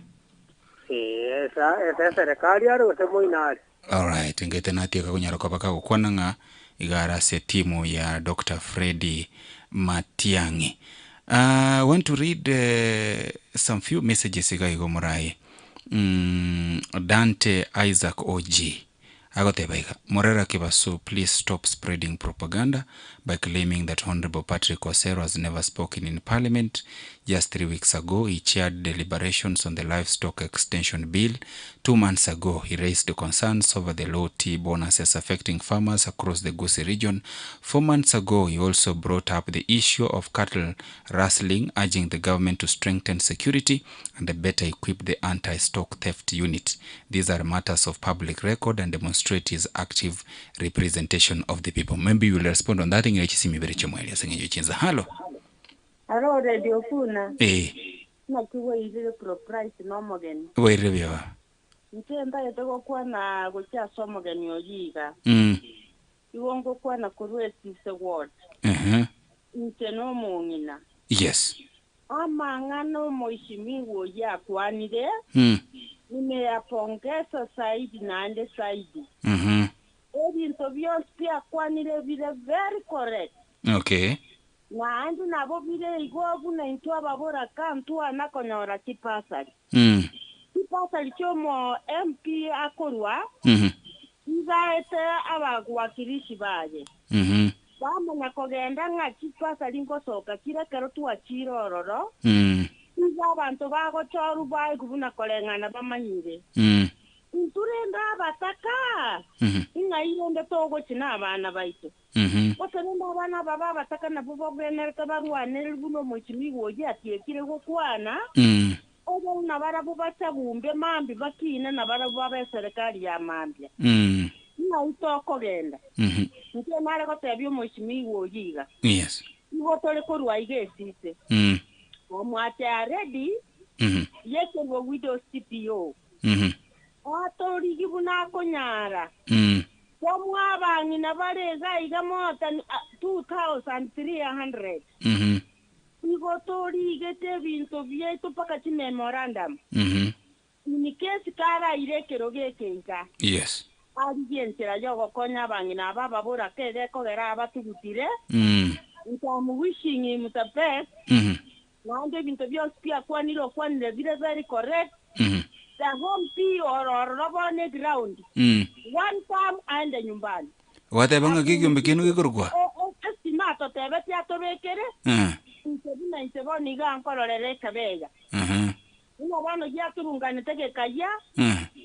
Esa serikali aro semoinari. Alright, ngete natia kunyara ko baka kwananga igara se timu ya Dr. Freddy Matiangi. I want to read some few messages igaigo morai. Dante Isaac OG. Agotebaiga. Morera Kibasu, please stop spreading propaganda by claiming that Honorable Patrick Osero has never spoken in Parliament. Just 3 weeks ago, he chaired deliberations on the livestock extension bill. 2 months ago, he raised concerns over the low tea bonuses affecting farmers across the Gusii region. 4 months ago, he also brought up the issue of cattle rustling, urging the government to strengthen security and better equip the anti-stock theft unit. These are matters of public record and demonstrate his active representation of the people. Maybe you will respond on that. Hello. Hello, Radio Funa. Na kiwa ile propriety no mogeni. Wairebia. Ntenda yetego kwa na gocha somo gani ojiga. Iwongo kwa na kurwesi se word. Nteno mungina. Yes. Ama ngano mheshimiwa ya kwanire. Nimeyapongeza zaidi na ande zaidi. Ebintu byose pia kwanire bile very correct. Okay. Na andi nabo bile igwabu na intwa babora kantu anakonyora kipasari. Kipasari chomo MP akorwa. Izaete abagwakirishi baje. Bamanya kogenda nga kipasari ngosoka kira kero tuwa chirororo. Iza abantu bago choru bae kubuna kolengana bamanyire. Nturenda bataka. Inga irende togo china abana baitu. Watanenda abana baba bataka na bubo bwenereka barwanira buno muchimi woje atiekire gukwana. Obo na barabu bachabumbe mambi bakina na barabu baba serikali ya mambya. Inga utoko genda. Ntie mara ko tebyo muchimi wojiga. Yes. Iwo tole ko ruaige sise. Omwate ready. Yeke wo widow CPO. Atori gibuna konyara. Wamwabangi na bareza igamota 2,300. Igotori gete bintu byetu paka chi memorandum. Ni kesi kara irekero gekeka. Yes. Aliensera yogo konya bangi na baba bora kede kogera abatugutire. Ntamu wishing him the best. Nande bintu byose pia kwaniro kwanire bile very correct. The home P or robone ground. One time and nyumbani. Watabanga kigombe kinu gikorwa. Estimato tebeti atobekere. Ntebina inteboni ga ankolorere kabega. Uno bano ya turungane tege kaya.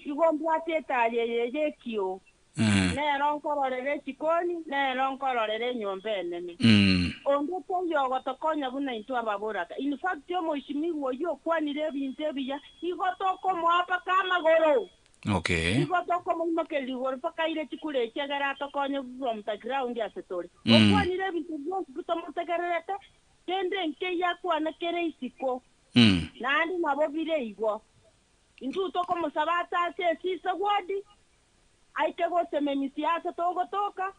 Igombe atetaye yekio. Ne ronkolorere chikoni, ne ronkolorere nyombene. Ongo toyo gotokonya buna intwa baboraka. In fact yo moishimiwo yo kwanire binte biya igotoko mwapa kama goro. Okay. Igotoko mwimokeli goro paka ile chikule chegara tokonya from the ground ya setori. Okwanire binte byo kutomotegerete kende nke ya kwana kere isiko. Nandi nabo bire igwo. Intu toko musabata se sisa wadi. Aitego sememisiasa togo toka.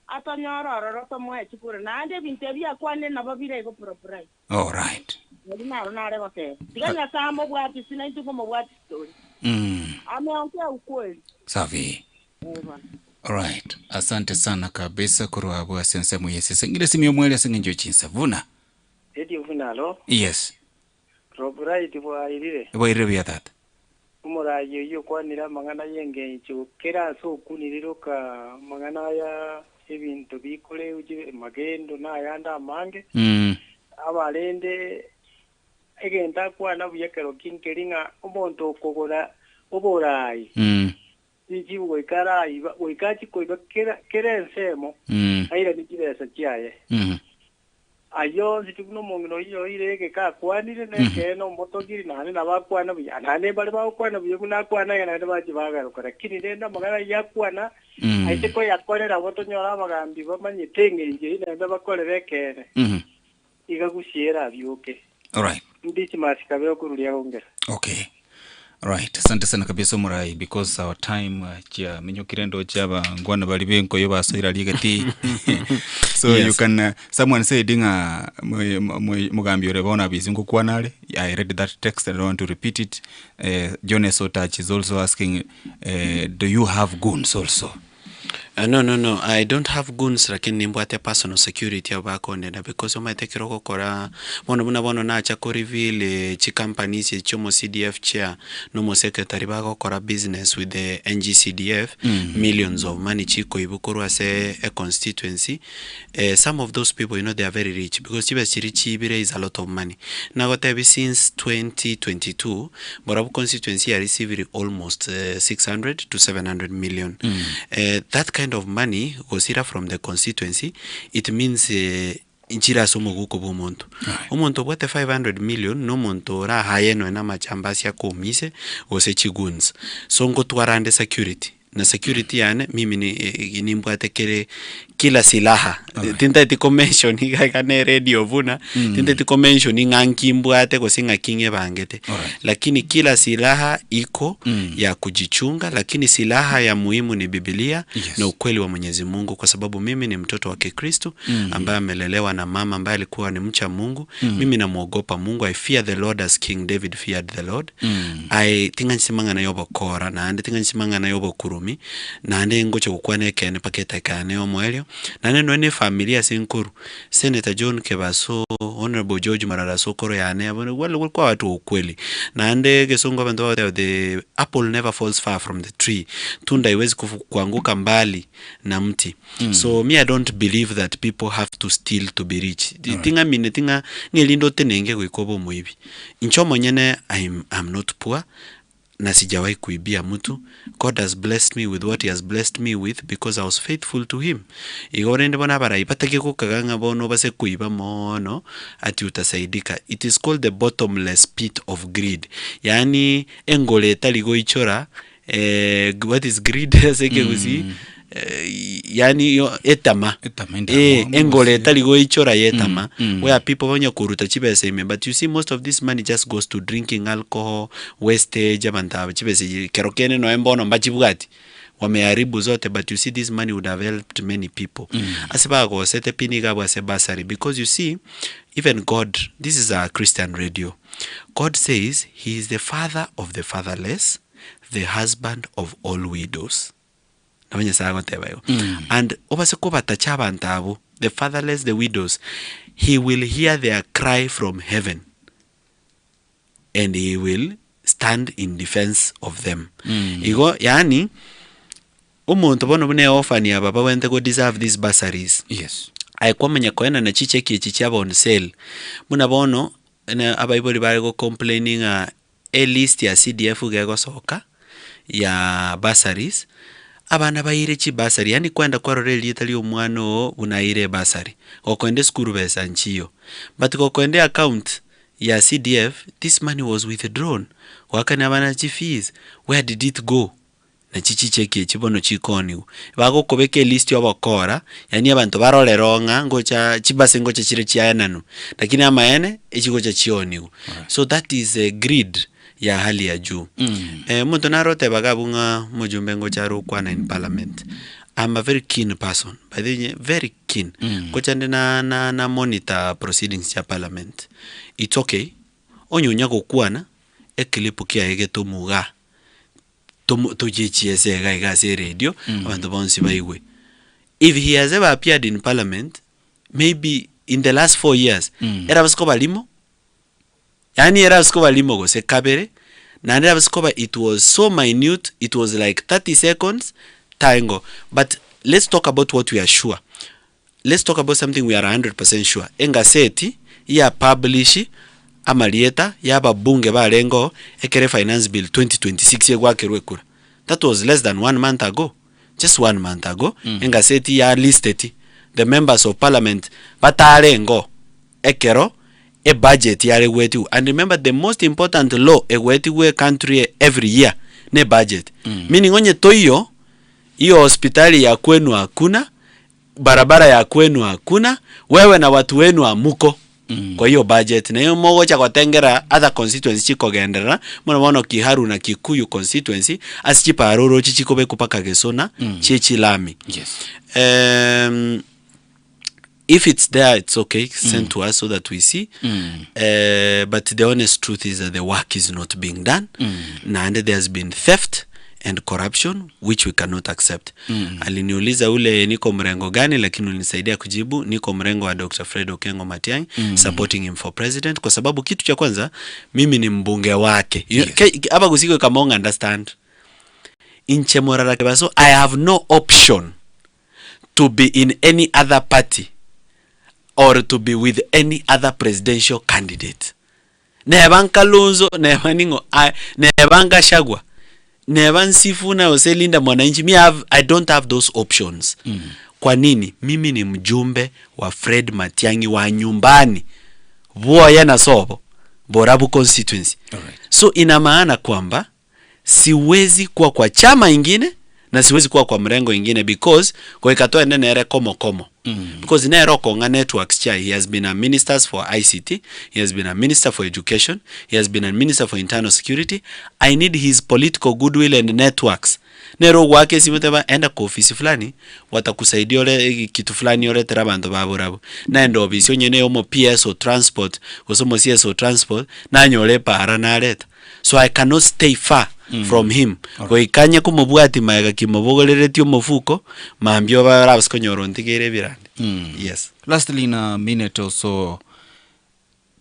Atonyororo tomwe chikure na ande bintebia kwane na babire go propriety. All right. Ndina nare gote. Diganya sambo bwati sina ntuko mo bwati story. Ameongea ukweli. Safi. All right. Asante sana kabisa kurwa bwa sense muyesi. Sengile simyo mwele sengenjo chinsa vuna. Edi vuna lo? Yes. Propriety bwa irire. Bwa irire ya tata. Umurayo yo kwanira mangana yenge cyo kera so kuniriroka mangana ya ibintu bikole uje magendo na yanda mange abalende egenda kwana buyekero kinkeringa omonto okogora oborai iji wekara iba wekachi ko kera nsemo aira nikiresa chiaye ayo zitukuno mongino iyo ireke ka kwanire neke no motogiri nane nabakwana buya nane bali bakwana buya kuna kwana yana baji bagarukora kini nenda magana yakwana aite ko yakorera botonyora bagambi bamanyitenge nje nenda bakorere kene igagushira byuke. All right. Ndichi masikabe okurulia ongera. Okay. Right, asante sana kabisa Murai, because our time chia minyokirendo chaba ngwana bali benko yo basoira ligati. So yes. You can someone say dinga mugambi orebona bizingo kwanale. I read that text, I don't want to repeat it. Jonas Otach is also asking, do you have goons also? No. I don't have goons, lakini nimbwate personal security abakonde because omatekero kora bono na chako reveal chi companies chomo CDF chair no mo secretary bakora business with the NGCDF millions of money chiko ibukuru as a constituency. Some of those people, they are very rich because Chibire is a lot of money. Now what have since 2022, Borabu constituency are receiving almost 600 to 700 million. That kind of money was either from the constituency. It means inchira somo guko bomonto. Omonto bote 500 million no monto ra hayeno na machambasi ya komise ose chiguns. So ngo tuarande security. Na security yane mimi ni mbwate kila silaha. Tinta iti convention hikane radio vuna. Tinta iti convention nganki mbwate kusinga kinge bangete. Lakini kila silaha iko ya kujichunga, lakini silaha ya muhimu ni Biblia na ukweli wa Mwenyezi Mungu, kwa sababu mimi ni mtoto wa Kikristo ambaye amelelewa na mama ambaye alikuwa ni mcha Mungu. Mimi namuogopa Mungu. I fear the Lord as King David feared the Lord. I tinga nsimanga na yobo kora na ande tinga nsimanga na yobo kurumi na ande ngoche kukwane kene paketa kane omwelio na nene familia sinkuru. Senator John Kebaso, Honorable George Marara Sokoro yane well kwa watu ukweli na ande gesongo bantu the apple never falls far from the tree. Tunda iwezi kuanguka mbali na mti. So me, I don't believe that people have to steal to be rich. Tinga mine tinga ngelindo tenenge kuikobo muibi. Inchomo nyene I'm not poor. Na sijawahi kuibia mtu. God has blessed me with what he has blessed me with because I was faithful to him. Igorende bona bara ipatake ko kaganga bono base kuiba mono ati utasaidika. It is called the bottomless pit of greed. Yani engole taligo ichora what is greed seke gusi yani etama engole taligo ichora yetama where people wanya kuruta chibese me, but you see most of this money just goes to drinking alcohol, wastage abanta chibese kerokene no embono mbachibugati wameharibu zote. But you see this money would have helped many people. Asibago sete piniga bwase basari, because you see even God, this is a Christian radio, God says he is the father of the fatherless, the husband of all widows. And the fatherless, the widows, he will hear their cry from heaven and he will stand in defense of them. Yani umuntu bono bune orphan ya baba wente go deserve these bursaries. Yes. Aikwa menya koena na chicheki chichaba on sale. Muna bono na abaiboli bari go complaining a list ya CDF gego soka ya bursaries. Abana bayire chi basari, yani kwenda kwa roreli yetali omwano unaire basari okwende skuru besa nchiyo, but okwende account ya CDF this money was withdrawn wakani abana chi fees. Where did it go? Na chichi cheki chibono chikoni bago kobeke list y'abakora, yani abantu baroleronga ngocha chibase ngocha chire chiyananu lakini amaene echigocha chioni. So that is a greed ya hali ya juu. Muntu narote bagabunga mujumbe ngocharu kwana in parliament. I'm a very keen person, by the way, very keen. Kochande na monitor proceedings ya parliament. It's okay. Onyo nyako kwana ekilipu kia ege tomuga tojichiese gaiga se radio abantu bonsi baiwe. If he has ever appeared in parliament, maybe in the last 4 years, era baskoba limo. Yani era baskoba limo go se kabere. Na era baskoba, it was so minute, it was like 30 seconds tango. But let's talk about what we are sure. Let's talk about something we are 100% sure. Enga seti ya publish amalieta ya babunge balengo ekere finance bill 2026 yegwakerwe kura. That was less than 1 month ago. Just 1 month ago. Enga seti ya listed the members of parliament batalengo ekero a budget yare wetu. And remember, the most important law a wetu country every year ne budget. Meaning onye toyo hiyo hospitali ya kwenu hakuna, barabara ya kwenu hakuna, wewe na watu wenu amuko. Kwa hiyo budget na hiyo mogo cha kutengera other constituency chiko gendera mwana Kiharu na Kikuyu constituency asichipa aroro chichikobe kupaka Gesona chichi lami. Yes. If it's there, it's okay. Send to us so that we see. But the honest truth is that the work is not being done. And there's been theft and corruption, which we cannot accept. Aliniuliza ule niko mrengo gani, lakini ulinisaidia kujibu niko mrengo wa Dr. Fred Okengo Matiang'i, supporting him for president, kwa sababu kitu cha kwanza mimi ni mbunge wake. Hapa kusiko kama understand. Inche morara kebaso, I have no option to be in any other party or to be with any other presidential candidate. Nebanka Lunzo, nebaningo, nebanka Shagwa, neban Sifuna Oselinda Mwananchi. I don't have those options. Kwa nini? Mimi ni mjumbe wa Fred Matiang'i wa nyumbani. Buoya na Sobo, Borabu constituency. So ina maana kwamba siwezi kuwa kwa chama ingine na siwezi kuwa kwa mrengo ingine, because kwa ikatoa nene komo. Because nero konga networks cha, he has been a minister for ICT, he has been a minister for education, he has been a minister for internal security. I need his political goodwill and networks. Nero wake simuteba enda kwa ofisi fulani, watakusaidia ole kitu fulani ole terabanto baborabu. Na endo ofisi onyene yomo PSO transport, kusomo CSO transport, na nyole para na aleta. So I cannot stay far from him. Kwa ikanya kumubwati maega kimobogolere mofuko, maambio barabs konyoro ntigere birande. Yes. Lastly, in a minute or so,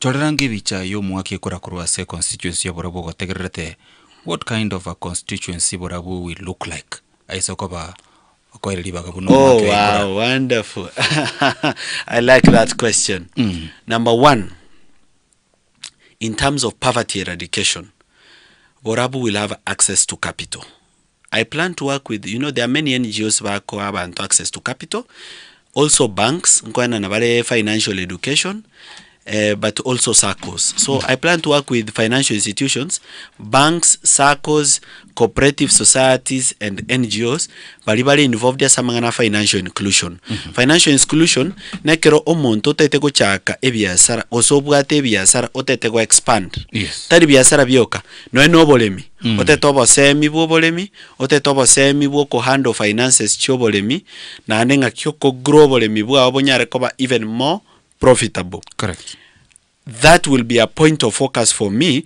chorangi bicha yo mwaki kura kurwase constituency ya Borabu gotegerete. What kind of a constituency Borabu will look like? Oh wow, wonderful. I like that question. Number one, in terms of poverty eradication, Borabu will have access to capital. I plan to work with, there are many NGOs who have access to capital. Also banks, financial education, but also SACCOs. So I plan to work with financial institutions, banks, SACCOs, cooperative societies, and NGOs, bali involved ya samangana financial inclusion. Financial inclusion, nekero omonto teteko chaka ebiasara, osobwate ebiasara, oteteko expand. Yes. Tari biasara bioka, no bolemi. Otetobo semi bo bolemi, otetobo semi bo ko handle finances cho bolemi, na anenga kyoko grow bolemi bo abonyare koba even more profitable. Correct. That will be a point of focus for me,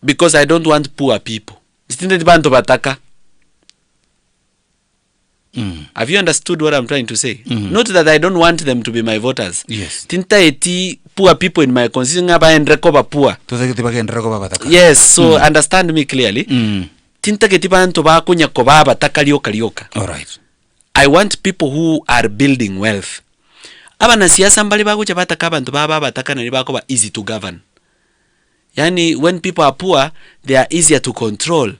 because I don't want poor people. Have you understood what I'm trying to say? Not that I don't want them to be my voters. Yes. Tinta eti poor people in my constituency ngaba enrekoba poor. Yes, so understand me clearly. Tinta ketiba nto ba kunya koba bataka. All right. I want people who are building wealth. Abana siasa mbali bakucha bataka abantu baba bataka na bako ba easy to govern. Yani when people are poor, they are easier to control.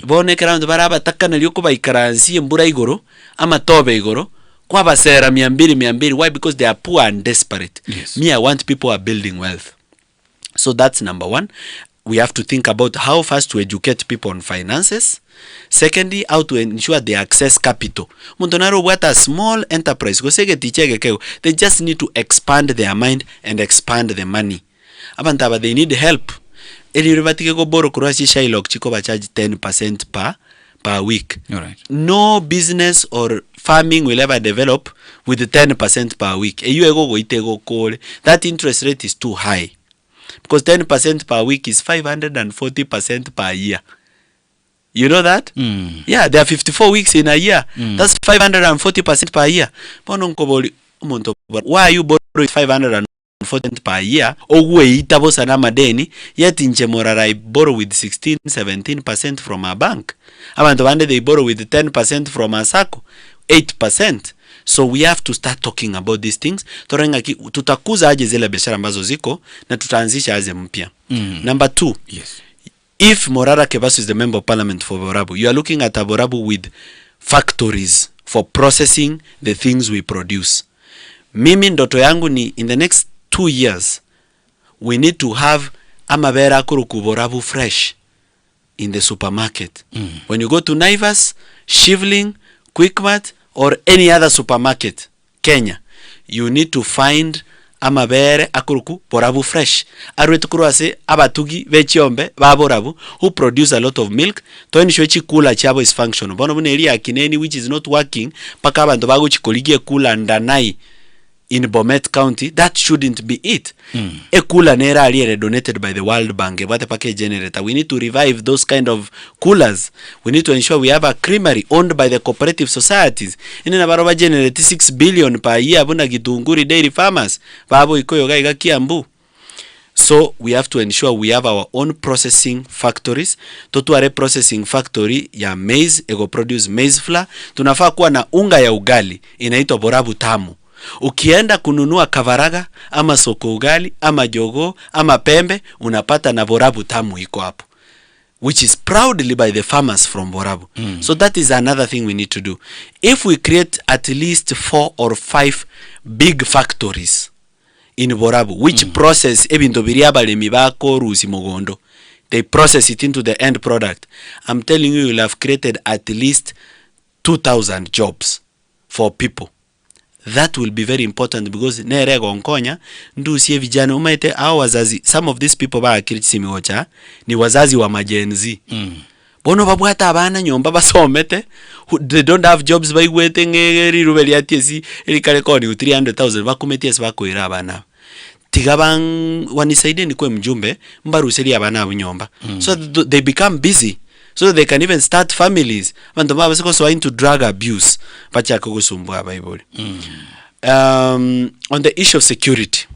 Bone kerando baraba taka na lioko ba ikaransi mbura igoro ama tobe igoro kwa basera 200. Why? Because they are poor and desperate. Yes. Me, I want people who are building wealth. So that's number one. We have to think about how fast to educate people on finances. Secondly, how to ensure they access capital. Montonaro what a small enterprise. They just need to expand their mind and expand the money. Abantaba, they need help. Charge 10% per week. All right. No business or farming will ever develop with 10% per week. That interest rate is too high. Because 10% per week is 540% per year. You know that? Yeah, there are 54 weeks in a year. That's 540% per year. Why are you borrowing 540% per year? Yet in Chemorara, I borrow with 16-17% from a bank. They borrow with 10% from a SACCO, 8%. So we have to start talking about these things. Tutakuza aje zile biashara ambazo ziko na tutaanzisha aje mpya. Number 2. Yes. If Morara Kebaso is the member of parliament for Borabu, you are looking at a Borabu with factories for processing the things we produce. Mimi ndoto yangu ni in the next 2 years we need to have amabere akuruku Borabu fresh in the supermarket. When you go to Naivas, Shivling, Quickmart, or any other supermarket, Kenya, you need to find amabere akuruku Borabu fresh. Arwetukuruase abatugi vechiombe ba Borabu who produce a lot of milk to ensure chikula chabo is functional. Bono buneri akineni which is not working paka abantu bago chikoligie kula ndanai in Bomet County, that shouldn't be it. A cooler nera ali donated by the World Bank, what a package generator. We need to revive those kind of coolers. We need to ensure we have a creamery owned by the cooperative societies. In an Abaroba generate 6 billion per year abuna gitunguri dairy farmers. Babo ikoyo gaiga kiambu. So we have to ensure we have our own processing factories. Totuare processing factory ya maize, ego produce maize flour. Tunafaa kuwa na unga ya ugali inaitwa Borabu Tamu. Ukienda kununua Kavaraga ama soko ugali ama jogo ama pembe unapata na Borabu Tamu iko hapo, which is proudly by the farmers from Borabu. So that is another thing we need to do. If we create at least 4 or 5 big factories in Borabu which process ebinto biriaba lemibako rusi mogondo, they process it into the end product, I'm telling you, you'll have created at least 2,000 jobs for people. That will be very important because nerego nkonya ndusie vijana umaite au wazazi. Some of these people ba akirichi miwocha ni wazazi wa majenzi. Bono babwata abana nyomba basomete, they don't have jobs by waiting rirubeli atiesi elikale koni 300,000 bakumetiesi bakoira abana. Tigabang wanisaidie ni kwe mjumbe mbaruseli abana nyomba. So they become busy. So they can even start families. Bantu baba siko into drug abuse. Pacha kugusumbua Bible. On the issue of security,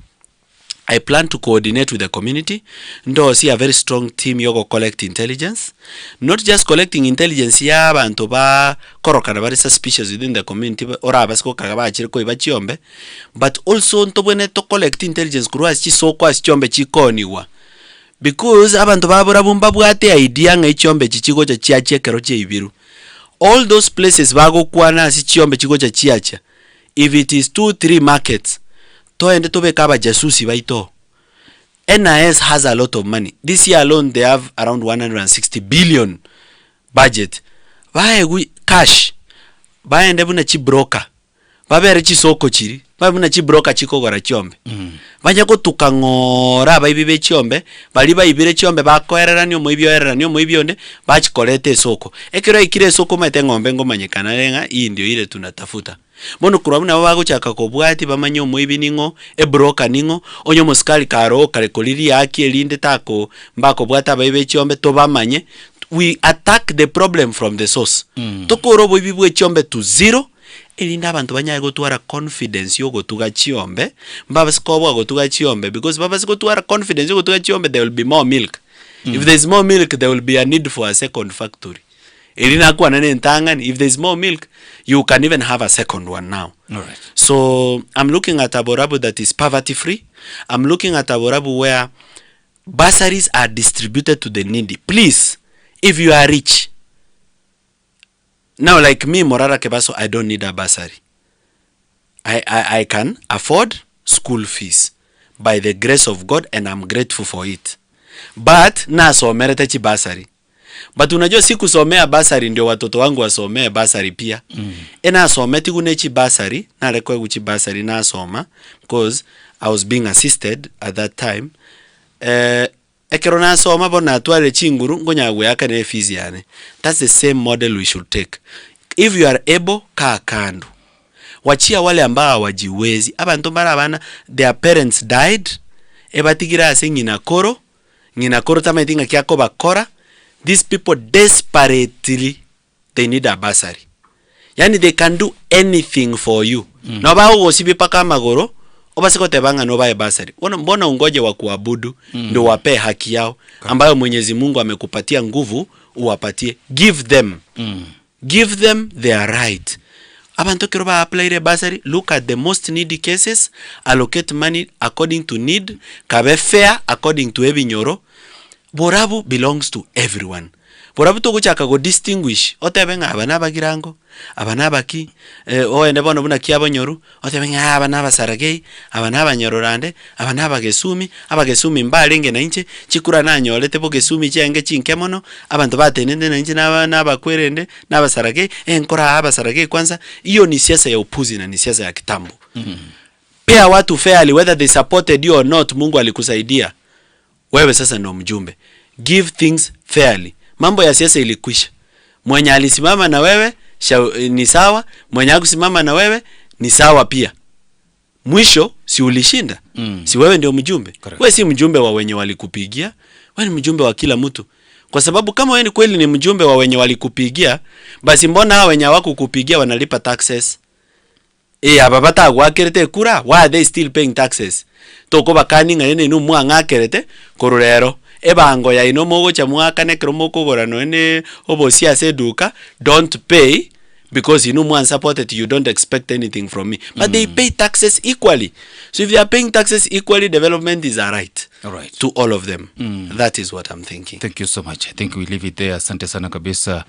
I plan to coordinate with the community. Ndo see a very strong team yogo collect intelligence. Not just collecting intelligence ya bantu ba koroka na bari suspicious within the community ora basiko kagaba chiriko ibachiombe, but also ntobwene to collect intelligence kuruwa chisoko asichombe chikoniwa. Because abantu babura bumba bwate idea nga ichombe chichigo cha chiache kero che ibiru. All those places bago kwana si chiombe chigo cha chiacha. If it is 2-3 markets, to ende tobe kaba jasusi baito. NIS has a lot of money. This year alone they have around 160 billion budget. Bae cash. Bae ende buna chi broker. Babere chi soko chiri. Babuna chi broker chiko gora chiombe. Banja ko tukangora baibibe chiombe, bali baibire chiombe bakoerera nyo moibionde, bachikolete soko. Ekiro ikire soko mate ngombe ngomanyekana lenga, hii ndio ile tunatafuta. Mono kurabuna bago chaka kobwati bamanyo moibi ningo, broker ningo, onyo muskali karo kale koliri yaki elinde tako, mbako bwata baibe chiombe to bamanye. We attack the problem from the source. Tokoro boibibwe chiombe to zero. Elinda abantu banya gotwara confidence yo gotuga chiombe mbaba sikobo gotuga chiombe, because baba sikotwara confidence yo gotuga chiombe there will be more milk. If there is more milk there will be a need for a second factory. Elina kwa nane ntangani, if there is more milk you can even have a second one now. All right. So I'm looking at a Borabu that is poverty free. I'm looking at a Borabu where bursaries are distributed to the needy. Please, if you are rich, now, like me, Morara Kebaso, I don't need a bursary. I can afford school fees by the grace of God, and I'm grateful for it. But na somere techi bursary. But unajua siku somea bursary ndio watoto wangu wasomee bursary pia. Ena someti kunechi bursary, na rekwe kuchi bursary na soma, because I was being assisted at that time. Ekerona soma bona atware chinguru ngonya weyaka ne fees yane. That's the same model we should take. If you are able, kaa kando. Wachia wale ambao wajiwezi. Abantu barabana, their parents died. Ebatigira ase ngina koro tama itinga kiako bakora. These people desperately, they need a bursary. Yani they can do anything for you. Na bao gosibi paka magoro. Obasiko tebanga no bae basari. Mbona ungoje wa kuabudu ndio wape haki yao ambayo Mwenyezi Mungu amekupatia nguvu uwapatie. Give them. Give them their right. Abantu kiroba apply re basari, look at the most needy cases, allocate money according to need, kabe fair according to ebinyoro. Borabu belongs to everyone. borabuto guchaka go distinguish otebe nga abana bagirango abana baki oende bono buna kiabo nyoru otebe nga abana basaragei abana banyororande abana abagesumi mbalenge na inche chikura nanyolete bogesumi chenge chinkemono abantu batenende na inche n'abakwerende n'abasaragei enkora abasaragei kwanza hiyo ni siasa ya upuzi na ni siasa ya kitambo. Pea watu fairly whether they supported you or not. Mungu alikusaidia wewe, sasa ndo mjumbe. Give things fairly. Mambo ya siasa ilikwisha. Mwenye alisimama na wewe ni sawa, mwenye hakusimama na wewe ni sawa pia. Mwisho si ulishinda. Si wewe ndio mjumbe. Wewe si mjumbe wa wenye walikupigia, wewe ni mjumbe wa kila mtu. Kwa sababu kama wewe ni kweli ni mjumbe wa wenye walikupigia, basi mbona hao wenye hawakukupigia wanalipa taxes? Ababata gwakerete kura, why are they still paying taxes? Toko bakani ngane no mwanga kerete kororero ebango ya ino mogo cha mwaka ne kromoko gorano ne obosia seduka don't pay because you know one supported you don't expect anything from me, but they pay taxes equally. So if they are paying taxes equally, development is alright to all of them. That is what I'm thinking. Thank you so much. I think we leave it there. Asante sana kabisa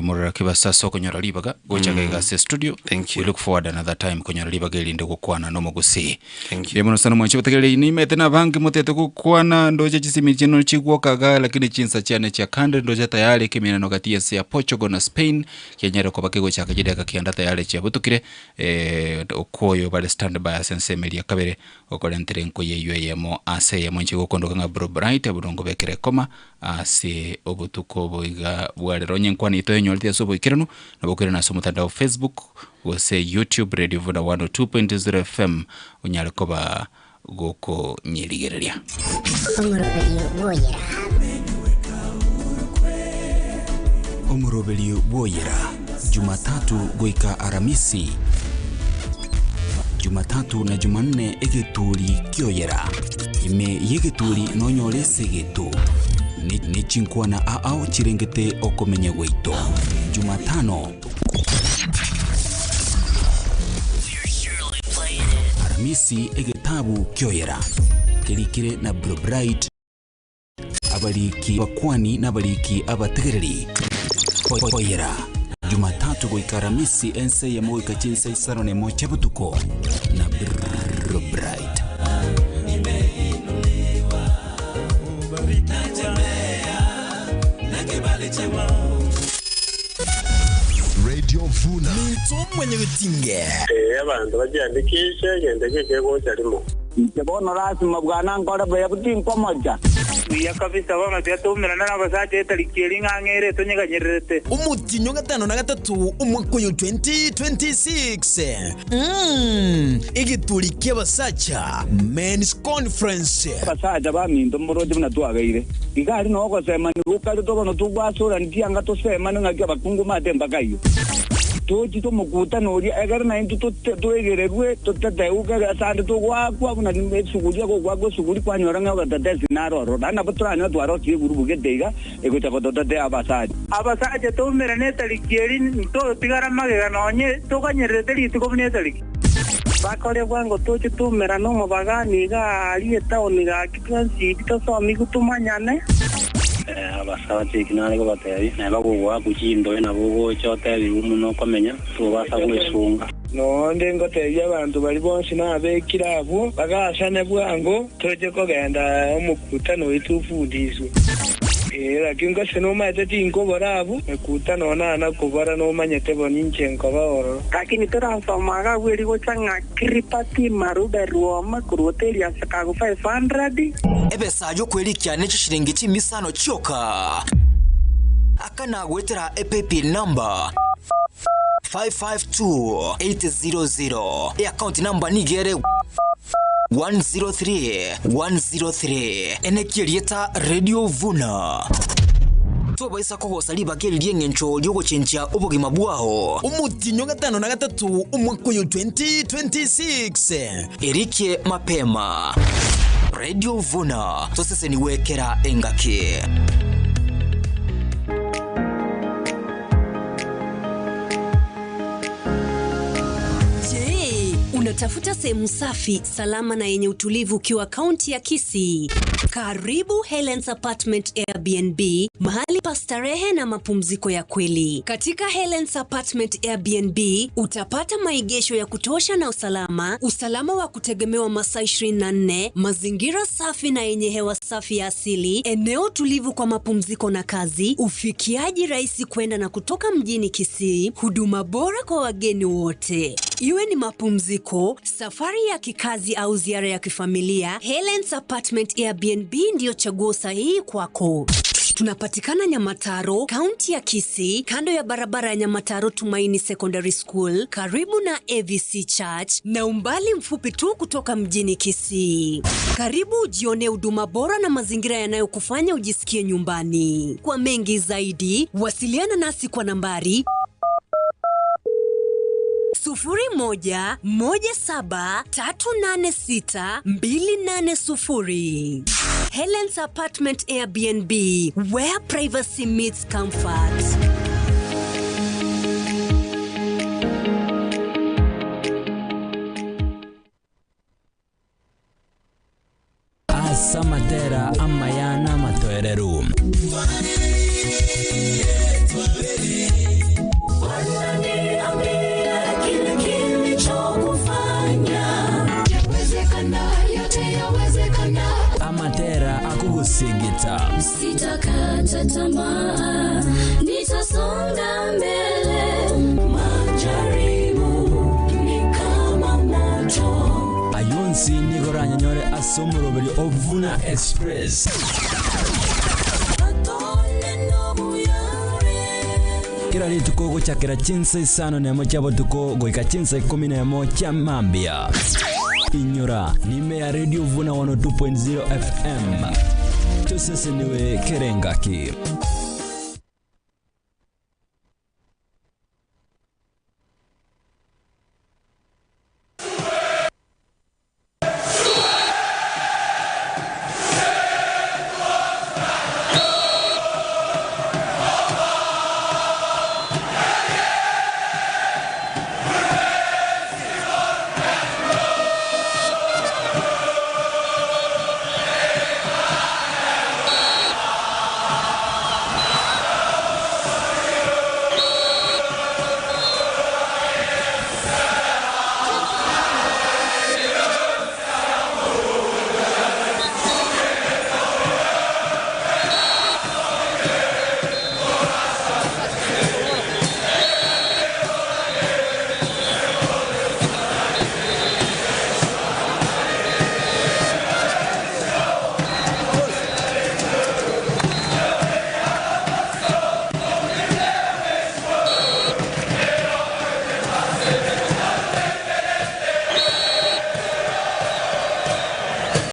Murara Kibasa soko Nyoralibaga gochaga gase studio. Thank you. We look forward another time Nyoralibaga ilinde gukwana no mugusi. Thank you. Yemono sana mwanchi bategele ni metena bangi mutete gukwana ndoje chisimi chino chigwokaga lakini chinsa cyane cya kande ndoje tayari kimena no gati ya Portugal na Spain kenyero ko bakego cyaka jideka kianda tayari cya butukire okoyo bale standby sense media kabere okolentere nko yeyemo ase yemonchi gokondoka nga Bro Bright abudongo bekere koma ase obutuko boiga bwalero nyenkwana ito enyorite so boikirano nabokere na so mutandao Facebook wose YouTube Radio Vuna 102.0 FM unyale koba goko nyeligereria Omurobelio Boyera Jumatatu goika Aramisi Jumatatu na Jumanne egetuli kyoyera ime yegetuli nonyole segetu ni chinkwana aao chirengete okomenya weito Jumatano Aramisi egetabu kyoyera kirikire na Bro Bright abaliki bakwani n'abaliki abategereri Boyera Jumatatu goika Aramisi ense ya moika chinsa isano ne mocha butuko na Bro Bright Radio Vuna Mito mwenye vitinge abantu bajiandikishe gendekeke gocyarimo Bono lazima bwana ngora bya butinko moja ya kabisa bana byatumira n'abasaje tarikiri ngangere tonyeganyerete umutinyo 5 na 3 umwaka wa 2026 igitulike basacha men's conference basaja bamindo murode munatwagaire igari noko sema ni ukali tokono tugwasura ndianga tosema ngaki abakungu matemba kayo toji to mukuta nori egara na into to egererwe to tateuka asande to gwakwa kuna nimesugulya ko gwakwa suguli kwanyora nga tatezi naroro dana patranya twaro tigurubu gedega egocha ko totate abasaje to mera netalikieri to tigara magega nonye to kanyerete liti ko netali bakore bwango toji to mera no mabagani ga ali taoni ga kitwansi kitosomi kutumanyane abasaje kinale ko bateri na bagugwa kuchindo na bugo chote bimuno komenya to basa kwesunga no ndengo teya abantu bali bonsi na bekirabo bagashane bwango toje ko genda umukutano witufudiswe kinga seno maite tinko barabu mekutano na kubara no manyete boninche nkoboro lakini transformaga weli go changa kripati maruda ruoma kuroteria sakago 500 ebesa yo kwelikia necho shiringi chimisano choka akana gwetera epepi number 552800 account number nigere 103 enekirieta Radio Vuna tubaisa ko saliba keliye ngencho lyogo chencha ubugima bwaho umutinyo 5 na 3 umwaka wa 2026 Erike mapema Radio Vuna tosese niwekera engake Unatafuta sehemu safi, salama na yenye utulivu ukiwa kaunti ya Kisii? Karibu Helen's Apartment Airbnb, mahali pa starehe na mapumziko ya kweli. Katika Helen's Apartment Airbnb utapata maegesho ya kutosha na usalama wa kutegemewa masaa 24, mazingira safi na yenye hewa safi ya asili, eneo tulivu kwa mapumziko na kazi, ufikiaji rahisi kwenda na kutoka mjini Kisii, huduma bora kwa wageni wote. Iwe ni mapumziko, safari ya kikazi au ziara ya kifamilia, Helen's Apartment Airbnb ndio chaguo sahihi kwako. Tunapatikana Nyamataro, kaunti ya Kisii, kando ya barabara ya Nyamataro Tumaini Secondary School, karibu na AVC Church na umbali mfupi tu kutoka mjini Kisii. Karibu ujione huduma bora na mazingira yanayokufanya ujisikie nyumbani. Kwa mengi zaidi, wasiliana nasi kwa nambari 0117386280. Helen's Apartment Airbnb, where privacy meets comfort. Asamatera amayana matoereru. Amatera akugusigita. Sitakata tamaa, nitasonga mbele. Majaribu ni kama moto. Ayonsi nigoranya nyore asomurobeli Ovuna Express. Kira rituko guchakira chinsa isano nemo chabo tuko goika chinsa 11 cha mambia. Inyora nime ya Radio Vuna 102.0 FM. Tuseseniwe Kerengaki.